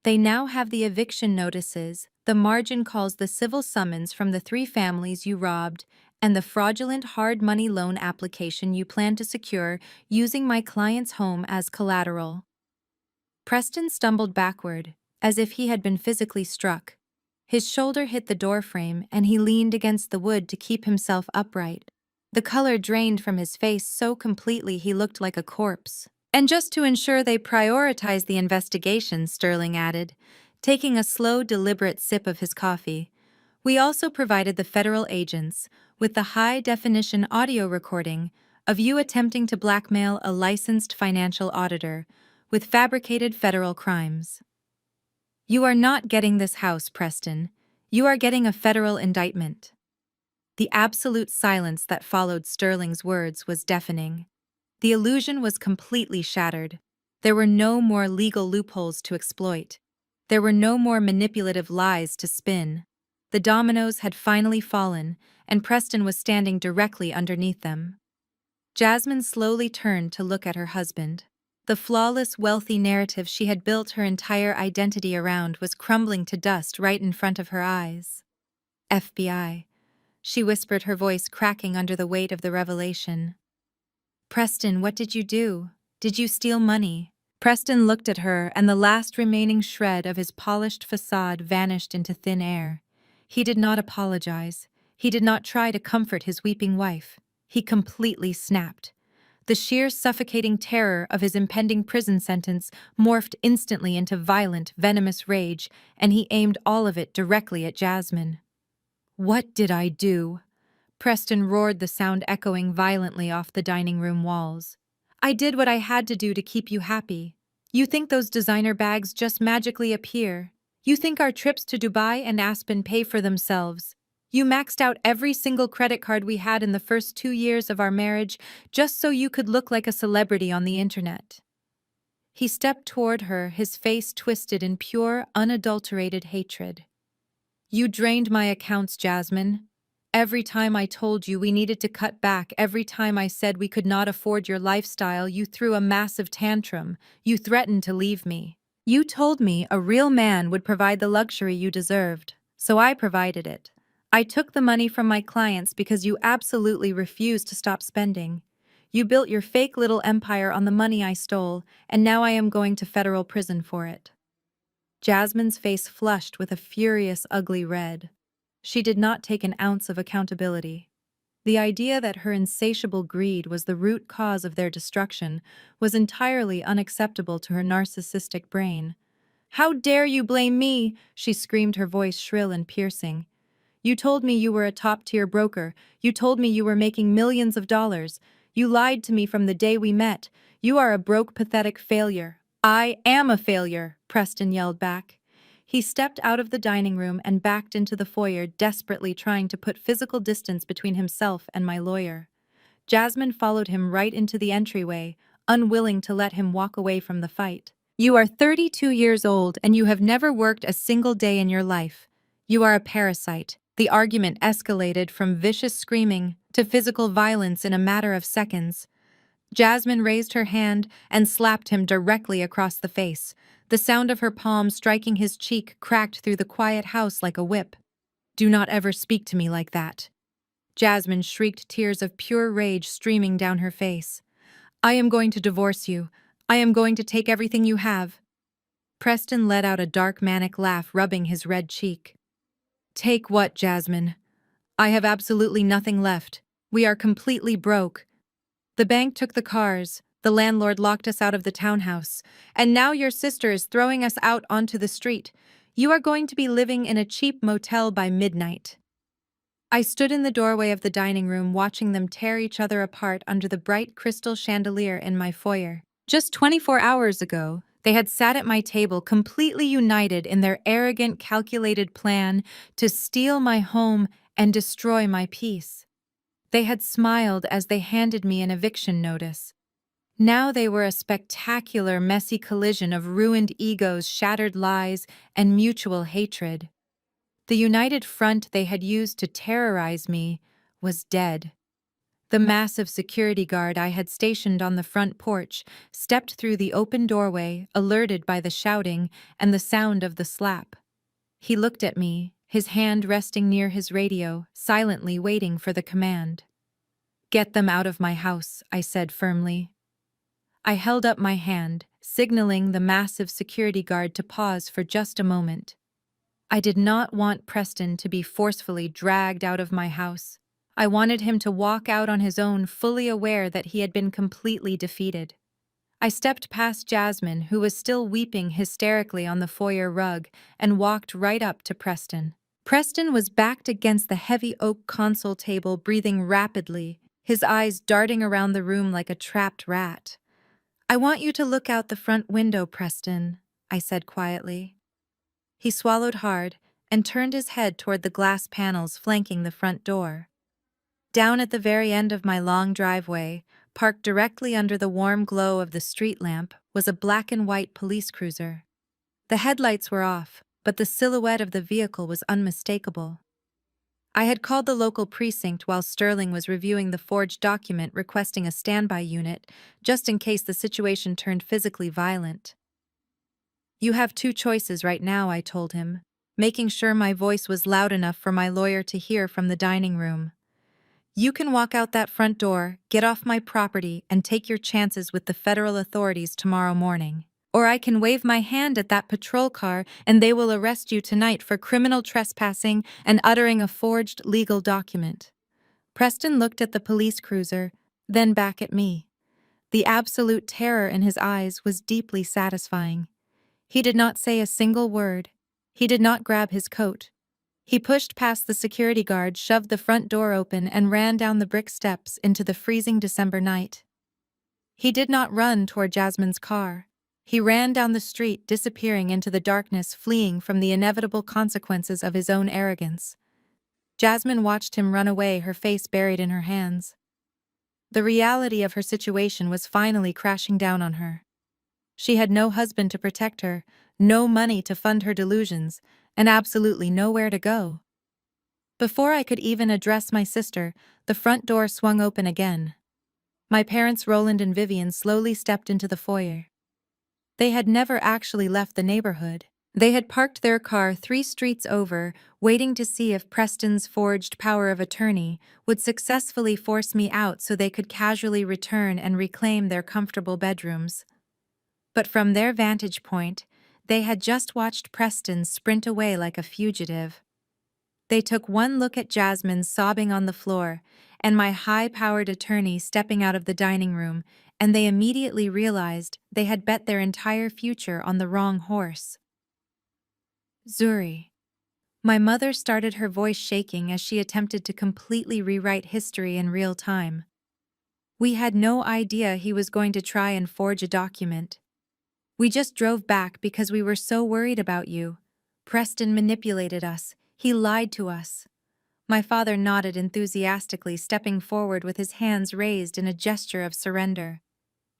They now have the eviction notices, the margin calls, the civil summons from the 3 families you robbed, and the fraudulent hard money loan application you plan to secure using my client's home as collateral. Preston stumbled backward, as if he had been physically struck. His shoulder hit the doorframe and he leaned against the wood to keep himself upright. The color drained from his face so completely he looked like a corpse. And just to ensure they prioritize the investigation, Sterling added, taking a slow, deliberate sip of his coffee, we also provided the federal agents with the high-definition audio recording of you attempting to blackmail a licensed financial auditor with fabricated federal crimes. You are not getting this house, Preston. You are getting a federal indictment. The absolute silence that followed Sterling's words was deafening. The illusion was completely shattered. There were no more legal loopholes to exploit. There were no more manipulative lies to spin. The dominoes had finally fallen, and Preston was standing directly underneath them. Jasmine slowly turned to look at her husband. The flawless, wealthy narrative she had built her entire identity around was crumbling to dust right in front of her eyes. FBI, she whispered, her voice cracking under the weight of the revelation. Preston, what did you do? Did you steal money? Preston looked at her, and the last remaining shred of his polished facade vanished into thin air. He did not apologize. He did not try to comfort his weeping wife. He completely snapped. The sheer suffocating terror of his impending prison sentence morphed instantly into violent, venomous rage, and he aimed all of it directly at Jasmine. What did I do? Preston roared, the sound echoing violently off the dining room walls. I did what I had to do to keep you happy. You think those designer bags just magically appear. You think our trips to Dubai and Aspen pay for themselves. You maxed out every single credit card we had in the first 2 years of our marriage just so you could look like a celebrity on the internet. He stepped toward her, his face twisted in pure, unadulterated hatred. You drained my accounts, Jasmine. Every time I told you we needed to cut back, every time I said we could not afford your lifestyle, you threw a massive tantrum. You threatened to leave me. You told me a real man would provide the luxury you deserved, so I provided it. I took the money from my clients because you absolutely refused to stop spending. You built your fake little empire on the money I stole, and now I am going to federal prison for it." Jasmine's face flushed with a furious, ugly red. She did not take an ounce of accountability. The idea that her insatiable greed was the root cause of their destruction was entirely unacceptable to her narcissistic brain. "How dare you blame me?" she screamed, her voice shrill and piercing. "You told me you were a top-tier broker. You told me you were making millions of dollars. You lied to me from the day we met. You are a broke, pathetic failure." "I am a failure," Preston yelled back. He stepped out of the dining room and backed into the foyer, desperately trying to put physical distance between himself and my lawyer. Jasmine followed him right into the entryway, unwilling to let him walk away from the fight. "You are 32 years old and you have never worked a single day in your life. You are a parasite." The argument escalated from vicious screaming to physical violence in a matter of seconds. Jasmine raised her hand and slapped him directly across the face. The sound of her palm striking his cheek cracked through the quiet house like a whip. "Do not ever speak to me like that." Jasmine shrieked, tears of pure rage streaming down her face. "I am going to divorce you. I am going to take everything you have." Preston let out a dark, manic laugh, rubbing his red cheek. "Take what, Jasmine? I have absolutely nothing left. We are completely broke. The bank took the cars, the landlord locked us out of the townhouse, and now your sister is throwing us out onto the street. You are going to be living in a cheap motel by midnight." I stood in the doorway of the dining room, watching them tear each other apart under the bright crystal chandelier in my foyer. Just 24 hours ago, they had sat at my table, completely united in their arrogant, calculated plan to steal my home and destroy my peace. They had smiled as they handed me an eviction notice. Now they were a spectacular, messy collision of ruined egos, shattered lies, and mutual hatred. The united front they had used to terrorize me was dead. The massive security guard I had stationed on the front porch stepped through the open doorway, alerted by the shouting and the sound of the slap. He looked at me, his hand resting near his radio, silently waiting for the command. "Get them out of my house," I said firmly. I held up my hand, signaling the massive security guard to pause for just a moment. I did not want Preston to be forcefully dragged out of my house. I wanted him to walk out on his own, fully aware that he had been completely defeated. I stepped past Jasmine, who was still weeping hysterically on the foyer rug, and walked right up to Preston. Preston was backed against the heavy oak console table, breathing rapidly, his eyes darting around the room like a trapped rat. "I want you to look out the front window, Preston," I said quietly. He swallowed hard and turned his head toward the glass panels flanking the front door. Down at the very end of my long driveway, parked directly under the warm glow of the street lamp, was a black and white police cruiser. The headlights were off, but the silhouette of the vehicle was unmistakable. I had called the local precinct while Sterling was reviewing the forged document requesting a standby unit, just in case the situation turned physically violent. "You have two choices right now," I told him, making sure my voice was loud enough for my lawyer to hear from the dining room. "You can walk out that front door, get off my property, and take your chances with the federal authorities tomorrow morning. Or I can wave my hand at that patrol car and they will arrest you tonight for criminal trespassing and uttering a forged legal document." Preston looked at the police cruiser, then back at me. The absolute terror in his eyes was deeply satisfying. He did not say a single word. He did not grab his coat. He pushed past the security guard, shoved the front door open, and ran down the brick steps into the freezing December night. He did not run toward Jasmine's car. He ran down the street, disappearing into the darkness, fleeing from the inevitable consequences of his own arrogance. Jasmine watched him run away, her face buried in her hands. The reality of her situation was finally crashing down on her. She had no husband to protect her, no money to fund her delusions, and absolutely nowhere to go. Before I could even address my sister, the front door swung open again. My parents, Roland and Vivian, slowly stepped into the foyer. They had never actually left the neighborhood. They had parked their car 3 streets over, waiting to see if Preston's forged power of attorney would successfully force me out so they could casually return and reclaim their comfortable bedrooms. But from their vantage point, they had just watched Preston sprint away like a fugitive. They took one look at Jasmine sobbing on the floor and my high-powered attorney stepping out of the dining room, and they immediately realized they had bet their entire future on the wrong horse. Zuri. My mother started, her voice shaking as she attempted to completely rewrite history in real time. We had no idea he was going to try and forge a document. We just drove back because we were so worried about you. Preston manipulated us. He lied to us. My father nodded enthusiastically, stepping forward with his hands raised in a gesture of surrender.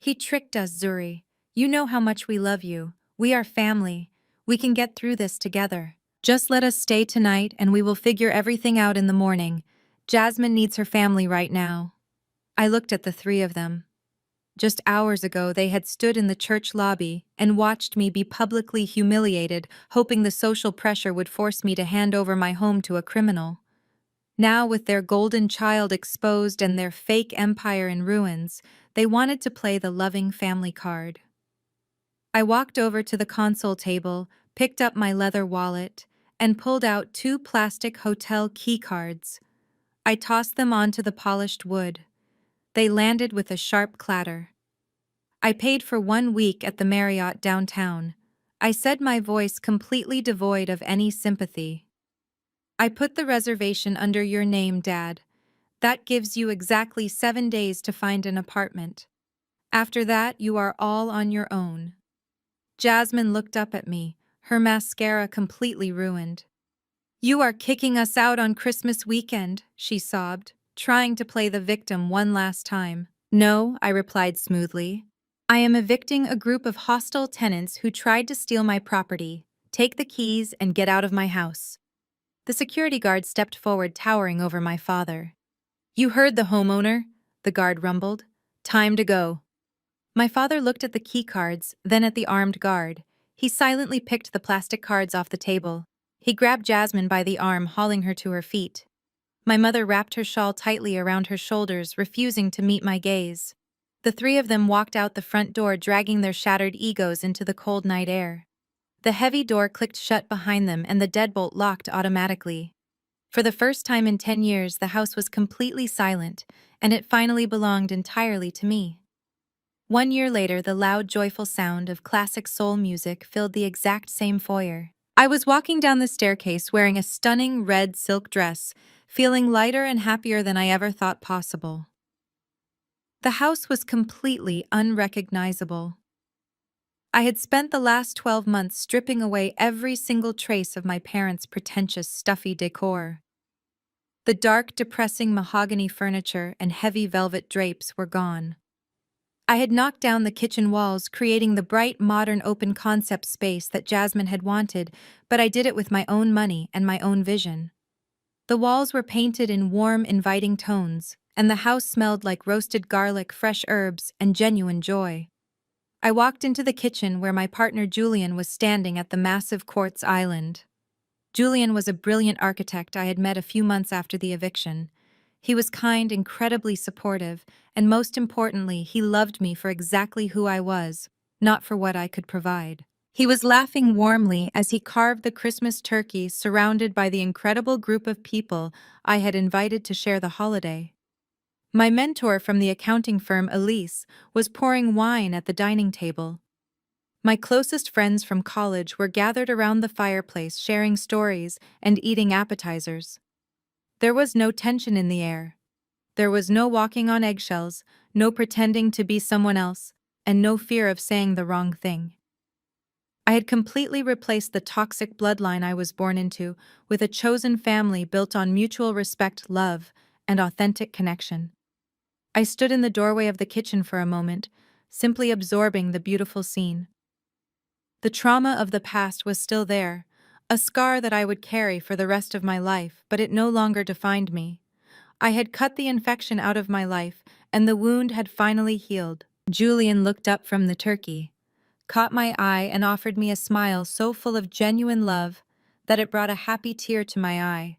He tricked us, Zuri. You know how much we love you. We are family. We can get through this together. Just let us stay tonight and we will figure everything out in the morning. Jasmine needs her family right now. I looked at the three of them. Just hours ago, they had stood in the church lobby and watched me be publicly humiliated, hoping the social pressure would force me to hand over my home to a criminal. Now, with their golden child exposed and their fake empire in ruins, they wanted to play the loving family card. I walked over to the console table, picked up my leather wallet, and pulled out 2 plastic hotel key cards. I tossed them onto the polished wood. They landed with a sharp clatter. I paid for 1 week at the Marriott downtown. I said, my voice completely devoid of any sympathy. I put the reservation under your name, Dad. That gives you exactly 7 days to find an apartment. After that, you are all on your own. Jasmine looked up at me, her mascara completely ruined. You are kicking us out on Christmas weekend, she sobbed, trying to play the victim one last time. No, I replied smoothly. I am evicting a group of hostile tenants who tried to steal my property. Take the keys and get out of my house. The security guard stepped forward, towering over my father. You heard the homeowner, the guard rumbled. Time to go. My father looked at the key cards, then at the armed guard. He silently picked the plastic cards off the table. He grabbed Jasmine by the arm, hauling her to her feet. My mother wrapped her shawl tightly around her shoulders, refusing to meet my gaze. The three of them walked out the front door, dragging their shattered egos into the cold night air. The heavy door clicked shut behind them and the deadbolt locked automatically. For the first time in 10 years, the house was completely silent, and it finally belonged entirely to me. 1 year later, the loud, joyful sound of classic soul music filled the exact same foyer. I was walking down the staircase wearing a stunning red silk dress, feeling lighter and happier than I ever thought possible. The house was completely unrecognizable. I had spent the last 12 months stripping away every single trace of my parents' pretentious, stuffy decor. The dark, depressing mahogany furniture and heavy velvet drapes were gone. I had knocked down the kitchen walls, creating the bright, modern, open-concept space that Jasmine had wanted, but I did it with my own money and my own vision. The walls were painted in warm, inviting tones, and the house smelled like roasted garlic, fresh herbs, and genuine joy. I walked into the kitchen where my partner Julian was standing at the massive quartz island. Julian was a brilliant architect I had met a few months after the eviction. He was kind, incredibly supportive, and most importantly, he loved me for exactly who I was, not for what I could provide. He was laughing warmly as he carved the Christmas turkey, surrounded by the incredible group of people I had invited to share the holiday. My mentor from the accounting firm, Elise, was pouring wine at the dining table. My closest friends from college were gathered around the fireplace, sharing stories and eating appetizers. There was no tension in the air. There was no walking on eggshells, no pretending to be someone else, and no fear of saying the wrong thing. I had completely replaced the toxic bloodline I was born into with a chosen family built on mutual respect, love, and authentic connection. I stood in the doorway of the kitchen for a moment, simply absorbing the beautiful scene. The trauma of the past was still there, a scar that I would carry for the rest of my life, but it no longer defined me. I had cut the infection out of my life, and the wound had finally healed. Julian looked up from the turkey. caught my eye and offered me a smile so full of genuine love that it brought a happy tear to my eye.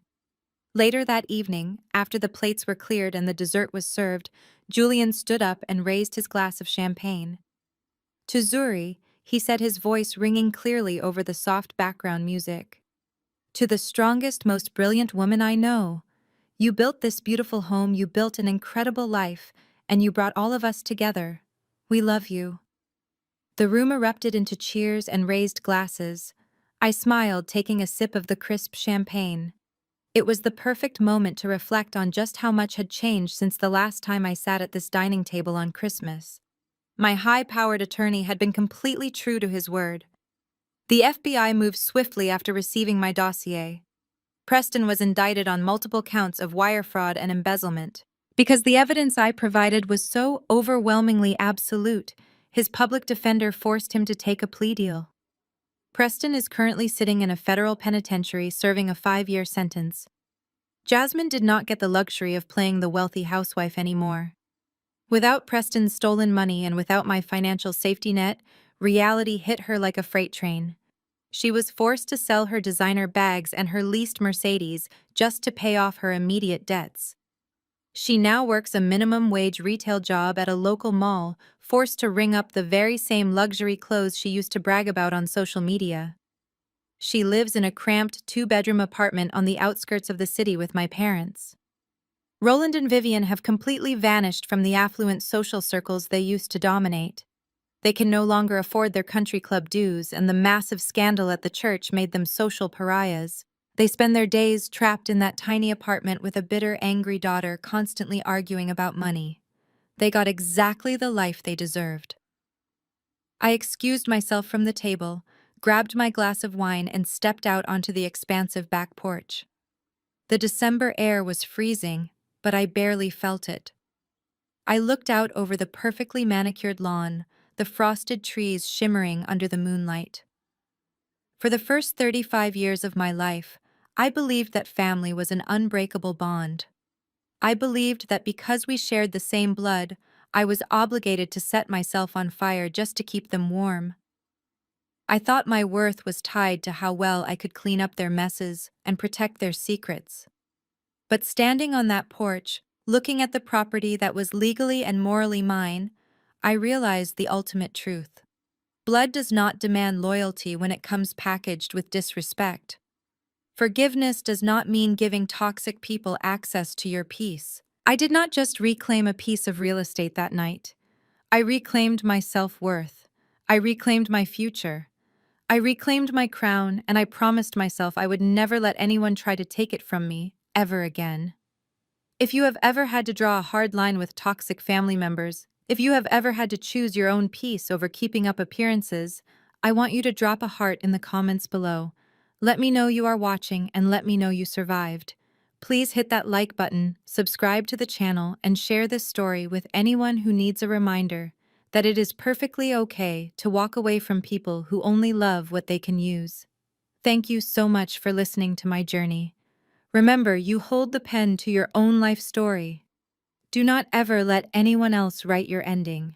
Later that evening, after the plates were cleared and the dessert was served, Julian stood up and raised his glass of champagne. To Zuri, he said, his voice ringing clearly over the soft background music. To the strongest, most brilliant woman I know, you built this beautiful home, you built an incredible life, and you brought all of us together. We love you. The room erupted into cheers and raised glasses. I smiled, taking a sip of the crisp champagne. It was the perfect moment to reflect on just how much had changed since the last time I sat at this dining table on Christmas. My high-powered attorney had been completely true to his word. The FBI moved swiftly after receiving my dossier. Preston was indicted on multiple counts of wire fraud and embezzlement. Because the evidence I provided was so overwhelmingly absolute, his public defender forced him to take a plea deal. Preston is currently sitting in a federal penitentiary serving a 5-year sentence. Jasmine did not get the luxury of playing the wealthy housewife anymore. Without Preston's stolen money and without my financial safety net, reality hit her like a freight train. She was forced to sell her designer bags and her leased Mercedes just to pay off her immediate debts. She now works a minimum wage retail job at a local mall, forced to ring up the very same luxury clothes she used to brag about on social media. She lives in a cramped 2-bedroom apartment on the outskirts of the city with my parents. Roland and Vivian have completely vanished from the affluent social circles they used to dominate. They can no longer afford their country club dues, and the massive scandal at the church made them social pariahs. They spend their days trapped in that tiny apartment with a bitter, angry daughter constantly arguing about money. They got exactly the life they deserved. I excused myself from the table, grabbed my glass of wine, and stepped out onto the expansive back porch. The December air was freezing, but I barely felt it. I looked out over the perfectly manicured lawn, the frosted trees shimmering under the moonlight. For the first 35 years of my life, I believed that family was an unbreakable bond. I believed that because we shared the same blood, I was obligated to set myself on fire just to keep them warm. I thought my worth was tied to how well I could clean up their messes and protect their secrets. But standing on that porch, looking at the property that was legally and morally mine, I realized the ultimate truth. Blood does not demand loyalty when it comes packaged with disrespect. Forgiveness does not mean giving toxic people access to your peace. I did not just reclaim a piece of real estate that night. I reclaimed my self-worth. I reclaimed my future. I reclaimed my crown, and I promised myself I would never let anyone try to take it from me, ever again. If you have ever had to draw a hard line with toxic family members, if you have ever had to choose your own peace over keeping up appearances, I want you to drop a heart in the comments below. Let me know you are watching and let me know you survived. Please hit that like button, subscribe to the channel, and share this story with anyone who needs a reminder that it is perfectly okay to walk away from people who only love what they can use. Thank you so much for listening to my journey. Remember, you hold the pen to your own life story. Do not ever let anyone else write your ending.